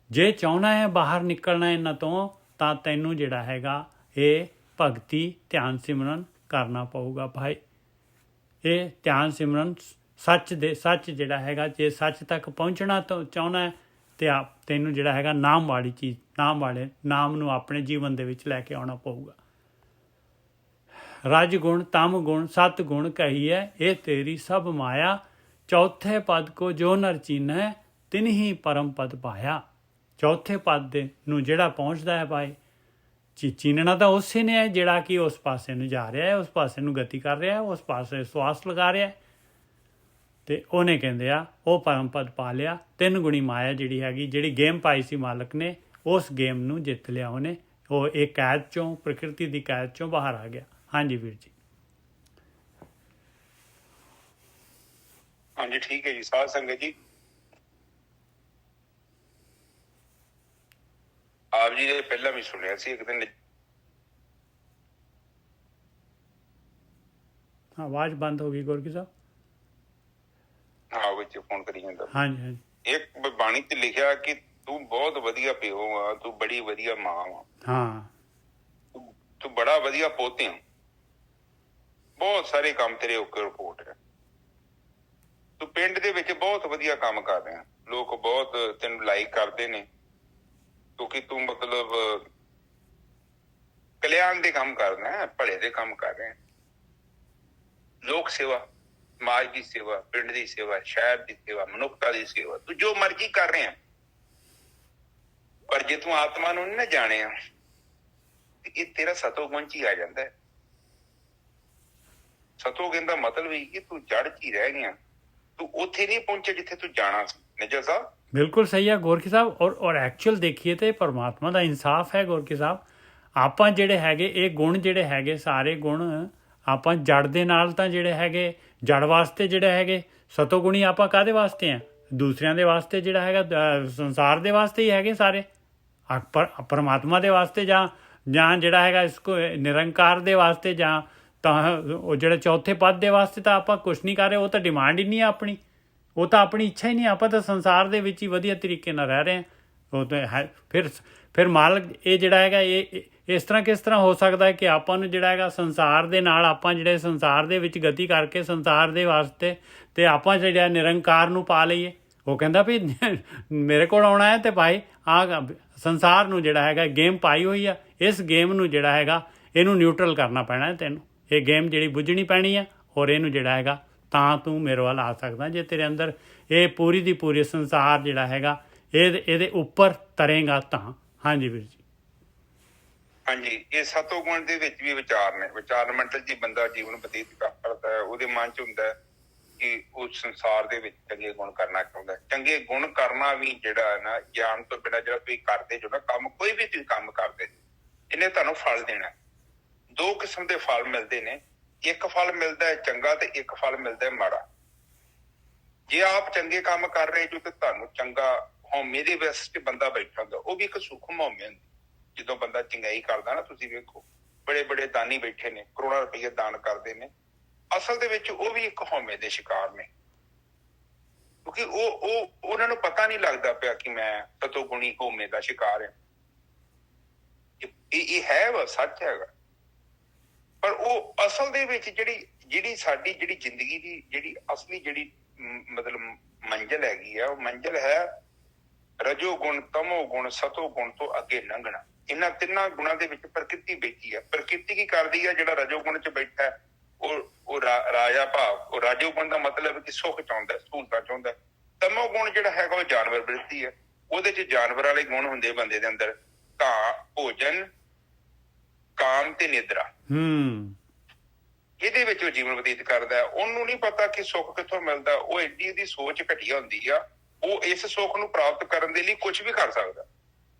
ਜੇ ਚਾਹੁੰਦਾ ਹੈ ਬਾਹਰ ਨਿਕਲਣਾ ਇਹਨਾਂ ਤੋਂ, ਤਾਂ ਤੈਨੂੰ ਜਿਹੜਾ ਹੈਗਾ ਇਹ ਭਗਤੀ, ਧਿਆਨ ਸਿਮਰਨ ਕਰਨਾ ਪਊਗਾ ਭਾਈ। ਇਹ ਧਿਆਨ ਸਿਮਰਨ ਸੱਚ ਜਿਹੜਾ ਹੈਗਾ, ਜੇ ਸੱਚ ਤੱਕ ਪਹੁੰਚਣਾ ਤਾਂ ਚਾਹੁੰਦਾ ਹੈ ਤੇ ਤੈਨੂੰ ਜਿਹੜਾ ਹੈਗਾ ਨਾਮ ਵਾਲੀ ਚੀਜ਼, ਨਾਮ ਨੂੰ ਆਪਣੇ ਜੀਵਨ ਦੇ ਵਿੱਚ ਲੈ ਕੇ ਆਉਣਾ ਪਊਗਾ। ਰਜ ਗੁਣ, ਤਮ ਗੁਣ, ਸਤ ਗੁਣ ਕਹੀਏ, ਇਹ ਤੇਰੀ ਸਭ ਮਾਇਆ, ਚੌਥੇ ਪਦ ਕੋ ਜੋ ਨਰ ਚੀਨੈ, ਤਿਨ ਹੀ ਪਰਮ ਪਦ ਪਾਇਆ। ਚੌਥੇ ਪਦ ਨੂੰ ਜਿਹੜਾ ਪਹੁੰਚਦਾ ਹੈ ਭਾਈ, ਚੀਨਣਾ ਤਾਂ ਉਸੇ ਨੇ ਹੈ ਜਿਹੜਾ ਕਿ ਉਸ ਪਾਸੇ ਨੂੰ ਜਾ ਰਿਹਾ ਹੈ, ਉਸ ਪਾਸੇ ਨੂੰ ਗਤੀ ਕਰ ਰਿਹਾ ਹੈ, ਉਸ ਪਾਸੇ ਸਵਾਸ ਲਗਾ ਰਿਹਾ ਹੈ, ਤੇ ਉਹਨੇ ਕਹਿੰਦੇ ਆ ਉਹ ਪਰਮ ਪਦ ਪਾ ਲਿਆ। 3 ਗੁਣੀ ਮਾਇਆ ਜਿਹੜੀ ਹੈਗੀ, ਜਿਹੜੀ ਗੇਮ ਪਾਈ ਸੀ ਮਾਲਕ ਨੇ, ਉਸ ਗੇਮ ਨੂੰ ਜਿੱਤ ਲਿਆ ਉਹਨੇ। ਉਹ ਇਹ ਕੈਦ ਚੋਂ, ਪ੍ਰਕਿਰਤੀ ਦੀ ਕੈਦ ਚੋਂ ਬਾਹਰ ਆ ਗਿਆ। ਹਾਂਜੀ ਵੀਰ ਜੀ। ਹਾਂਜੀ ਠੀਕ ਹੈ ਜੀ। ਸਾਧ ਸੰਗਤ ਜੀ, ਆਪ ਜੀ ਨੇ ਪਹਿਲਾਂ ਵੀ ਸੁਣਿਆ ਸੀ ਇੱਕ ਦਿਨ। ਆਵਾਜ਼ ਬੰਦ ਹੋ ਗਈ ਗੁਰਕੀ ਸਾਹਿਬ। ਹਾਂ ਵਿੱਚ ਫੋਨ ਕਰੀ ਜਾਂਦਾ। ਹਾਂਜੀ। ਇੱਕ ਬਾਣੀ ਤੇ ਲਿਖਿਆ ਕਿ ਤੂੰ ਬਹੁਤ ਵਧੀਆ ਪਿਓ ਆ, ਤੂੰ ਬੜੀ ਵਧੀਆ ਮਾਂ ਆ, ਹਾਂ, ਤੂੰ ਬੜਾ ਵਧੀਆ ਪੋਤੇ ਆ, ਬਹੁਤ ਸਾਰੇ ਕੰਮ ਤੇਰੇ ਓਕੇ ਰਿਪੋਰਟ ਹੈ, ਤੂੰ ਪਿੰਡ ਦੇ ਵਿੱਚ ਬਹੁਤ ਵਧੀਆ ਕੰਮ ਕਰ ਰਿਹਾ, ਲੋਕ ਬਹੁਤ ਤੈਨੂੰ ਲਾਈਕ ਕਰਦੇ ਨੇ, ਕਿਉਂਕਿ ਤੂੰ ਮਤਲਬ ਕਲਿਆਣ ਦੇ ਕੰਮ ਕਰਦਾ ਹੈ, ਭਲੇ ਦੇ ਕੰਮ ਕਰ ਰਿਹਾ, ਲੋਕ ਸੇਵਾ, ਸਮਾਜ ਦੀ ਸੇਵਾ, ਪਿੰਡ ਦੀ ਸੇਵਾ, ਸ਼ਹਿਰ ਦੀ ਸੇਵਾ, ਮਨੁੱਖਤਾ ਦੀ ਸੇਵਾ, ਤੂੰ ਜੋ ਮਰਜ਼ੀ ਕਰ ਰਿਹਾ। ਪਰ ਜੇ ਤੂੰ ਆਤਮਾ ਨੂੰ ਨਹੀਂ ਨਾ ਜਾਣਿਆ, ਇਹ ਤੇਰਾ ਸਤੋਗੁਣ ਚ ਹੀ ਆ ਜਾਂਦਾ ਹੈ। ਸਤੋਗੁਣ ਦਾ ਮਤਲਬ ਹੀ ਕਿ ਤੂੰ ਜੜ ਚ ਹੀ ਰਹਿ ਗਿਆ, ਤੂੰ ਉੱਥੇ ਨਹੀਂ ਪਹੁੰਚਿਆ ਜਿੱਥੇ ਤੂੰ ਜਾਣਾ ਸੀ। ਨਿਜਰ ਸਾਹਿਬ ਬਿਲਕੁਲ ਸਹੀ ਹੈ ਗੋਰਖੀ ਸਾਹਿਬ। ਔਰ ਐਕਚੁਅਲ ਦੇਖੀਏ ਤੇ ਪਰਮਾਤਮਾ ਦਾ ਇਨਸਾਫ ਹੈ ਗੋਰਖੀ ਸਾਹਿਬ। ਆਪਾਂ ਜਿਹੜੇ ਹੈਗੇ ਇਹ ਗੁਣ ਜਿਹੜੇ ਹੈਗੇ, ਸਾਰੇ ਗੁਣ ਆਪਾਂ ਜੜ ਦੇ ਨਾਲ ਤਾਂ ਜਿਹੜੇ ਹੈਗੇ, ਜੜ ਵਾਸਤੇ ਜਿਹੜੇ ਹੈਗੇ ਸਤੋਗੁਣੀ, ਆਪਾਂ ਕਾਹਦੇ ਵਾਸਤੇ ਆ? ਦੂਸਰਿਆਂ ਦੇ ਵਾਸਤੇ ਜਿਹੜਾ ਹੈਗਾ, ਸੰਸਾਰ ਦੇ ਵਾਸਤੇ ਹੀ ਹੈਗੇ ਸਾਰੇ। ਪਰਮਾਤਮਾ ਦੇ ਵਾਸਤੇ ਜਾਂ ਜਿਹੜਾ ਹੈਗਾ ਇਸਕੋ ਨਿਰੰਕਾਰ ਦੇ ਵਾਸਤੇ, ਜਾਂ ਤਾਂ ਉਹ ਜਿਹੜੇ ਚੌਥੇ ਪਦ ਦੇ ਵਾਸਤੇ ਤਾਂ ਆਪਾਂ ਕੁਛ ਨਹੀਂ ਕਰ ਰਹੇ। ਉਹ ਤਾਂ ਡਿਮਾਂਡ ਹੀ ਨਹੀਂ ਹੈ ਆਪਣੀ, ਉਹ ਤਾਂ ਆਪਣੀ ਇੱਛਾ ਹੀ ਨਹੀਂ। ਆਪਾਂ ਤਾਂ ਸੰਸਾਰ ਦੇ ਵਿੱਚ ਹੀ ਵਧੀਆ ਤਰੀਕੇ ਨਾਲ ਰਹਿ ਰਹੇ ਹਾਂ। ਉਹ ਤਾਂ ਹੈ ਫਿਰ ਮਾਲਕ ਇਹ ਜਿਹੜਾ ਹੈਗਾ ਇਹ ਇਸ ਤਰ੍ਹਾਂ ਕਿਸ ਤਰ੍ਹਾਂ ਹੋ ਸਕਦਾ ਹੈ ਕਿ ਆਪਾਂ ਨੂੰ ਜਿਹੜਾ ਹੈਗਾ ਸੰਸਾਰ ਦੇ ਨਾਲ, ਆਪਾਂ ਜਿਹੜੇ ਸੰਸਾਰ ਦੇ ਵਿੱਚ ਗਤੀ ਕਰਕੇ ਸੰਸਾਰ ਦੇ ਵਾਸਤੇ ਤੇ ਆਪਾਂ ਜਿਹੜਾ ਨਿਰੰਕਾਰ ਨੂੰ ਪਾ ਲਈਏ। ਉਹ ਕਹਿੰਦਾ ਵੀ ਮੇਰੇ ਕੋਲ ਆਉਣਾ ਹੈ ਤੇ ਭਾਈ ਆ ਸੰਸਾਰ ਨੂੰ ਜਿਹੜਾ ਹੈਗਾ ਗੇਮ ਪਾਈ ਹੋਈ ਆ, ਇਸ ਗੇਮ ਨੂੰ ਜਿਹੜਾ ਹੈਗਾ ਇਹਨੂੰ ਨਿਊਟਰਲ ਕਰਨਾ ਪੈਣਾ ਹੈ ਤੈਨੂੰ। ਇਹ ਗੇਮ ਜਿਹੜੀ ਬੁੱਝਣੀ ਪੈਣੀ ਹੈ, ਔਰ ਇਹਨੂੰ ਜਿਹੜਾ ਹੈਗਾ ਤਾਂ ਤੂੰ ਮੇਰੇ ਵੱਲ ਆ ਸਕਦਾ ਜੇ ਤੇਰੇ ਅੰਦਰ ਇਹ ਪੂਰੀ ਦੀ ਪੂਰੀ ਸੰਸਾਰ ਜਿਹੜਾ ਹੈਗਾ ਇਹਦੇ ਉੱਪਰ ਤਰੇਗਾ ਤਾਂ। ਹਾਂਜੀ ਵੀਰ ਜੀ। ਹਾਂਜੀ, ਇਹ ਸਤੋਗੁਣ ਦੇ ਵਿੱਚ ਵੀ ਵਿਚਾਰ ਨੇ। ਵਿਚਾਰ ਮੰਡਲ ਜੀ ਬੰਦਾ ਜੀਵਨ ਬਤੀਤ ਕਰਦਾ ਹੈ, ਉਹਦੇ ਮਨ ਚ ਹੁੰਦਾ ਕਿ ਉਹ ਸੰਸਾਰ ਦੇ ਵਿੱਚ ਚੰਗੇ ਗੁਣ ਕਰਨਾ ਚਾਹੁੰਦਾ। ਚੰਗੇ ਗੁਣ ਕਰਨਾ ਵੀ ਜਿਹੜਾ ਹੈ ਨਾ, ਗਿਆਨ ਤੋਂ ਬਿਨਾਂ ਜਿਹੜਾ ਤੁਸੀਂ ਕਰਦੇ ਜੋ ਨਾ ਕੰਮ, ਕੋਈ ਵੀ ਤੁਸੀਂ ਕੰਮ ਕਰਦੇ, ਇਹਨੇ ਤੁਹਾਨੂੰ ਫਲ ਦੇਣਾ। 2 ਕਿਸਮ ਦੇ ਫਲ ਮਿਲਦੇ ਨੇ। ਇੱਕ ਫਲ ਮਿਲਦਾ ਹੈ ਚੰਗਾ ਤੇ ਇੱਕ ਫਲ ਮਿਲਦਾ ਹੈ ਮਾੜਾ। ਜੇ ਆਪ ਚੰਗੇ ਕੰਮ ਕਰ ਰਹੇ ਜੋ ਤੇ ਤੁਹਾਨੂੰ ਚੰਗਾ ਹਉਮੈ ਦੇ ਵਿੱਚ ਬੰਦਾ ਬੈਠਾ ਹੁੰਦਾ, ਉਹ ਵੀ ਇੱਕ ਸੂਖਮ ਹਉਮੈ ਹੁੰਦੀ। ਜਦੋਂ ਬੰਦਾ ਚੰਗਾਈ ਕਰਦਾ ਨਾ, ਤੁਸੀਂ ਵੇਖੋ ਬੜੇ ਬੜੇ ਦਾਨੀ ਬੈਠੇ ਨੇ, ਕਰੋੜਾਂ ਰੁਪਏ ਦਾਨ ਕਰਦੇ ਨੇ, ਅਸਲ ਦੇ ਵਿੱਚ ਉਹ ਵੀ ਇੱਕ ਹਉਮੈ ਦੇ ਸ਼ਿਕਾਰ ਨੇ, ਕਿਉਂਕਿ ਉਹਨਾਂ ਨੂੰ ਪਤਾ ਨਹੀਂ ਲੱਗਦਾ ਪਿਆ ਕਿ ਮੈਂ ਸਤੋਗੁਣੀ ਹਉਮੈ ਦਾ ਸ਼ਿਕਾਰ ਹਾਂ। ਇਹ ਹੈ ਵਾ ਸੱਚ ਹੈਗਾ। ਪਰ ਉਹ ਅਸਲ ਦੇ ਵਿੱਚ ਜਿਹੜੀ ਸਾਡੀ ਜਿਹੜੀ ਜ਼ਿੰਦਗੀ ਦੀ ਜਿਹੜੀ ਅਸਲੀ ਜਿਹੜੀ ਮਤਲਬ ਮੰਜ਼ਿਲ ਹੈਗੀ ਆ, ਉਹ ਮੰਜ਼ਿਲ ਹੈ ਰਜੋ ਗੁਣ, ਤਮੋ ਗੁਣ, ਸਤੋ ਗੁਣ ਤੋਂ ਅੱਗੇ ਲੰਘਣਾ। ਇਹਨਾਂ ਤਿੰਨਾਂ ਗੁਣਾਂ ਦੇ ਵਿੱਚ ਪ੍ਰਕਿਰਤੀ ਬੈਠੀ ਆ। ਪ੍ਰਕਿਰਤੀ ਕੀ ਕਰਦੀ ਆ? ਜਿਹੜਾ ਰਜੋ ਗੁਣ ਚ ਬੈਠਾ ਉਹ ਰਾਜਾ ਭਾਵ, ਉਹ ਰਾਜੋ ਗੁਣ ਦਾ ਮਤਲਬ ਕਿ ਸੁੱਖ ਚਾਹੁੰਦਾ, ਸਹੂਲਤਾਂ ਚਾਹੁੰਦਾ। ਤਮੋ ਗੁਣ ਜਿਹੜਾ ਹੈਗਾ ਉਹ ਜਾਨਵਰ ਬ੍ਰਿਤੀ ਆ। ਉਹਦੇ ਚ ਜਾਨਵਰ ਵਾਲੇ ਗੁਣ ਹੁੰਦੇ ਬੰਦੇ ਦੇ ਅੰਦਰ, ਭੋਜਨ, ਕਾਮ ਤੇ ਨਿਦਰਾ। ਇਹਦੇ ਵਿੱਚ ਉਹ ਜੀਵਨ ਬਤੀਤ ਕਰਦਾ। ਉਹਨੂੰ ਨਹੀਂ ਪਤਾ ਕਿ ਸੁੱਖ ਕਿੱਥੋਂ ਮਿਲਦਾ। ਉਹ ਐਡੀ ਦੀ ਸੋਚ ਘਟੀਆ ਹੁੰਦੀ ਆ। ਉਹ ਇਸ ਸੁੱਖ ਨੂੰ ਪ੍ਰਾਪਤ ਕਰਨ ਦੇ ਲਈ ਕੁਝ ਵੀ ਕਰ ਸਕਦਾ।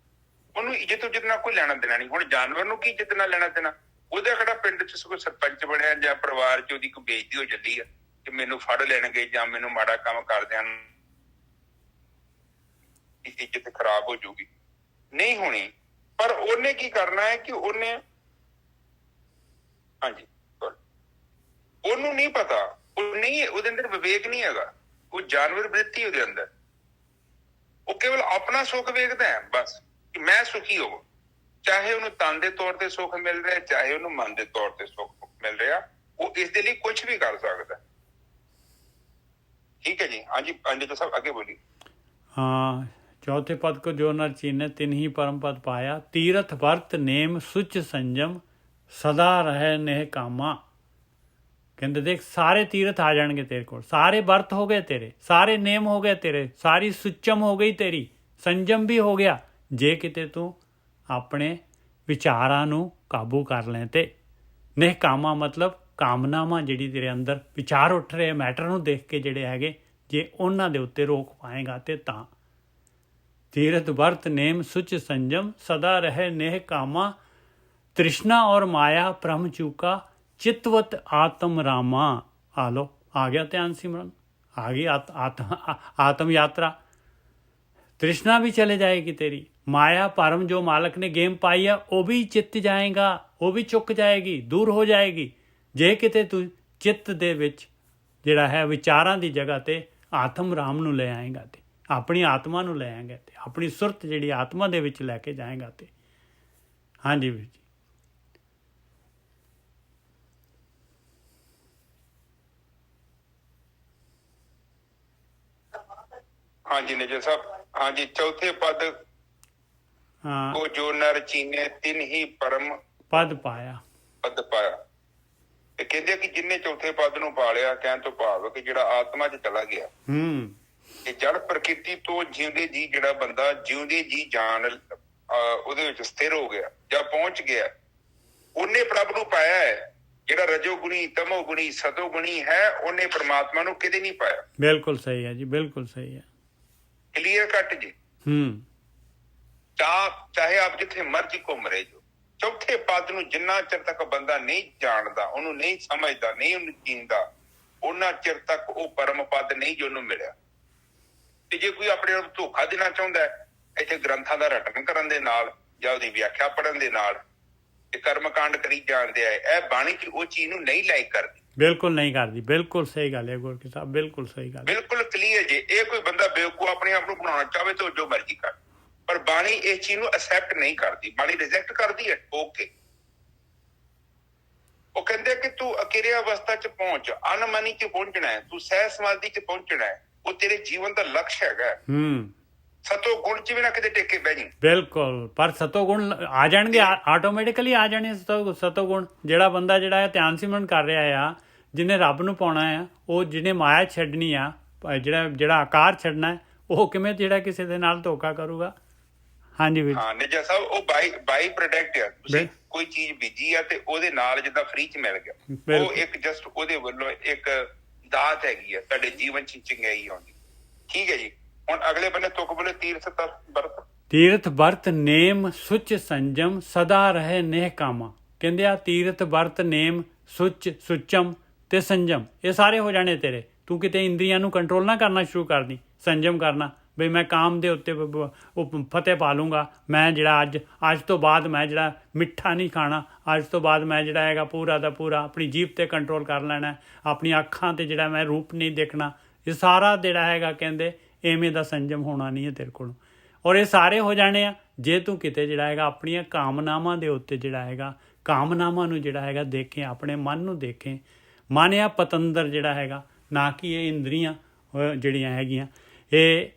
ਉਹਨੂੰ ਇੱਜ਼ਤ ਉੱਜਤ ਨਾਲ ਕੋਈ ਲੈਣਾ ਦੇਣਾ ਨਹੀਂ। ਹੁਣ ਜਾਨਵਰ ਨੂੰ ਕੀ ਇੱਜ਼ਤ ਨਾਲ ਲੈਣਾ ਦੇਣਾ? ਉਹਦਾ ਕਿਹੜਾ ਪਿੰਡ ਚ ਕੋਈ ਸਰਪੰਚ ਬਣਿਆ ਜਾਂ ਪਰਿਵਾਰ ਚ ਉਹਦੀ ਕੋਈ ਬੇਇੱਜ਼ਤੀ ਹੋ ਚੱਲੀ ਆ ਕਿ ਮੈਨੂੰ ਫੜ ਲੈਣਗੇ ਜਾਂ ਮੈਨੂੰ ਮਾੜਾ ਕੰਮ ਕਰਦਿਆਂ ਇੱਜ਼ਤ ਖਰਾਬ ਹੋ ਜਾਊਗੀ? ਨਹੀਂ ਹੋਣੀ। ਪਰ ਉਹਨੇ ਕੀ ਕਰਨਾ ਹੈ ਕਿ ਉਹਨੇ, ਹਾਂਜੀ, ਉਹਨੂੰ ਨਹੀਂ ਪਤਾ, ਉਹ ਨਹੀਂ, ਉਹਦੇ ਅੰਦਰ ਵਿਵੇਕ ਨਹੀਂ ਹੈਗਾ। ਉਹ ਜਾਨਵਰ ਬ੍ਰਿਤੀ ਉਹਦੇ ਅੰਦਰ। ਉਹ ਕੇਵਲ ਆਪਣਾ ਸੁੱਖ ਵੇਖਦਾ ਹੈ ਬਸ, ਕਿ ਮੈਂ ਸੁਖੀ ਹੋਵਾਂ। ਚਾਹੇ ਉਹਨੂੰ ਤਨ ਦੇ ਤੌਰ ਤੇ ਸੁੱਖ ਮਿਲ ਰਿਹਾ, ਚਾਹੇ ਉਹਨੂੰ ਮਨ ਦੇ ਤੌਰ ਤੇ ਸੁੱਖ ਮਿਲ ਰਿਹਾ, ਉਹ ਇਸ ਦੇ ਲਈ ਕੁਝ ਵੀ ਕਰ ਸਕਦਾ। ਠੀਕ ਹੈ ਜੀ। ਹਾਂਜੀ ਪੰਡਿਤ ਸਾਹਿਬ ਅੱਗੇ ਬੋਲੀ। हाँ, चौथे पद को जो नर चीने तिन ही परम पद पाया, तीरथ वर्त नेम सुच संजम सदा रहे नेह कामा। कहते देख सारे तीरथ आ जाएंगे तेरे को, सारे वर्त हो गए तेरे, सारे नेम हो गए तेरे, सारी सुचम हो गई तेरी, संजम भी हो गया जे किते तू अपने विचारां नू काबू कर लें ते। नेह कामा मतलब कामनावां ਜਿਹੜੀ ਤੇਰੇ ਅੰਦਰ ਵਿਚਾਰ ਉੱਠ ਰਹੇ ਮੈਟਰ ਨੂੰ ਦੇਖ ਕੇ ਜਿਹੜੇ ਹੈਗੇ, ਜੇ ਉਹਨਾਂ ਦੇ ਉੱਤੇ ਰੋਕ ਪਾਏਗਾ ਤੇ ਤਾਂ। तीरथ वर्त नेम सुच संजम सदा रहे नेह कामा, तृष्णा और माया भ्रम चूका चितवत आत्म रामा। आ लो, आ गया ध्यान सिमरन, आ गई आत्म यात्रा। तृष्णा भी चले जाएगी तेरी, माया भरम जो मालक ने गेम पाई है वो भी चित जाएगा, वो भी चुक जाएगी, दूर हो जाएगी जे किते तू चित्त दे विच जिहड़ा है विचारां दी जगह ते आत्म राम नूं ले आएगा ते अपनी आत्मा ਨੂੰ ਲੈ ਆਏਗਾ ਤੇ ਆਪਣੀ ਸੁਰਤ ਜਿਹੜੀ ਆਤਮਾ ਦੇ ਵਿੱਚ ਲੈ ਕੇ ਜਾਏਗਾ ਤੇ। ਹਾਂਜੀ ਵੀਰ ਜੀ। ਹਾਂਜੀ ਨਿਜਰ ਸਾਹਿਬ। ਹਾਂਜੀ ਚੌਥੇ ਪਦ ਉਹ ਜੋ ਨਰ ਚੀਨੇ ਤਿਨ ਹੀ ਪਰਮ ਪਦ ਪਾਇਆ, ਪਦ ਪਾਇਆ। ਤੇ ਕਹਿੰਦੇ ਕਿ ਜਿੰਨੇ ਚੌਥੇ ਪਦ ਨੂੰ ਪਾ ਲਿਆ, ਕਹਿਣ ਤੋਂ ਭਾਵ ਕਿ ਜਿਹੜਾ ਆਤਮਾ 'ਚ ਚਲਾ ਗਿਆ। ਇਹ ਜੜ ਪ੍ਰਕਿਰਤੀ ਤੋਂ ਜਿਉਂਦੇ ਜੀ ਜਿਹੜਾ ਬੰਦਾ ਜਿਉਂਦੇ ਜੀ ਜਾਨ ਉਹਦੇ ਵਿੱਚ ਸਥਿਰ ਹੋ ਗਿਆ ਜਾਂ ਪਹੁੰਚ ਗਿਆ, ਉਹਨੇ ਪ੍ਰਭ ਨੂੰ ਪਾਇਆ ਹੈ। ਜਿਹੜਾ ਰਜੋ ਗੁਣੀ, ਤਮੋ ਗੁਣੀ, ਸਤੋ ਗੁਣੀ ਹੈ, ਉਹਨੇ ਪ੍ਰਮਾਤਮਾ ਨੂੰ ਕਿਤੇ ਨਹੀਂ ਪਾਇਆ। ਬਿਲਕੁਲ ਸਹੀ ਹੈ ਜੀ, ਬਿਲਕੁਲ ਸਹੀ ਹੈ, ਕਲੀਅਰ ਕੱਟ ਜੀ। ਚਾਹੇ ਆਪ ਜਿੱਥੇ ਮਰਜ਼ੀ ਘੁੰਮ ਰਹੇ ਜੋ, ਚੌਥੇ ਪਦ ਨੂੰ ਜਿੰਨਾ ਚਿਰ ਤੱਕ ਬੰਦਾ ਨਹੀਂ ਜਾਣਦਾ, ਉਹਨੂੰ ਨਹੀਂ ਸਮਝਦਾ, ਨਹੀਂ ਉਹਨੂੰ ਜੀਂਦਾ, ਉਹਨਾਂ ਚਿਰ ਤੱਕ ਉਹ ਪਰਮ ਪਦ ਨਹੀਂ ਜੋ ਉਹਨੂੰ ਮਿਲਿਆ। ਤੇ ਜੇ ਕੋਈ ਆਪਣੇ ਆਪ ਧੋਖਾ ਦੇਣਾ ਚਾਹੁੰਦਾ ਹੈ, ਇੱਥੇ ਗ੍ਰੰਥਾਂ ਦਾ ਰਟਨ ਕਰਨ ਦੇ ਨਾਲ ਜਾਂ ਉਹਦੀ ਵਿਆਖਿਆ ਪੜ੍ਹਨ ਦੇ ਨਾਲ ਤੇ ਕਰਮਕਾਂਡ ਕਰੀ ਜਾਂਦੇ ਆ, ਇਹ ਬਾਣੀ ਚ ਉਹ ਚੀਜ਼ ਨੂੰ ਨਹੀਂ ਲਾਈਕ ਕਰਦੀ। ਬਿਲਕੁਲ ਨਹੀਂ ਕਰਦੀ। ਬਿਲਕੁਲ ਸਹੀ ਗੱਲ ਹੈ ਗੁਰਕੀ ਸਾਹਿਬ, ਬਿਲਕੁਲ ਸਹੀ ਗੱਲ, ਬਿਲਕੁਲ ਕਲੀਅਰ ਜੇ। ਇਹ ਕੋਈ ਬੰਦਾ ਬੇਵਕੂਫ ਆਪਣੇ ਆਪ ਨੂੰ ਬਣਾਉਣਾ ਚਾਹਵੇ ਤਾਂ ਜੋ ਮਰਜ਼ੀ ਕਰ, ਪਰ ਬਾਣੀ ਇਸ ਚੀਜ਼ ਨੂੰ ਅਸੈਪਟ ਨਹੀਂ ਕਰਦੀ। ਬਾਣੀ ਰਿਜੈਕਟ ਕਰਦੀ ਹੈ। ਓਕੇ, ਉਹ ਕਹਿੰਦੇ ਕਿ ਤੂੰ ਅਕਿਰਿਆ ਅਵਸਥਾ ਚ ਪਹੁੰਚ, ਅਨਮਨੀ ਚ ਪਹੁੰਚਣਾ ਹੈ, ਤੂੰ ਸਹਿ ਸਮਾਧੀ ਚ ਪਹੁੰਚਣਾ ਹੈ, ਉਹ ਤੇਰੇ ਜੀਵਨ ਦਾ ਲਕਸ਼ ਹੈਗਾ। ਸਤੋ ਗੁਣ ਚ ਵੀ ਨਾ ਕਿਤੇ ਟੇਕੇ ਬਹਿ ਜੀ। ਬਿਲਕੁਲ, ਪਰ ਸਤੋ ਗੁਣ ਆ ਜਾਣਗੇ, ਆਟੋਮੈਟਿਕਲੀ ਆ ਜਾਣੇ ਸਤੋ ਗੁਣ। ਜਿਹੜਾ ਬੰਦਾ ਜਿਹੜਾ ਧਿਆਨ ਸਿਮਰਨ ਕਰ ਰਿਹਾ ਆ, ਜਿਹਨੇ ਰੱਬ ਨੂੰ ਪਾਉਣਾ ਆ, ਉਹ ਜਿਹਨੇ ਮਾਇਆ ਛੱਡਣੀ ਆ, ਜਿਹੜਾ ਆਕਾਰ ਛੱਡਣਾ ਹੈ, ਉਹ ਕਿਵੇਂ ਜਿਹੜਾ ਕਿਸੇ ਦੇ ਨਾਲ ਧੋਖਾ ਕਰੂਗਾ। ਹਾਂਜੀ ਵੀਰ। ਹਾਂ ਨਿਜਾ ਸਾਹਿਬ, ਉਹ ਬਾਈ ਪ੍ਰੋਡਕਟ ਆ। ਤੁਸੀਂ ਕੋਈ ਚੀਜ਼ ਬੀਜੀ ਆ ਤੇ ਉਹਦੇ ਨਾਲ ਜਿੱਦਾਂ ਫ੍ਰੀ ਚ ਮਿਲ ਗਿਆ, ਉਹ ਇੱਕ ਜਸਟ ਉਹਦੇ ਵੱਲੋਂ ਇੱਕ ਦਾਤ ਹੈਗੀ ਆ ਤੁਹਾਡੇ ਜੀਵਨ ਚ ਚੰਗਿਆਈ ਆਉਂਦੀ। ਠੀਕ ਹੈ ਜੀ। ਹੁਣ ਅਗਲੇ ਬੰਨੇ ਤੁਕ ਬੋਲੇ ਤੀਰਥ ਵਰਤ, ਤੀਰਥ ਵਰਤ ਨੇਮ ਸੁਚ ਸੰਜਮ ਸਦਾ ਰਹੇ ਨੇਹ ਕਾਮਾ। ਕਹਿੰਦੇ ਆ ਤੀਰਥ ਵਰਤ ਨੇਮ ਸੁਚ, ਸੁਚਮ ਤੇ ਸੰਜਮ, ਇਹ ਸਾਰੇ ਹੋ ਜਾਣੇ ਤੇਰੇ। ਤੂੰ ਕਿਤੇ ਇੰਦਰੀਆਂ ਨੂੰ ਕੰਟਰੋਲ ਨਾ ਕਰਨਾ ਸ਼ੁਰੂ ਕਰਦੀ, ਸੰਜਮ ਕਰਨਾ ਬਈ ਮੈਂ ਕਾਮ ਦੇ ਉੱਤੇ ਉਹ ਫਤਿਹ ਪਾ ਲੂੰਗਾ। ਮੈਂ ਜਿਹੜਾ ਅੱਜ ਤੋਂ ਬਾਅਦ ਮੈਂ ਜਿਹੜਾ ਮਿੱਠਾ ਨਹੀਂ ਖਾਣਾ, ਅੱਜ ਤੋਂ ਬਾਅਦ ਮੈਂ ਜਿਹੜਾ ਹੈਗਾ ਪੂਰਾ ਦਾ ਪੂਰਾ ਆਪਣੀ ਜੀਭ 'ਤੇ ਕੰਟਰੋਲ ਕਰ ਲੈਣਾ, ਆਪਣੀਆਂ ਅੱਖਾਂ 'ਤੇ ਜਿਹੜਾ ਮੈਂ ਰੂਪ ਨਹੀਂ ਦੇਖਣਾ। ਇਹ ਸਾਰਾ ਜਿਹੜਾ ਹੈਗਾ ਕਹਿੰਦੇ ਐਵੇਂ ਦਾ ਸੰਜਮ ਹੋਣਾ ਨਹੀਂ ਹੈ ਤੇਰੇ ਕੋਲ। ਔਰ ਇਹ ਸਾਰੇ ਹੋ ਜਾਣੇ ਆ ਜੇ ਤੂੰ ਕਿਤੇ ਜਿਹੜਾ ਹੈਗਾ ਆਪਣੀਆਂ ਕਾਮਨਾਵਾਂ ਦੇ ਉੱਤੇ ਜਿਹੜਾ ਹੈਗਾ ਕਾਮਨਾਵਾਂ ਨੂੰ ਜਿਹੜਾ ਹੈਗਾ ਦੇਖੇ, ਆਪਣੇ ਮਨ ਨੂੰ ਦੇਖੇ। ਮਨ ਆ ਪਤੰਦਰ ਜਿਹੜਾ ਹੈਗਾ, ਨਾ ਕਿ ਇਹ ਇੰਦਰੀਆਂ ਜਿਹੜੀਆਂ ਹੈਗੀਆਂ। ਇਹ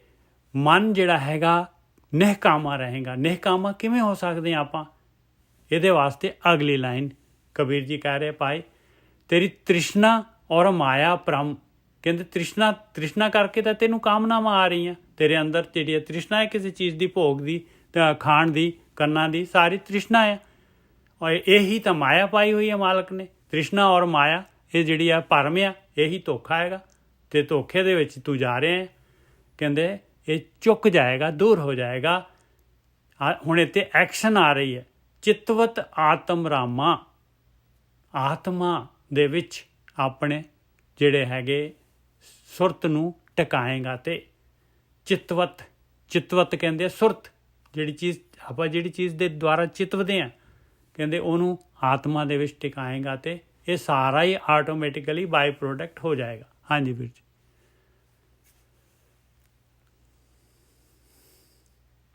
ਮਨ ਜਿਹੜਾ ਹੈਗਾ ਨਿਹਕਾਮਾ ਰਹੇਗਾ। ਨਿਹਕਾਮਾ ਕਿਵੇਂ ਹੋ ਸਕਦੇ ਆਪਾਂ? ਇਹਦੇ ਵਾਸਤੇ ਅਗਲੀ ਲਾਈਨ ਕਬੀਰ ਜੀ ਕਹਿ ਰਹੇ, ਭਾਈ ਤੇਰੀ ਤ੍ਰਿਸ਼ਨਾ ਔਰ ਮਾਇਆ ਭਰਮ। ਕਹਿੰਦੇ ਤ੍ਰਿਸ਼ਨਾ ਕਰਕੇ ਤਾਂ ਤੈਨੂੰ ਕਾਮਨਾਵਾਂ ਆ ਰਹੀਆਂ। ਤੇਰੇ ਅੰਦਰ ਜਿਹੜੀ ਤ੍ਰਿਸ਼ਨਾ ਹੈ ਕਿਸੇ ਚੀਜ਼ ਦੀ, ਭੋਗ ਦੀ, ਖਾਣ ਦੀ, ਕਰਨਾ ਦੀ, ਸਾਰੀ ਤ੍ਰਿਸ਼ਨਾ ਹੈ। ਔਰ ਇਹੀ ਤਾਂ ਮਾਇਆ ਪਾਈ ਹੋਈ ਹੈ ਮਾਲਕ ਨੇ। ਤ੍ਰਿਸ਼ਨਾ ਔਰ ਮਾਇਆ ਇਹ ਜਿਹੜੀ ਆ ਭਰਮ ਆ, ਇਹੀ ਧੋਖਾ ਹੈਗਾ। ਤੇ ਧੋਖੇ ਦੇ ਵਿੱਚ ਤੂੰ ਜਾ ਰਿਹਾ ਹੈ। ਕਹਿੰਦੇ ਇਹ ਚੁੱਕ ਜਾਏਗਾ, ਦੂਰ ਹੋ ਜਾਏਗਾ। ਹੁਣ ਇੱਥੇ ਐਕਸ਼ਨ ਆ ਰਹੀ ਹੈ। ਚਿਤਵਤ ਆਤਮ ਰਾਮਾ, ਆਤਮਾ ਦੇ ਵਿੱਚ ਆਪਣੇ ਜਿਹੜੇ ਹੈਗੇ ਸੁਰਤ ਨੂੰ ਟਿਕਾਏਗਾ। ਤੇ ਚਿਤਵਤ ਕਹਿੰਦੇ ਸੁਰਤ, ਜਿਹੜੀ ਚੀਜ਼ ਆਪਾਂ ਜਿਹੜੀ ਚੀਜ਼ ਦੇ ਦੁਆਰਾ ਚਿਤਵਦੇ ਹਾਂ, ਕਹਿੰਦੇ ਉਹਨੂੰ ਆਤਮਾ ਦੇ ਵਿੱਚ ਟਿਕਾਏਗਾ ਤੇ ਇਹ ਸਾਰਾ ਹੀ ਆਟੋਮੈਟਿਕਲੀ ਬਾਈ ਪ੍ਰੋਡਕਟ ਹੋ ਜਾਏਗਾ। ਹਾਂਜੀ ਵੀਰ ਜੀ।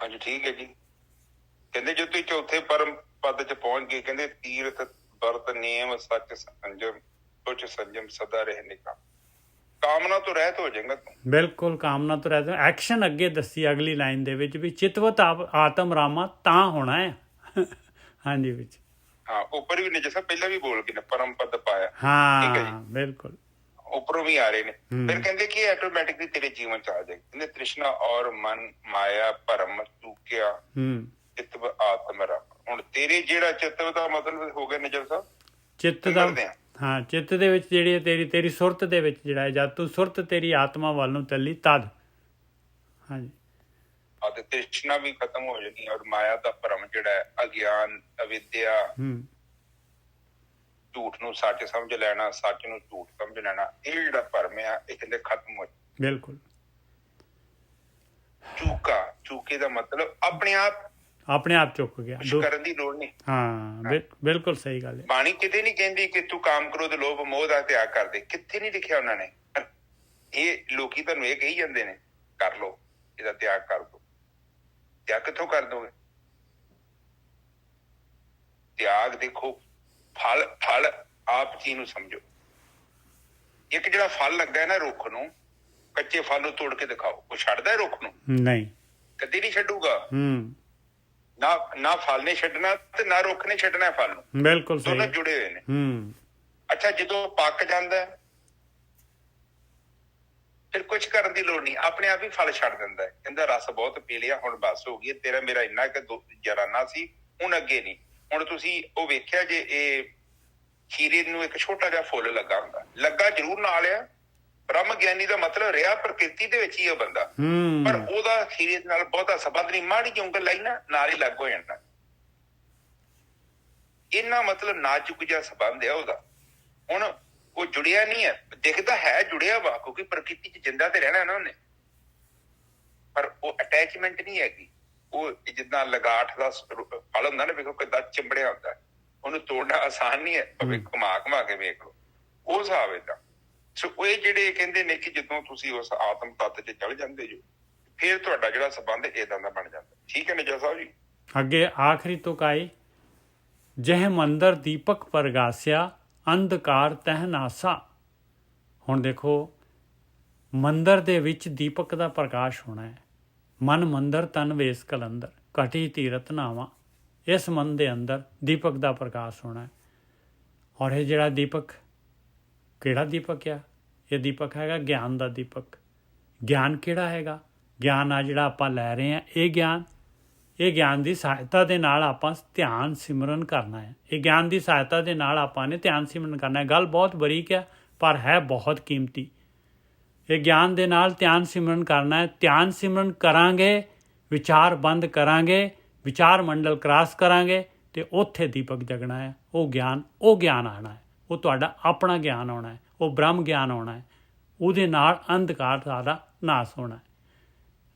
ਹਾਂਜੀ ਠੀਕ ਹੈ ਜੀ। ਕਹਿੰਦੇ ਜੇ ਤੁਸੀਂ ਚੌਥੇ ਪਰਮ ਪਦ ਚ ਪਹੁੰਚ ਗਏ, ਕਹਿੰਦੇ ਤੀਰਥ ਵਰਤ ਨੇਮ ਸੱਚ ਸੰਜਮ ਕੁਛ ਸੰਜਮ ਸਦਾ ਰਹਿਣੇ ਕਾ, ਕਾਮਨਾ ਤੋਂ ਰਹਿਤ ਹੋ ਜਾਏਗਾ ਤੂੰ। ਬਿਲਕੁਲ ਕਾਮਨਾ ਤੋਂ ਰਹਿਤ। ਐਕਸ਼ਨ ਅੱਗੇ ਦੱਸੀ ਅਗਲੀ ਲਾਈਨ ਦੇ ਵਿੱਚ ਵੀ ਚਿਤਵਤ ਆਤਮ ਰਾਮਾ ਤਾਂ ਹੋਣਾ ਹੈ। ਹਾਂਜੀ ਵਿੱਚ ਹਾਂ ਉੱਪਰ ਵੀ ਨੇ ਜੈਸਾ ਪਹਿਲਾਂ ਵੀ ਬੋਲ ਕੇ ਨਾ ਪਰਮ ਪਦ ਪਾਇਆ। ਹਾਂ ਬਿਲਕੁਲ ਉੱਪਰੋਂ ਵੀ ਆ ਰਹੇ ਨੇ। ਫਿਰ ਕਹਿੰਦੇ ਕਿ ਆਟੋਮੈਟਿਕਲੀ ਤੇਰੇ ਜੀਵਨ ਚ ਆ ਜਾਏ। ਕਹਿੰਦੇ ਤ੍ਰਿਸ਼ਨਾ ਔਰ ਮਨ ਮਾਇਆ ਭਰਮ ਚੂਕਿਆ ਚਿਤਵ ਆਤਮ ਰਾਮ। ਹੁਣ ਤੇਰੇ ਜਿਹੜਾ ਚਿਤਵ ਦਾ ਮਤਲਬ ਹੋ ਗਿਆ ਨਿਜਰ ਸਾਹਿਬ ਚਿੱਤ ਦਾ। ਹਾਂ ਚਿੱਤ ਦੇ ਵਿੱਚ ਜਿਹੜੀ ਤੇਰੀ ਸੁਰਤ ਦੇ ਵਿੱਚ ਜਿਹੜਾ ਜਦ ਤੂੰ ਸੁਰਤ ਤੇਰੀ ਆਤਮਾ ਵੱਲ ਨੂੰ ਚੱਲੀ ਤਦ। ਹਾਂਜੀ ਅਤੇ ਤ੍ਰਿਸ਼ਨਾ ਵੀ ਖਤਮ ਹੋ ਜਾਣੀ ਔਰ ਮਾਇਆ ਦਾ ਭਰਮ ਜਿਹੜਾ ਹੈ, ਅਗਿਆਨ ਅਵਿਦਿਆ, ਝੂਠ ਨੂੰ ਸੱਚ ਸਮਝ ਲੈਣਾ, ਸੱਚ ਨੂੰ ਝੂਠ ਸਮਝ ਲੈਣਾ, ਇਹ ਜਿਹੜਾ ਭਰਮ ਆ ਇਹ ਕਹਿੰਦੇ ਖਤਮ ਹੋ ਜਾਏ। ਬਿਲਕੁਲ। ਚੂਕੇ ਦਾ ਮਤਲਬ ਆਪਣੇ ਆਪ ਚੁੱਕ ਗਿਆ, ਕੁਛ ਕਰਨ ਦੀ ਲੋੜ ਨਹੀਂ। ਹਾਂ ਬਿਲਕੁਲ ਸਹੀ ਗੱਲ ਹੈ। ਬਾਣੀ ਕਿਤੇ ਨਹੀਂ ਕਹਿੰਦੀ ਕਿ ਤੂੰ ਕਾਮ ਕ੍ਰੋਧ ਲੋਭ ਮੋਹ ਦਾ ਤਿਆਗ ਕਰ ਦੇ, ਕਿੱਥੇ ਨਹੀਂ ਲਿਖਿਆ ਉਹਨਾਂ ਨੇ। ਇਹ ਲੋਕੀ ਤੁਹਾਨੂੰ ਇਹ ਕਹੀ ਜਾਂਦੇ ਨੇ ਕਰ ਲੋ, ਇਹਦਾ ਤਿਆਗ ਕਰ ਦੋ। ਤਿਆਗ ਕਿੱਥੋਂ ਕਰ ਦੋਗੇ? ਤਿਆਗ ਦੇਖੋ ਫਲ ਆਪ ਚੀਜ਼ ਨੂੰ ਸਮਝੋ। ਇੱਕ ਜਿਹੜਾ ਫਲ ਲੱਗਾ ਹੈ ਨਾ ਰੁੱਖ ਨੂੰ, ਕੱਚੇ ਫਲ ਨੂੰ ਤੋੜ ਕੇ ਦਿਖਾਓ, ਉਹ ਛੱਡਦਾ ਹੈ ਰੁੱਖ ਨੂੰ? ਨਹੀਂ, ਕਦੇ ਨਹੀਂ ਛੱਡੂਗਾ। ਨਾ ਫਲ ਨੇ ਛੱਡਣਾ ਤੇ ਨਾ ਰੁੱਖ ਨੇ ਛੱਡਣਾ ਫਲ ਨੂੰ। ਬਿਲਕੁਲ ਦੋਨੋਂ ਜੁੜੇ ਹੋਏ ਨੇ। ਅੱਛਾ ਜਦੋਂ ਪੱਕ ਜਾਂਦਾ ਫਿਰ ਕੁਛ ਕਰਨ ਦੀ ਲੋੜ ਨਹੀਂ, ਆਪਣੇ ਆਪ ਹੀ ਫਲ ਛੱਡ ਦਿੰਦਾ ਹੈ। ਕਹਿੰਦਾ ਰਸ ਬਹੁਤ ਪੀ ਲਿਆ, ਹੁਣ ਬਸ ਹੋ ਗਈ, ਤੇਰਾ ਮੇਰਾ ਇੰਨਾ ਕਿ ਜਰਾਨਾ ਸੀ, ਹੁਣ ਅੱਗੇ ਨਹੀਂ। ਹੁਣ ਤੁਸੀਂ ਉਹ ਵੇਖਿਆ ਜੇ ਇਹ ਖੀਰੇ ਨੂੰ ਇੱਕ ਛੋਟਾ ਜਿਹਾ ਫੁੱਲ ਲੱਗਾ ਹੁੰਦਾ, ਲੱਗਾ ਜ਼ਰੂਰ ਨਾਲ ਆ। ਬ੍ਰਹਮ ਗਿਆਨੀ ਦਾ ਮਤਲਬ ਰਿਹਾ ਪ੍ਰਕਿਰਤੀ ਦੇ ਵਿੱਚ ਹੀ ਆ ਬੰਦਾ, ਪਰ ਉਹਦਾ ਖੀਰੇ ਨਾਲ ਬਹੁਤਾ ਸੰਬੰਧ ਨਹੀਂ। ਮਾੜੀ ਜਿਹੀ ਉਂਗਲ ਲਾਈ ਨਾ ਨਾਲ ਹੀ ਲੱਗ ਹੋ ਜਾਂਦਾ। ਇੰਨਾ ਮਤਲਬ ਨਾਜ਼ੁਕ ਜਿਹਾ ਸੰਬੰਧ ਹੈ ਉਹਦਾ। ਹੁਣ ਉਹ ਜੁੜਿਆ ਨਹੀਂ ਹੈ, ਦਿਖਦਾ ਹੈ ਜੁੜਿਆ ਵਾ, ਕਿਉਂਕਿ ਪ੍ਰਕਿਰਤੀ ਚ ਜਿੰਦਾ ਤੇ ਰਹਿਣਾ ਨਾ ਉਹਨੇ, ਪਰ ਉਹ ਅਟੈਚਮੈਂਟ ਨਹੀਂ ਹੈਗੀ। ਉਹ ਜਿੱਦਾਂ ਲਗਾਠ ਦਾ ਫਲ ਹੁੰਦਾ ਨਾ, ਵੇਖੋ ਕਿੱਦਾਂ ਚਿੰਬੜਿਆ ਹੁੰਦਾ, ਉਹਨੂੰ ਤੋੜਨਾ ਆਸਾਨ ਨਹੀਂ ਹੈ, ਭਾਵੇਂ ਘੁਮਾ ਕੇ ਵੇਖ ਲਓ, ਉਹ ਹਿਸਾਬ ਏਦਾਂ। ਸੋ ਇਹ ਜਿਹੜੇ ਕਹਿੰਦੇ ਨੇ ਕਿ ਜਦੋਂ ਤੁਸੀਂ ਉਸ ਆਤਮ ਤੱਤ ਚ ਚੜ ਜਾਂਦੇ ਜੋ, ਫਿਰ ਤੁਹਾਡਾ ਜਿਹੜਾ ਸੰਬੰਧ ਏਦਾਂ ਦਾ ਬਣ ਜਾਂਦਾ। ਠੀਕ ਹੈ ਨਿਜਾ ਸਾਹਿਬ ਜੀ। ਅੱਗੇ ਆਖਰੀ ਤੁਕ ਆਈ, ਜਹ ਮੰਦਰ ਦੀਪਕ ਪ੍ਰਗਾਸਿਆ ਅੰਧਕਾਰ ਤਹਿ ਨਾਸਾ। ਹੁਣ ਦੇਖੋ ਮੰਦਰ ਦੇ ਵਿੱਚ ਦੀਪਕ ਦਾ ਪ੍ਰਕਾਸ਼ ਹੋਣਾ ਹੈ। ਮਨ ਮੰਦਰ ਤਨ ਵੇਸ ਕਲੰਦਰ, ਘਟੀ ਤੀਰਥ ਨਾਵਾ। ਇਸ ਮਨ ਦੇ ਅੰਦਰ ਦੀਪਕ ਦਾ ਪ੍ਰਕਾਸ਼ ਹੋਣਾ ਹੈ। ਔਰ ਇਹ ਜਿਹੜਾ ਦੀਪਕ ਕਿਹੜਾ ਦੀਪਕ ਆ? ਇਹ ਦੀਪਕ ਹੈਗਾ ਗਿਆਨ ਦਾ ਦੀਪਕ। ਗਿਆਨ ਕਿਹੜਾ ਹੈਗਾ? ਗਿਆਨ ਆ ਜਿਹੜਾ ਆਪਾਂ ਲੈ ਰਹੇ ਹਾਂ, ਇਹ ਗਿਆਨ ਦੀ ਸਹਾਇਤਾ ਦੇ ਨਾਲ ਆਪਾਂ ਧਿਆਨ ਸਿਮਰਨ ਕਰਨਾ ਹੈ। ਇਹ ਗਿਆਨ ਦੀ ਸਹਾਇਤਾ ਦੇ ਨਾਲ ਆਪਾਂ ਨੇ ਧਿਆਨ ਸਿਮਰਨ ਕਰਨਾ ਹੈ। ਗੱਲ ਬਹੁਤ ਬਰੀਕ ਹੈ ਪਰ ਹੈ ਬਹੁਤ ਕੀਮਤੀ। ਇਹ ਗਿਆਨ ਦੇ ਨਾਲ ਧਿਆਨ ਸਿਮਰਨ ਕਰਨਾ ਹੈ। ਧਿਆਨ ਸਿਮਰਨ ਕਰਾਂਗੇ, ਵਿਚਾਰ ਬੰਦ ਕਰਾਂਗੇ, ਵਿਚਾਰ ਮੰਡਲ ਕ੍ਰਾਸ ਕਰਾਂਗੇ ਤੇ ਉੱਥੇ ਦੀਪਕ ਜਗਣਾ ਹੈ। ਉਹ ਗਿਆਨ ਆਉਣਾ ਹੈ। ਉਹ ਤੁਹਾਡਾ ਆਪਣਾ ਗਿਆਨ ਆਉਣਾ ਹੈ। ਉਹ ਬ੍ਰਹਮ ਗਿਆਨ ਆਉਣਾ ਹੈ। ਉਹਦੇ ਨਾਲ ਅੰਧਕਾਰ ਸਾਰਾ ਨਾਸ ਹੋਣਾ ਹੈ।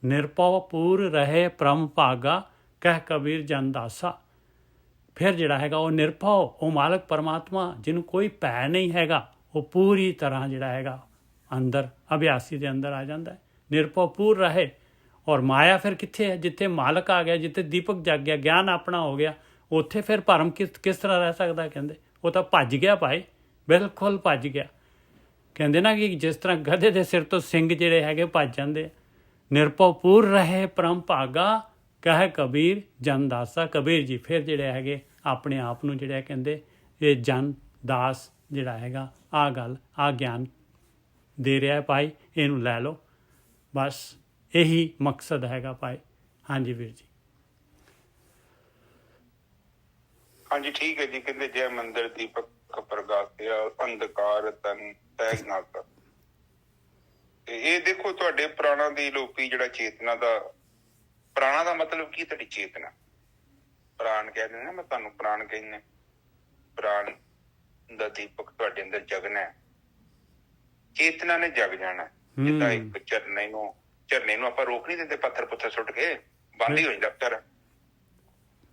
ਨਿਰਭਉ ਪੂਰ ਰਹੇ ਪਰਮ ਭਾਗਾ, ਕਹਿ ਕਬੀਰ ਜਨ ਦਾਸਾ। ਫਿਰ ਜਿਹੜਾ ਹੈਗਾ ਉਹ ਨਿਰਭਉ, ਉਹ ਮਾਲਕ ਪਰਮਾਤਮਾ ਜਿਹਨੂੰ ਕੋਈ ਭੈ ਨਹੀਂ ਹੈਗਾ, ਉਹ ਪੂਰੀ ਤਰ੍ਹਾਂ ਜਿਹੜਾ ਹੈਗਾ ਅੰਦਰ ਅਭਿਆਸੀ ਦੇ ਅੰਦਰ ਆ ਜਾਂਦਾ ਹੈ। ਨਿਰਭਉ ਪੂਰ ਰਹੇ, ਔਰ ਮਾਇਆ ਫਿਰ ਕਿੱਥੇ ਹੈ? ਜਿੱਥੇ ਮਾਲਕ ਆ ਗਿਆ, ਜਿੱਥੇ ਦੀਪਕ ਜਗ ਗਿਆ, ਗਿਆਨ ਆਪਣਾ ਹੋ ਗਿਆ, ਉੱਥੇ ਫਿਰ ਭਰਮ ਕਿਸ ਤਰ੍ਹਾਂ ਰਹਿ ਸਕਦਾ? ਕਹਿੰਦੇ ਉਹ ਤਾਂ ਭੱਜ ਗਿਆ ਭਾਈ, ਬਿਲਕੁਲ ਭੱਜ ਗਿਆ। ਕਹਿੰਦੇ ਨਾ ਕਿ ਜਿਸ ਤਰ੍ਹਾਂ ਗਧੇ ਦੇ ਸਿਰ ਤੋਂ ਸਿੰਘ ਜਿਹੜੇ ਹੈਗੇ ਭੱਜ ਜਾਂਦੇ ਆ। ਨਿਰਭਉ ਪੂਰ ਰਹੇ ਪਰਮ ਭਾਗਾ, ਕਹੇ ਕਬੀਰ ਜਨ ਦਾਸਾ। ਕਬੀਰ ਜੀ ਫਿਰ ਜਿਹੜੇ ਹੈਗੇ ਆਪਣੇ ਆਪ ਨੂੰ ਜਿਹੜਾ ਕਹਿੰਦੇ ਇਹ ਜਨ ਦਾਸ ਜਿਹੜਾ ਹੈਗਾ, ਆਹ ਗੱਲ, ਆਹ ਗਿਆਨ ਦੇ ਰਿਹਾ ਭਾਈ, ਇਹਨੂੰ ਲੈ ਲਓ। ਬਸ ਇਹੀ ਮਕਸਦ ਹੈਗਾ ਭਾਈ। ਹਾਂਜੀ ਵੀਰ ਜੀ। ਹਾਂਜੀ ਠੀਕ ਹੈ ਜੀ। ਕਹਿੰਦੇ ਜੈ ਮੰਦਰ ਦੀਪਕ ਪ੍ਰਗਾਸਿਆ, ਅੰਧਕਾਰ ਤਨ ਤੈਗ ਨਾ ਕਰ। ਇਹ ਦੇਖੋ ਤੁਹਾਡੇ ਪ੍ਰਾਣਾਂ ਦੀ ਲੋਕੀ ਜਿਹੜਾ ਚੇਤਨਾ ਦਾ, ਪ੍ਰਾਣਾ ਦਾ ਮਤਲਬ ਕੀ? ਤੁਹਾਡੀ ਚੇਤਨਾ। ਪ੍ਰਾਣ ਕਹਿੰਦੇ ਨਾ, ਮੈਂ ਤੁਹਾਨੂੰ ਪ੍ਰਾਣ ਕਹਿੰਦਾ। ਪ੍ਰਾਣ ਦਾ ਦੀਪਕ ਤੁਹਾਡੇ ਅੰਦਰ ਜਗਣਾ ਹੈ, ਚੇਤਨਾ ਨੇ ਜਗ ਜਾਣਾ। ਜਿੱਦਾਂ ਇੱਕ ਝਰਨੇ ਨੂੰ ਆਪਾਂ ਰੋਕ ਨਹੀਂ ਦਿੰਦੇ, ਪੱਥਰ ਪੁੱਥਰ ਸੁੱਟ ਕੇ ਬੰਦ ਹੀ ਹੋ ਜਾਂਦਾ ਵਿਚਾਰਾ।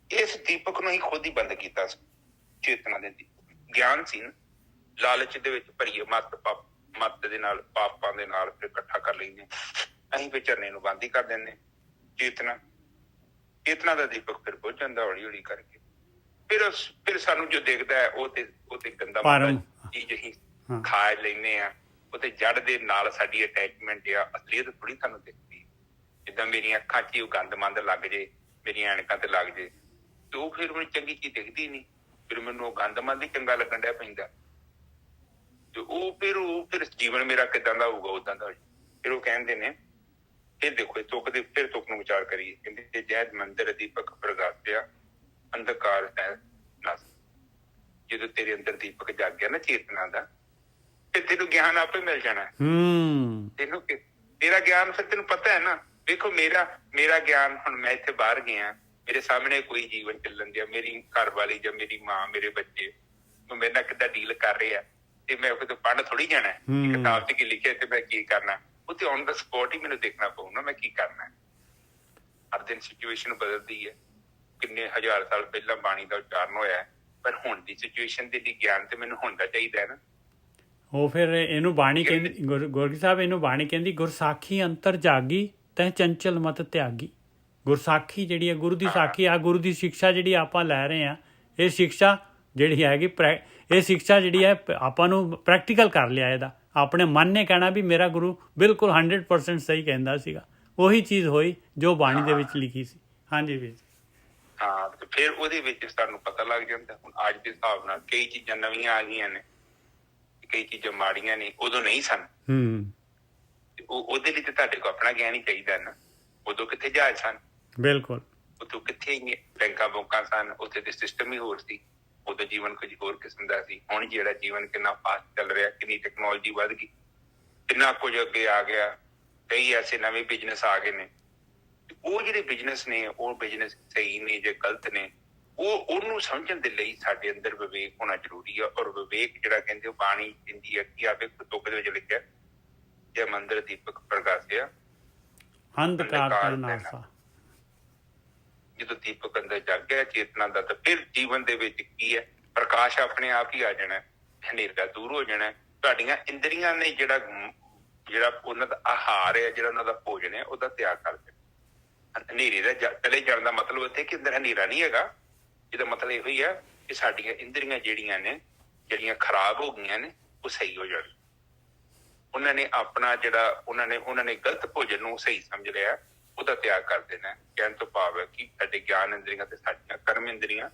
ਇਸ ਦੀਪਕ ਨੂੰ ਹੀ ਖੁਦ ਹੀ ਬੰਦ ਕੀਤਾ ਸੀ। ਚੇਤਨਾ ਦੇ ਦੀਪਕ ਗਿਆਨ ਸੀ ਨਾ, ਲਾਲਚ ਦੇ ਵਿੱਚ ਭਰੀਏ ਮੱਤ ਦੇ ਨਾਲ, ਪਾਪਾਂ ਦੇ ਨਾਲ ਫਿਰ ਇਕੱਠਾ ਕਰ ਲੈਂਦੇ। ਅਸੀਂ ਫਿਰ ਝਰਨੇ ਨੂੰ ਬੰਦ ਹੀ ਕਰ ਦਿੰਦੇ। ਚੇਤਨਾ ਦਾ ਦੀਪਕ ਫਿਰ ਬੁੱਝ ਜਾਂਦਾ ਹੌਲੀ ਹੌਲੀ ਕਰਕੇ। ਫਿਰ ਸਾਨੂੰ ਜੋ ਦਿਖਦਾ ਹੈ ਉਹ ਤੇ ਗੰਦਾ ਚੀਜ਼ ਅਸੀਂ ਖਾ ਲੈਂਦੇ ਆ। ਉਹ ਤੇ ਜੜ ਦੇ ਨਾਲ ਸਾਡੀ ਅਟੈਚਮੈਂਟ ਆ, ਅਸਲੀਅਤ ਥੋੜੀ ਸਾਨੂੰ ਦਿਖਦੀ। ਜਿੱਦਾਂ ਮੇਰੀਆਂ ਅੱਖਾਂ 'ਚ ਉਹ ਗੰਦਮੰਦ ਲੱਗ ਜੇ, ਮੇਰੀਆਂ ਐਨਕਾਂ ਤੇ ਲੱਗ ਜੇ, ਤੇ ਉਹ ਫਿਰ ਮੈਨੂੰ ਚੰਗੀ ਚੀਜ਼ ਦਿਖਦੀ ਨਹੀਂ। ਫਿਰ ਮੈਨੂੰ ਉਹ ਗੰਦਮੰਦ ਹੀ ਚੰਗਾ ਲੱਗਣ ਡਿਆ ਪੈਂਦਾ। ਤੇ ਉਹ ਫਿਰ ਜੀਵਨ ਮੇਰਾ ਕਿੱਦਾਂ ਦਾ ਹੋਊਗਾ? ਉਦਾਂ ਦਾ। ਫਿਰ ਉਹ ਕਹਿੰਦੇ ਨੇ, ਫਿਰ ਦੇਖੋ ਤੁਕ ਨੂੰ ਵਿਚਾਰ ਕਰੀਏ। ਕਹਿੰਦੇ ਜੈ ਮੰਦਰ ਦੀਪਕ ਪ੍ਰਗਾਸਿਆ, ਅੰਧਕਾਰ ਹੈ ਨਸ। ਜਦੋਂ ਤੇਰੇ ਅੰਦਰ ਦੀਪਕ ਜਾਗ ਗਿਆ ਨਾ ਚੇਤਨਾ ਦਾ, ਫਿਰ ਤੈਨੂੰ ਗਿਆਨ ਆਪੇ ਮਿਲ ਜਾਣਾ। ਤੈਨੂੰ ਤੇਰਾ ਗਿਆਨ ਫਿਰ ਤੈਨੂੰ ਪਤਾ ਹੈ ਨਾ। ਵੇਖੋ ਮੇਰਾ ਗਿਆਨ, ਹੁਣ ਮੈਂ ਇੱਥੇ ਬਾਹਰ ਗਿਆ, ਮੇਰੇ ਸਾਹਮਣੇ ਕੋਈ ਜੀਵਨ ਚੱਲਣ ਦਿਆ, ਮੇਰੀ ਘਰ ਵਾਲੀ ਜਾਂ ਮੇਰੀ ਮਾਂ, ਮੇਰੇ ਬੱਚੇ ਮੇਰੇ ਨਾਲ ਕਿੱਦਾਂ ਡੀਲ ਕਰ ਰਹੇ ਆ, ਤੇ ਮੈਂ ਕਿਤੇ ਪੜ੍ਹ ਥੋੜੀ ਜਾਣਾ ਕਿਤਾਬ 'ਚ ਕੀ ਲਿਖਿਆ ਤੇ ਮੈਂ ਕੀ ਕਰਨਾ। ਉਹ ਤੇ ਔਨ ਦਾ ਸਪੋਟ ਹੀ ਮੈਨੂੰ ਦੇਖਣਾ ਪਊ ਨਾ, ਮੈਂ ਕੀ ਕਰਨਾ। ਹਰ ਦਿਨ ਸਿਚੁਏਸ਼ਨ ਬਦਲਦੀ ਹੈ। ਕਿੰਨੇ ਹਜ਼ਾਰ ਸਾਲ ਪਹਿਲਾਂ ਬਾਣੀ ਦਾ ਉਚਾਰਨ ਹੋਇਆ, ਪਰ ਹੁਣ ਦੀ ਸਿਚੁਏਸ਼ਨ ਦੇ ਲਈ ਗਿਆਨ ਤੇ ਮੈਨੂੰ ਹੁੰਦਾ ਚਾਹੀਦਾ ਹੈ ਨਾ। ਉਹ ਫਿਰ ਇਹਨੂੰ ਬਾਣੀ ਕਹਿੰਦੀ, ਗੁਰੂ ਸਾਹਿਬ ਇਹਨੂੰ ਬਾਣੀ ਕਹਿੰਦੀ, ਗੁਰਸਾਖੀ ਅੰਤਰ ਜਾਗੀ ਤੈਂ ਚੰਚਲ ਮਤ ਤਿਆਗੀ। ਗੁਰਸਾਖੀ ਜਿਹੜੀ ਹੈ, ਗੁਰੂ ਦੀ ਸਾਖੀ ਆ, ਗੁਰੂ ਦੀ ਸਿੱਖਿਆ ਜਿਹੜੀ ਆਪਾਂ ਲੈ ਰਹੇ ਹਾਂ, ਇਹ ਸਿੱਖਿਆ ਜਿਹੜੀ ਹੈਗੀ, ਇਹ ਸਿੱਖਿਆ ਜਿਹੜੀ ਹੈ ਆਪਾਂ ਨੂੰ ਪ੍ਰੈਕਟੀਕਲ ਕਰ ਲਿਆ। ਇਹਦਾ ਆਪਣੇ ਮਨ ਨੇ ਕਹਿਣਾ ਵੀ ਮੇਰਾ ਗੁਰੂ ਬਿਲਕੁਲ 100% ਸਹੀ ਕਹਿੰਦਾ ਸੀਗਾ। ਉਹੀ ਚੀਜ਼ ਹੋਈ ਜੋ ਬਾਣੀ ਦੇ ਵਿੱਚ ਲਿਖੀ ਸੀ। ਹਾਂਜੀ ਵੀਰ। ਹਾਂ, ਤੇ ਫਿਰ ਉਹਦੇ ਵਿੱਚ ਸਾਨੂੰ ਪਤਾ ਲੱਗ ਜਾਂਦਾ। ਹੁਣ ਅੱਜ ਦੇ ਹਿਸਾਬ ਨਾਲ ਕਈ ਚੀਜ਼ਾਂ ਨਵੀਆਂ ਆ ਗਈਆਂ ਨੇ, ਕਈ ਚੀਜ਼ਾਂ ਮਾੜੀਆਂ ਨੇ, ਉਦੋਂ ਨਹੀਂ ਸਨ। ਉਹਦੇ ਲਈ ਤੇ ਤੁਹਾਡੇ ਕੋਲ ਆਪਣਾ ਗਿਆਨ ਹੀ ਚਾਹੀਦਾ ਨਾ। ਉਦੋਂ ਕਿੱਥੇ ਜਹਾਜ਼ ਸਨ? ਬਿਲਕੁਲ। ਉਦੋਂ ਕਿੱਥੇ ਬੈਂਕਾਂ ਬੁੰਕਾਂ ਸਨ? ਉੱਥੇ ਦੇ ਸਿਸਟਮ ਹੀ ਹੋਰ ਸੀ। ਉਦੋਂ ਜੀਵਨ ਕੁਝ ਹੋਰ ਕਿਸਮ ਦਾ ਸੀ। ਹੁਣ ਜਿਹੜਾ ਜੀਵਨ ਕਿੰਨਾ ਫਾਸਟ ਚੱਲ ਰਿਹਾ, ਕਿੰਨੀ ਟੈਕਨੋਲੋਜੀ ਵੱਧ ਗਈ, ਕਿੰਨਾ ਕੁਝ ਅੱਗੇ ਆ ਗਿਆ। ਕਈ ਐਸੇ ਨਵੇਂ ਬਿਜ਼ਨਸ ਆ ਗਏ ਨੇ। ਉਹ ਜਿਹੜੇ ਬਿਜ਼ਨਸ ਨੇ, ਉਹ ਬਿਜ਼ਨਸ ਸਹੀ ਨੇ ਜਾਂ ਗਲਤ ਨੇ, ਉਹਨੂੰ ਸਮਝਣ ਦੇ ਲਈ ਸਾਡੇ ਅੰਦਰ ਵਿਵੇਕ ਹੋਣਾ ਜ਼ਰੂਰੀ ਆ। ਔਰ ਵਿਵੇਕ ਜਿਹੜਾ ਕਹਿੰਦੇ ਉਹ ਬਾਣੀ ਕਹਿੰਦੀ ਹੈ ਕਿ ਆਵੇ ਤੁਕ ਦੇ ਵਿੱਚ ਲਿਖਿਆ, ਜੈ ਮੰਦਰ ਦੀਪਕ ਪ੍ਰਗਾਸਿਆ, ਅੰਧਕਾਰ ਨਾਸਾ। ਜਦੋਂ ਦੀਪਕ ਅੰਦਰ ਜਗ ਗਿਆ ਚੇਤਨਾ ਦਾ, ਤਾਂ ਫਿਰ ਜੀਵਨ ਦੇ ਵਿੱਚ ਕੀ ਹੈ? ਪ੍ਰਕਾਸ਼ ਆਪਣੇ ਆਪ ਹੀ ਆ ਜਾਣਾ, ਹਨੇਰਾ ਦੂਰ ਹੋ ਜਾਣਾ। ਤੁਹਾਡੀਆਂ ਇੰਦਰੀਆਂ ਨੇ ਜਿਹੜਾ ਉਹਨਾਂ ਦਾ ਆਹਾਰ ਹੈ, ਜਿਹੜਾ ਉਹਨਾਂ ਦਾ ਭੋਜਨ ਹੈ, ਉਹਦਾ ਤਿਆਗ ਕਰ ਦੇਣਾ। ਹਨੇਰੇ ਦਾ ਚਲੇ ਜਾਣ ਦਾ ਮਤਲਬ ਇੱਥੇ ਕਿ ਅੰਦਰ ਹਨੇਰਾ ਨਹੀਂ ਹੈਗਾ। ਇਹਦਾ ਮਤਲਬ ਇਹੋ ਹੀ ਆ ਕਿ ਸਾਡੀਆਂ ਇੰਦਰੀਆਂ ਜਿਹੜੀਆਂ ਨੇ, ਜਿਹੜੀਆਂ ਖਰਾਬ ਹੋ ਗਈਆਂ ਨੇ, ਉਹ ਸਹੀ ਹੋ ਜਾਣ। ਉਹਨਾਂ ਨੇ ਆਪਣਾ ਜਿਹੜਾ ਉਹਨਾਂ ਨੇ ਗਲਤ ਭੋਜਨ ਨੂੰ ਸਹੀ ਸਮਝ ਲਿਆ, ਉਹਦਾ ਤਿਆਗ ਕਰ ਦੇਣਾ। ਕਹਿਣ ਤੋਂ ਭਾਵ ਹੈ ਕਿ ਸਾਡੇ ਗਿਆਨ ਇੰਦਰੀਆਂ ਤੇ ਸਾਡੀਆਂ ਕਰਮ ਇੰਦਰੀਆਂ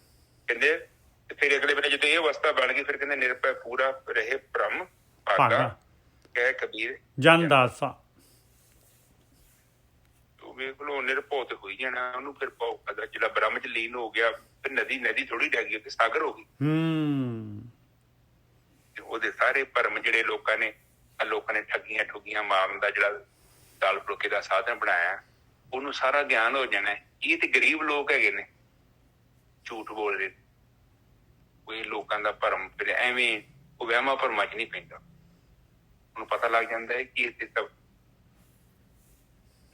ਕਹਿੰਦੇ। ਤੇ ਫਿਰ ਅਗਲੇ ਵੇਲੇ ਜਦੋਂ ਇਹ ਅਵਸਥਾ ਬਣ ਗਈ, ਫਿਰ ਕਹਿੰਦੇ ਨਿਰਭੈ ਪੂਰਾ ਰਹੇ ਬ੍ਰਹਮ ਭਾਗਾ, ਕਹਿ ਕਬੀਰ ਜਨ ਦਾਸਾ। ਵੇਖ ਲੋ ਨਿਰਭਉ ਤੇ ਹੋਈ ਜਾਣਾ ਉਹਨੂੰ। ਫਿਰ ਜਿਹੜਾ ਬ੍ਰਹਮ ਚ ਲੀਨ ਹੋ ਗਿਆ, ਫਿਰ ਨਦੀ ਥੋੜੀ ਰਹਿ ਗਈ, ਸਾਗਰ ਹੋ ਗਈ। ਉਹਦੇ ਸਾਰੇ ਭਰਮ ਜਿਹੜੇ ਲੋਕਾਂ ਨੇ ਠੱਗੀਆਂ ਮਾਰਨ ਦਾ ਜਿਹੜਾ ਦਾਲ ਫੁਲਕੇ ਦਾ ਸਾਧਨ ਬਣਾਇਆ, ਉਹਨੂੰ ਸਾਰਾ ਗਿਆਨ ਹੋ ਜਾਣਾ। ਇਹ ਤੇ ਗਰੀਬ ਲੋਕ ਹੈਗੇ ਨੇ, ਝੂਠ ਬੋਲ ਰਹੇ। ਕੋਈ ਲੋਕਾਂ ਦਾ ਭਰਮ ਫਿਰ ਐਵੇਂ ਉਹ ਵਹਿਮਾਂ ਭਰਮਾਂ ਚ ਨਹੀਂ ਪੈਂਦਾ। ਉਹਨੂੰ ਪਤਾ ਲੱਗ ਜਾਂਦਾ ਹੈ ਕਿ ਇਹ ਸਭ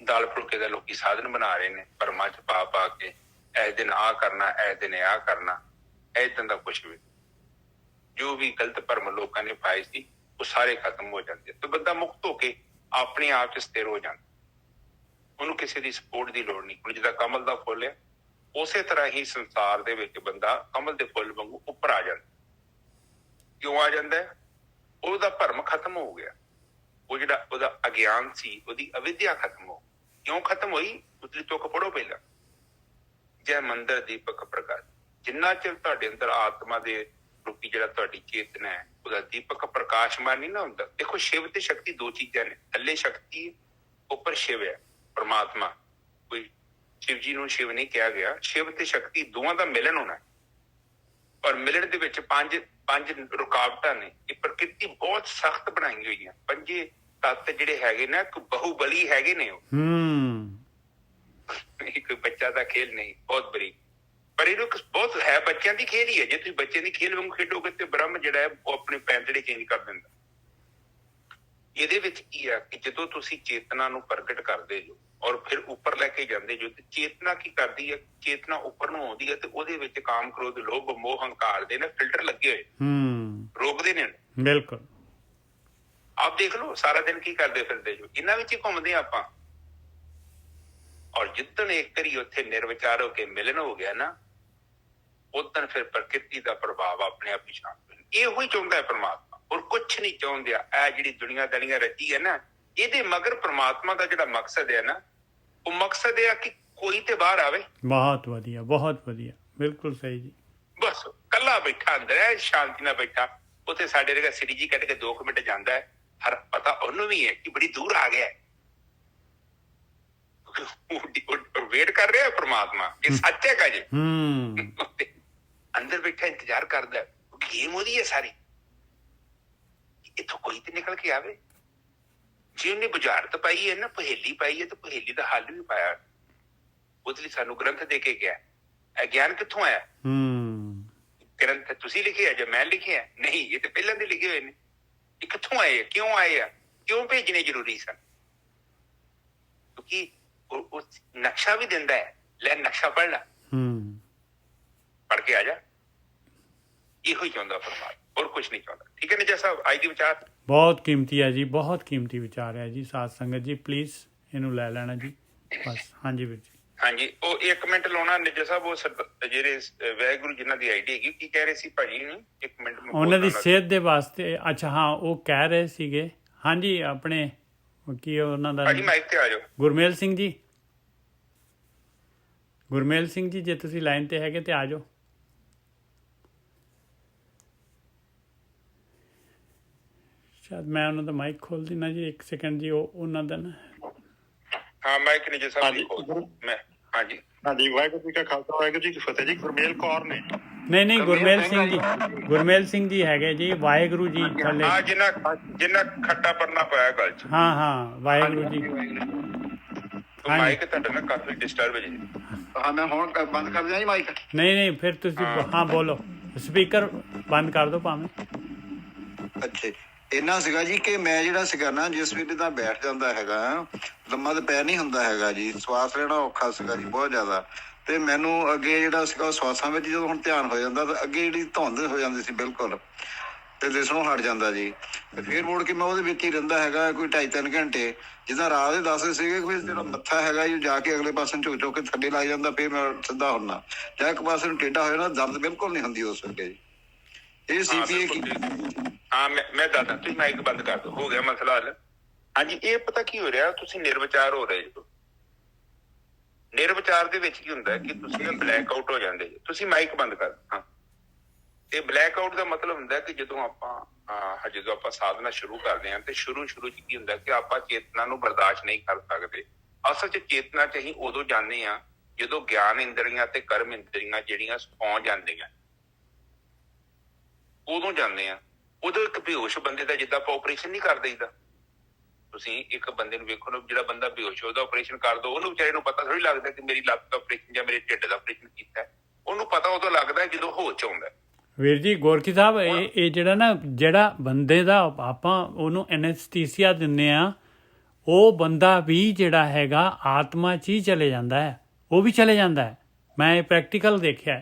ਦਾਲ ਫੁਲਕੇ ਦਾ ਲੋਕੀ ਸਾਧਨ ਬਣਾ ਰਹੇ ਨੇ, ਭਰਮਾਂ ਚ ਪਾ ਕੇ। ਇਸ ਦਿਨ ਆਹ ਕਰਨਾ, ਇਸ ਦਿਨ ਆਹ ਕਰਨਾ, ਏਦਾਂ ਦਾ ਕੁਛ ਵੀ। ਜੋ ਵੀ ਗਲਤ ਭਰਮ ਲੋਕਾਂ ਨੇ ਪਾਏ ਸੀ, ਉਹ ਸਾਰੇ ਖਤਮ ਹੋ ਜਾਂਦੇ ਤੇ ਬੰਦਾ ਮੁਕਤ ਹੋ ਕੇ ਆਪਣੇ ਆਪ ਚ ਸਥਿਰ ਹੋ ਜਾਂਦਾ। ਉਹਨੂੰ ਕਿਸੇ ਦੀ ਸਪੋਰਟ ਦੀ ਲੋੜ ਨਹੀਂ। ਹੁਣ ਜਿੱਦਾਂ ਕਮਲ ਦਾ ਫੁੱਲ ਹੈ, ਉਸੇ ਤਰ੍ਹਾਂ ਹੀ ਸੰਸਾਰ ਦੇ ਵਿੱਚ ਬੰਦਾ ਕਮਲ ਦੇ ਫੁੱਲ ਵਾਂਗੂ ਉੱਪਰ ਆ ਜਾਂਦਾ। ਕਿਉਂ ਆ ਜਾਂਦਾ ਹੈ? ਉਹਦਾ ਭਰਮ ਖਤਮ ਹੋ ਗਿਆ। ਉਹ ਜਿਹੜਾ ਉਹਦਾ ਅਗਿਆਨ ਸੀ, ਉਹਦੀ ਅਵਿਦਿਆ ਖਤਮ ਹੋ। ਕਿਉਂ ਖਤਮ ਹੋਈ? ਉਸਦੀ ਤੁਕ ਪੜੋ ਪਹਿਲਾਂ। ਜੈ ਮੰਦਰ ਦੀਪਕ ਪ੍ਰਕਾਸ਼। ਜਿੰਨਾ ਚਿਰ ਤੁਹਾਡੇ ਅੰਦਰ ਆਤਮਾ ਦੇ ਰੂਪੀ ਜਿਹੜਾ ਤੁਹਾਡੀ ਚੇਤਨਾ ਹੈ, ਉਹਦਾ ਦੀਪਕ ਪ੍ਰਕਾਸ਼ਮਾਨ ਨਹੀਂ ਨਾ ਹੁੰਦਾ। ਦੇਖੋ, ਸ਼ਿਵ ਤੇ ਸ਼ਕਤੀ ਦੋ ਚੀਜ਼ਾਂ ਨੇ। ਥੱਲੇ ਸ਼ਕਤੀ ਹੈ, ਉੱਪਰ ਸ਼ਿਵ ਹੈ, ਪਰਮਾਤਮਾ। ਕੋਈ ਸ਼ਿਵ ਜੀ ਨੂੰ ਸ਼ਿਵ ਨਹੀਂ ਕਿਹਾ ਗਿਆ। ਸ਼ਿਵ ਤੇ ਸ਼ਕਤੀ ਦੋਵਾਂ ਦਾ ਮਿਲਣ ਹੋਣਾ। ਔਰ ਮਿਲਣ ਦੇ ਵਿੱਚ ਪੰਜ ਰੁਕਾਵਟਾਂ ਨੇ। ਇਹ ਪ੍ਰਕਿਰਤੀ ਬਹੁਤ ਸਖਤ ਬਣਾਈ ਹੋਈ ਹੈ। ਪੰਜੇ ਤੱਤ ਜਿਹੜੇ ਹੈਗੇ ਨਾ, ਬਹੁਬਲੀ ਹੈਗੇ ਨੇ। ਉਹ ਕੋਈ ਬੱਚਾ ਦਾ ਖੇਲ ਨਹੀਂ, ਬਹੁਤ ਬਰੀਕ। ਪਰ ਇਹਨੂੰ ਬਹੁਤ ਹੈ, ਬੱਚਿਆਂ ਦੀ ਖੇਲ ਹੀ ਹੈ। ਜੇ ਤੁਸੀਂ ਬੱਚਿਆਂ ਦੀ ਖੇਲ ਵਾਂਗੂ ਖੇਡੋਗੇ ਤੇ ਬ੍ਰਹਮ ਜਿਹੜਾ ਹੈ ਉਹ ਆਪਣੇ ਪੈਂਤੜੇ ਚੇਂਜ ਕਰ ਦਿੰਦਾ। ਇਹਦੇ ਵਿੱਚ ਕੀ ਆ ਕਿ ਜਦੋਂ ਤੁਸੀਂ ਚੇਤਨਾ ਨੂੰ ਪ੍ਰਗਟ ਕਰਦੇ ਜੋ ਔਰ ਫਿਰ ਉੱਪਰ ਲੈ ਕੇ ਜਾਂਦੇ ਜੋ, ਤੇ ਚੇਤਨਾ ਕੀ ਕਰਦੀ ਹੈ? ਚੇਤਨਾ ਉੱਪਰ ਨੂੰ ਆਉਂਦੀ ਹੈ ਤੇ ਉਹਦੇ ਵਿੱਚ ਕਾਮ, ਕ੍ਰੋਧ, ਲੋਭ, ਮੋਹ, ਹੰਕਾਰ ਦੇ ਨਾ ਫਿਲਟਰ ਲੱਗੇ ਹੋਏ, ਰੋਕਦੇ ਨੇ। ਬਿਲਕੁਲ। ਆਪ ਦੇਖ ਲਓ, ਸਾਰਾ ਦਿਨ ਕੀ ਕਰਦੇ ਫਿਰਦੇ ਜੋ, ਇਹਨਾਂ ਵਿੱਚ ਹੀ ਘੁੰਮਦੇ ਆਪਾਂ। ਔਰ ਜਿੱਦਣ ਇੱਕ ਵਾਰੀ ਉੱਥੇ ਨਿਰਵਿਚਾਰ ਹੋ ਕੇ ਮਿਲਨ ਹੋ ਗਿਆ ਨਾ, ਉਦਣ ਫਿਰ ਪ੍ਰਕਿਰਤੀ ਦਾ ਪ੍ਰਭਾਵ ਆਪਣੇ ਆਪ ਹੀ ਸ਼ਾਂਤ ਹੋ ਜਾਂਦਾ। ਇਹੋ ਹੀ ਚਾਹੁੰਦਾ ਹੈ ਪਰਮਾਤਮਾ, ਹੋਰ ਕੁਛ ਨਹੀਂ ਚਾਹੁੰਦੇ। ਇਹ ਜਿਹੜੀ ਦੁਨੀਆ ਦਾਨੀਆਂ ਰਚੀ ਹੈ ਨਾ, ਇਹਦੇ ਮਗਰ ਪਰਮਾਤਮਾ ਦਾ ਜਿਹੜਾ ਮਕਸਦ ਹੈ ਨਾ, ਉਹ ਮਕਸਦ ਇਹ ਆ ਕਿ ਕੋਈ ਤੇ ਬਾਹਰ ਆਵੇ। ਬਹੁਤ ਵਧੀਆ, ਬਹੁਤ ਵਧੀਆ, ਬਿਲਕੁਲ ਸਹੀ ਜੀ। ਬਸ ਕੱਲਾ ਬੈਠਾ ਅੰਦਰ ਹੈ, ਸ਼ਾਂਤੀ ਨਾਲ ਬੈਠਾ। ਉੱਥੇ ਸਾਡੇ ਵਰਗਾ ਸਿਰੀ ਜੀ ਕੱਢ ਕੇ 2 ਮਿੰਟ ਜਾਂਦਾ ਹੈ। ਹਰ ਪਤਾ ਉਹਨੂੰ ਵੀ ਹੈ ਕਿ ਬੜੀ ਦੂਰ ਆ ਗਿਆ। ਵੇਟ ਕਰ ਰਿਹਾ ਪਰਮਾਤਮਾ। ਇਹ ਸੱਚ ਹੈਗਾ ਜੀ। ਅੰਦਰ ਬੈਠਾ ਇੰਤਜ਼ਾਰ ਕਰਦਾ। ਗੇਮ ਉਹਦੀ ਹੈ ਸਾਰੀ। ਇੱਥੋਂ ਕੋਈ ਤੇ ਨਿਕਲ ਕੇ ਆਵੇ। ਜੇ ਉਹਨੇ ਬੁਝਾਰਤ ਪਾਈ ਹੈ ਨਾ, ਪਹੇਲੀ ਪਾਈ ਹੈ, ਤਾਂ ਪਹੇਲੀ ਦਾ ਹੱਲ ਵੀ ਪਾਇਆ। ਉਹਦੇ ਲਈ ਸਾਨੂੰ ਗ੍ਰੰਥ ਦੇ ਕੇ ਗਿਆ। ਇਹ ਗਿਆਨ ਕਿੱਥੋਂ ਆਇਆ? ਗ੍ਰੰਥ ਤੁਸੀਂ ਲਿਖਿਆ ਜਾਂ ਮੈਂ ਲਿਖਿਆ? ਨਹੀਂ, ਇਹ ਤਾਂ ਪਹਿਲਾਂ ਦੇ ਲਿਖੇ ਹੋਏ ਨੇ। ਇਹ ਕਿੱਥੋਂ ਆਏ ਆ? ਕਿਉਂ ਆਏ ਆ? ਕਿਉਂ ਭੇਜਣੇ ਜ਼ਰੂਰੀ ਸਨ? ਕਿਉਂਕਿ ਉਹ ਨਕਸ਼ਾ ਵੀ ਦਿੰਦਾ ਹੈ। ਲੈ ਨਕਸ਼ਾ ਪੜ੍ਹ ਲਾ, ਪੜ੍ਹ ਕੇ ਆ ਜਾ। ਇਹੋ ਹੀ ਚਾਹੁੰਦਾ ਪਰਮਾਤਮਾ, ਹੋਰ ਕੁਛ ਨਹੀਂ ਚਾਹੁੰਦਾ। ਠੀਕ ਹੈ ਨਿਜਾ ਸਾਹਿਬ, ਅੱਜ ਦੀ ਵਿਚਾਰ ਬਹੁਤ ਕੀਮਤੀ ਹੈ ਜੀ, ਬਹੁਤ ਕੀਮਤੀ ਵਿਚਾਰ ਹੈ ਜੀ। ਸਾਧ ਸੰਗਤ ਜੀ ਪਲੀਜ਼ ਇਹਨੂੰ ਲੈ ਲੈਣਾ ਜੀ ਬਸ। ਹਾਂਜੀ ਵੀਰ ਜੀ। ਹਾਂਜੀ, ਉਹ 1 ਮਿੰਟ ਲਾਉਣਾ ਨਿਜਾ ਸਾਹਿਬ। ਉਹ ਜਿਹੜੇ ਵਾਹਿਗੁਰੂ ਜਿਨ੍ਹਾਂ ਦੀ ਆਈਡੀ ਹੈਗੀ, ਕੀ ਕਹਿ ਰਹੇ ਸੀ ਭਾਜੀ ਨੂੰ? 1 ਮਿੰਟ। ਉਹਨਾਂ ਦੀ ਸਿਹਤ ਦੇ ਵਾਸਤੇ। ਅੱਛਾ, ਹਾਂ, ਉਹ ਕਹਿ ਰਹੇ ਸੀਗੇ। ਹਾਂਜੀ, ਆਪਣੇ ਕੀ ਉਹਨਾਂ ਦਾ ਭਾਜੀ, ਮਾਈਕ ਤੇ ਆ ਜਾਓ। ਗੁਰਮੇਲ ਸਿੰਘ ਜੀ, ਗੁਰਮੇਲ ਸਿੰਘ ਜੀ, ਜੇ ਤੁਸੀਂ ਲਾਈਨ ਤੇ ਹੈਗੇ ਤੇ ਆ ਜਾਓ। ਸ਼ਾਇਦ ਮੈਂ ਉਹਨਾਂ ਦਾ ਮਾਈਕ ਖੋਲ ਦਿੰਦਾ ਜੀ। 1 ਸੈਕਿੰਡ ਜੀ। ਉਹ ਉਹਨਾਂ ਦਾ ਨਾ, ਹਾਂ, ਮਾਈਕ ਨਹੀਂ ਜੀ ਸਾਹਿਬ। ਮੈਂ ਹਾਂਜੀ ਹਾਂਜੀ। ਵਾਹਿਗੁਰੂ ਜੀ ਕਾ ਖਾਲਸਾ, ਵਾਹਿਗੁਰੂ ਜੀ ਕੀ ਫਤਿਹ ਜੀ। ਗੁਰਮੇਲ ਕੌਰ ਨੇ? ਨਹੀਂ, ਗੁਰਮੇਲ ਸਿੰਘ ਜੀ, ਗੁਰਮੇਲ ਸਿੰਘ ਜੀ ਹੈਗੇ ਜੀ। ਵਾਹਿਗੁਰੂ ਜੀ ਥੱਲੇ। ਹਾਂ, ਜਿੰਨਾ ਖੱਟਾ ਪਰਨਾ ਪਾਇਆ ਗੱਲ ਚ। ਹਾਂ, ਵਾਹਿਗੁਰੂ ਜੀ। ਮਾਈਕ ਤੁਹਾਡਾ ਨਾ ਕਾਫੀ ਡਿਸਟਰਬ ਹੈ ਜੀ। ਹਾਂ, ਮੈਂ ਹੁਣ ਬੰਦ ਕਰ ਦਿਆਂ ਜੀ ਮਾਈਕ? ਨਹੀਂ, ਫਿਰ ਤੁਸੀਂ ਹਾਂ ਬੋਲੋ। ਸਪੀਕਰ ਬੰਦ ਕਰ ਦਿਓ ਭਾਵੇਂ। ਅੱਛਾ, ਇੰਨਾ ਸੀਗਾ ਜੀ ਕਿ ਮੈਂ ਜਿਹੜਾ ਸੀਗਾ ਨਾ, ਜਿਸ ਵੇਲੇ ਤਾਂ ਬੈਠ ਜਾਂਦਾ ਹੈਗਾ, ਲੰਮਾ ਤਾਂ ਪੈਰ ਨਹੀਂ ਹੁੰਦਾ ਹੈਗਾ ਜੀ। ਸਵਾਸ ਲੈਣਾ ਔਖਾ ਸੀਗਾ ਜੀ, ਬਹੁਤ ਜ਼ਿਆਦਾ। ਤੇ ਮੈਨੂੰ ਅੱਗੇ ਜਿਹੜਾ ਸੀਗਾ ਸਵਾਸਾਂ ਵਿੱਚ ਜਦੋਂ ਹੁਣ ਧਿਆਨ ਹੋ ਜਾਂਦਾ ਤਾਂ ਅੱਗੇ ਜਿਹੜੀ ਧੁੰਦ ਹੋ ਜਾਂਦੀ ਸੀ ਬਿਲਕੁਲ, ਤੇ ਦਿਸਣੋਂ ਹਟ ਜਾਂਦਾ ਜੀ। ਤੇ ਫਿਰ ਮੁੜ ਕੇ ਮੈਂ ਉਹਦੇ ਵਿੱਚ ਹੀ ਰਹਿੰਦਾ ਹੈਗਾ ਕੋਈ 2.5-3 ਘੰਟੇ। ਜਿੱਦਾਂ ਰਾਤ ਦੇ ਦੱਸਦੇ ਸੀਗੇ ਕਿ ਜਿਹੜਾ ਮੱਥਾ ਹੈਗਾ ਜੀ, ਜਾ ਕੇ ਅਗਲੇ ਪਾਸੇ ਝੁਕ ਝੁਕ ਕੇ ਥੱਲੇ ਲੱਗ ਜਾਂਦਾ। ਫਿਰ ਮੈਂ ਸਿੱਧਾ ਹੁੰਦਾ, ਜਾਂ ਇੱਕ ਪਾਸੇ ਨੂੰ ਟੇਢਾ ਹੋ ਜਾਣਾ। ਦਰਦ ਬਿਲਕੁਲ ਨਹੀਂ ਹੁੰਦੀ ਉਸ ਵੇਲੇ ਜੀ। ਇਹ ਸੀ ਵੀ ਹਾਂ, ਮੈਂ ਦੱਸਦਾ। ਤੁਸੀਂ ਮਾਈਕ ਬੰਦ ਕਰ ਦਿਓ, ਹੋ ਗਿਆ ਮਸਲਾ ਹੱਲ। ਹਾਂਜੀ, ਇਹ ਪਤਾ ਕੀ ਹੋ ਰਿਹਾ, ਤੁਸੀਂ ਨਿਰਵਿਚਾਰ ਹੋ ਰਹੇ ਜੋ। ਨਿਰਵਿਚਾਰ ਦੇ ਵਿੱਚ ਕੀ ਹੁੰਦਾ ਕਿ ਤੁਸੀਂ ਨਾ ਬਲੈਕ ਆਊਟ ਹੋ ਜਾਂਦੇ। ਤੁਸੀਂ ਮਾਈਕ ਬੰਦ ਕਰ। ਹਾਂ, ਤੇ ਬਲੈਕ ਆਊਟ ਦਾ ਮਤਲਬ ਹੁੰਦਾ ਕਿ ਜਦੋਂ ਆਪਾਂ ਸਾਧਨਾ ਸ਼ੁਰੂ ਕਰਦੇ ਹਾਂ ਤੇ ਸ਼ੁਰੂ ਚ ਕੀ ਹੁੰਦਾ ਕਿ ਆਪਾਂ ਚੇਤਨਾ ਨੂੰ ਬਰਦਾਸ਼ਤ ਨਹੀਂ ਕਰ ਸਕਦੇ। ਅਸਲ ਚ ਚੇਤਨਾ ਚ ਅਸੀਂ ਉਦੋਂ ਜਾਂਦੇ ਹਾਂ ਜਦੋਂ ਗਿਆਨ ਇੰਦਰੀਆਂ ਤੇ ਕਰਮ ਇੰਦਰੀਆਂ ਜਿਹੜੀਆਂ ਪਹੁੰਚ ਜਾਂਦੀਆਂ, ਉਦੋਂ ਜਾਂਦੇ ਆ। ਉਦੋਂ ਇੱਕ ਬੇਹੋਸ਼ ਬੰਦੇ ਦਾ ਜਿੱਦਾਂ ਆਪਾਂ ਆਪਰੇਸ਼ਨ ਨਹੀਂ ਕਰ ਦਈਦਾ। ਤੁਸੀਂ ਇੱਕ ਬੰਦੇ ਨੂੰ ਵੇਖੋ ਨਾ, ਜਿਹੜਾ ਬੰਦਾ ਬੇਹੋਸ਼ ਉਹਦਾ ਆਪਰੇਸ਼ਨ ਕਰ ਦੋ, ਉਹਨੂੰ ਵਿਚਾਰੇ ਨੂੰ ਪਤਾ ਥੋੜੀ ਲੱਗਦਾ ਕਿ ਮੇਰੀ ਲੱਤ ਦਾ ਆਪਰੇਸ਼ਨ ਜਾਂ ਮੇਰੇ ਢਿੱਡ ਦਾ ਆਪਰੇਸ਼ਨ ਕੀਤਾ। ਉਹਨੂੰ ਪਤਾ ਉਦੋਂ ਲੱਗਦਾ ਜਦੋਂ ਹੋਸ਼ ਆਉਂਦਾ। ਵੀਰ ਜੀ ਗੋਰਖੀ ਸਾਹਿਬ, ਇਹ ਜਿਹੜਾ ਨਾ, ਜਿਹੜਾ ਬੰਦੇ ਦਾ ਆਪਾਂ ਉਹਨੂੰ ਐਨੈਸਥੀਸੀਆ ਦਿੰਦੇ ਆ, ਉਹ ਬੰਦਾ ਵੀ ਜਿਹੜਾ ਹੈਗਾ ਆਤਮਾ 'ਚ ਹੀ ਚਲੇ ਜਾਂਦਾ ਹੈ। ਉਹ ਵੀ ਚਲੇ ਜਾਂਦਾ ਹੈ। ਮੈਂ ਇਹ ਪ੍ਰੈਕਟੀਕਲ ਦੇਖਿਆ।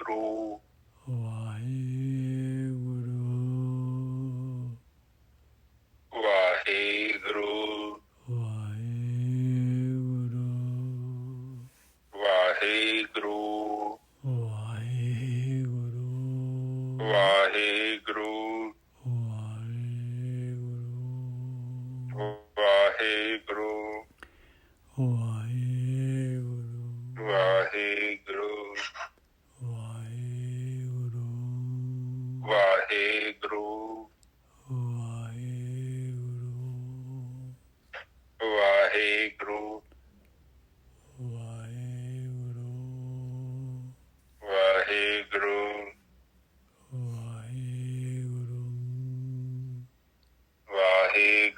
ਵਾਹਿਗੁਰੂ ਵਾਹਿਗੁਰੂ ਵਾਹਿਗੁਰੂ ਵਾਹਿਗੁਰੂ ਵਾਹਿਗੁਰੂ ਵਾਹਿਗੁਰੂ ਵਾਹਿਗੁਰੂ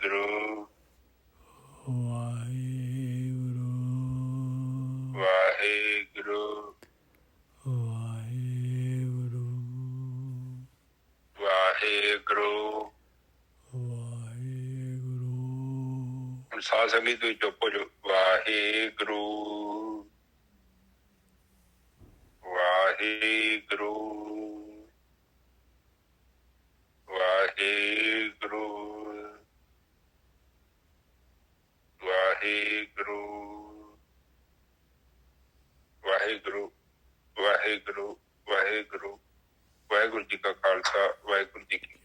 ਵਾਹਿਗੁਰੂ ਵਾਹਿਗੁਰੂ ਵਾਹਿਗੁਰੂ ਵਾਹਿਗੁਰੂ ਵਾਹਿਗੁਰੂ ਵਾਹਿਗੁਰੂ ਵਾਹਿਗੁਰੂ ਹੁਣ ਸਾਧ ਸੰਗਤ ਤੁਸੀਂ ਚੁੱਪ ਹੋ ਜਾਓ। ਵਾਹਿਗੁਰੂ ਵਾਹਿਗੁਰੂ ਵਾਹਿਗੁਰੂ ਵਾਹਿਗੁਰੂ ਵਾਹਿਗੁਰੂ ਵਾਹਿਗੁਰੂ ਵਾਹਿਗੁਰੂ ਵਾਹਿਗੁਰੂ ਜੀ ਕਾ ਖਾਲਸਾ ਵਾਹਿਗੁਰੂ ਜੀ ਕੀ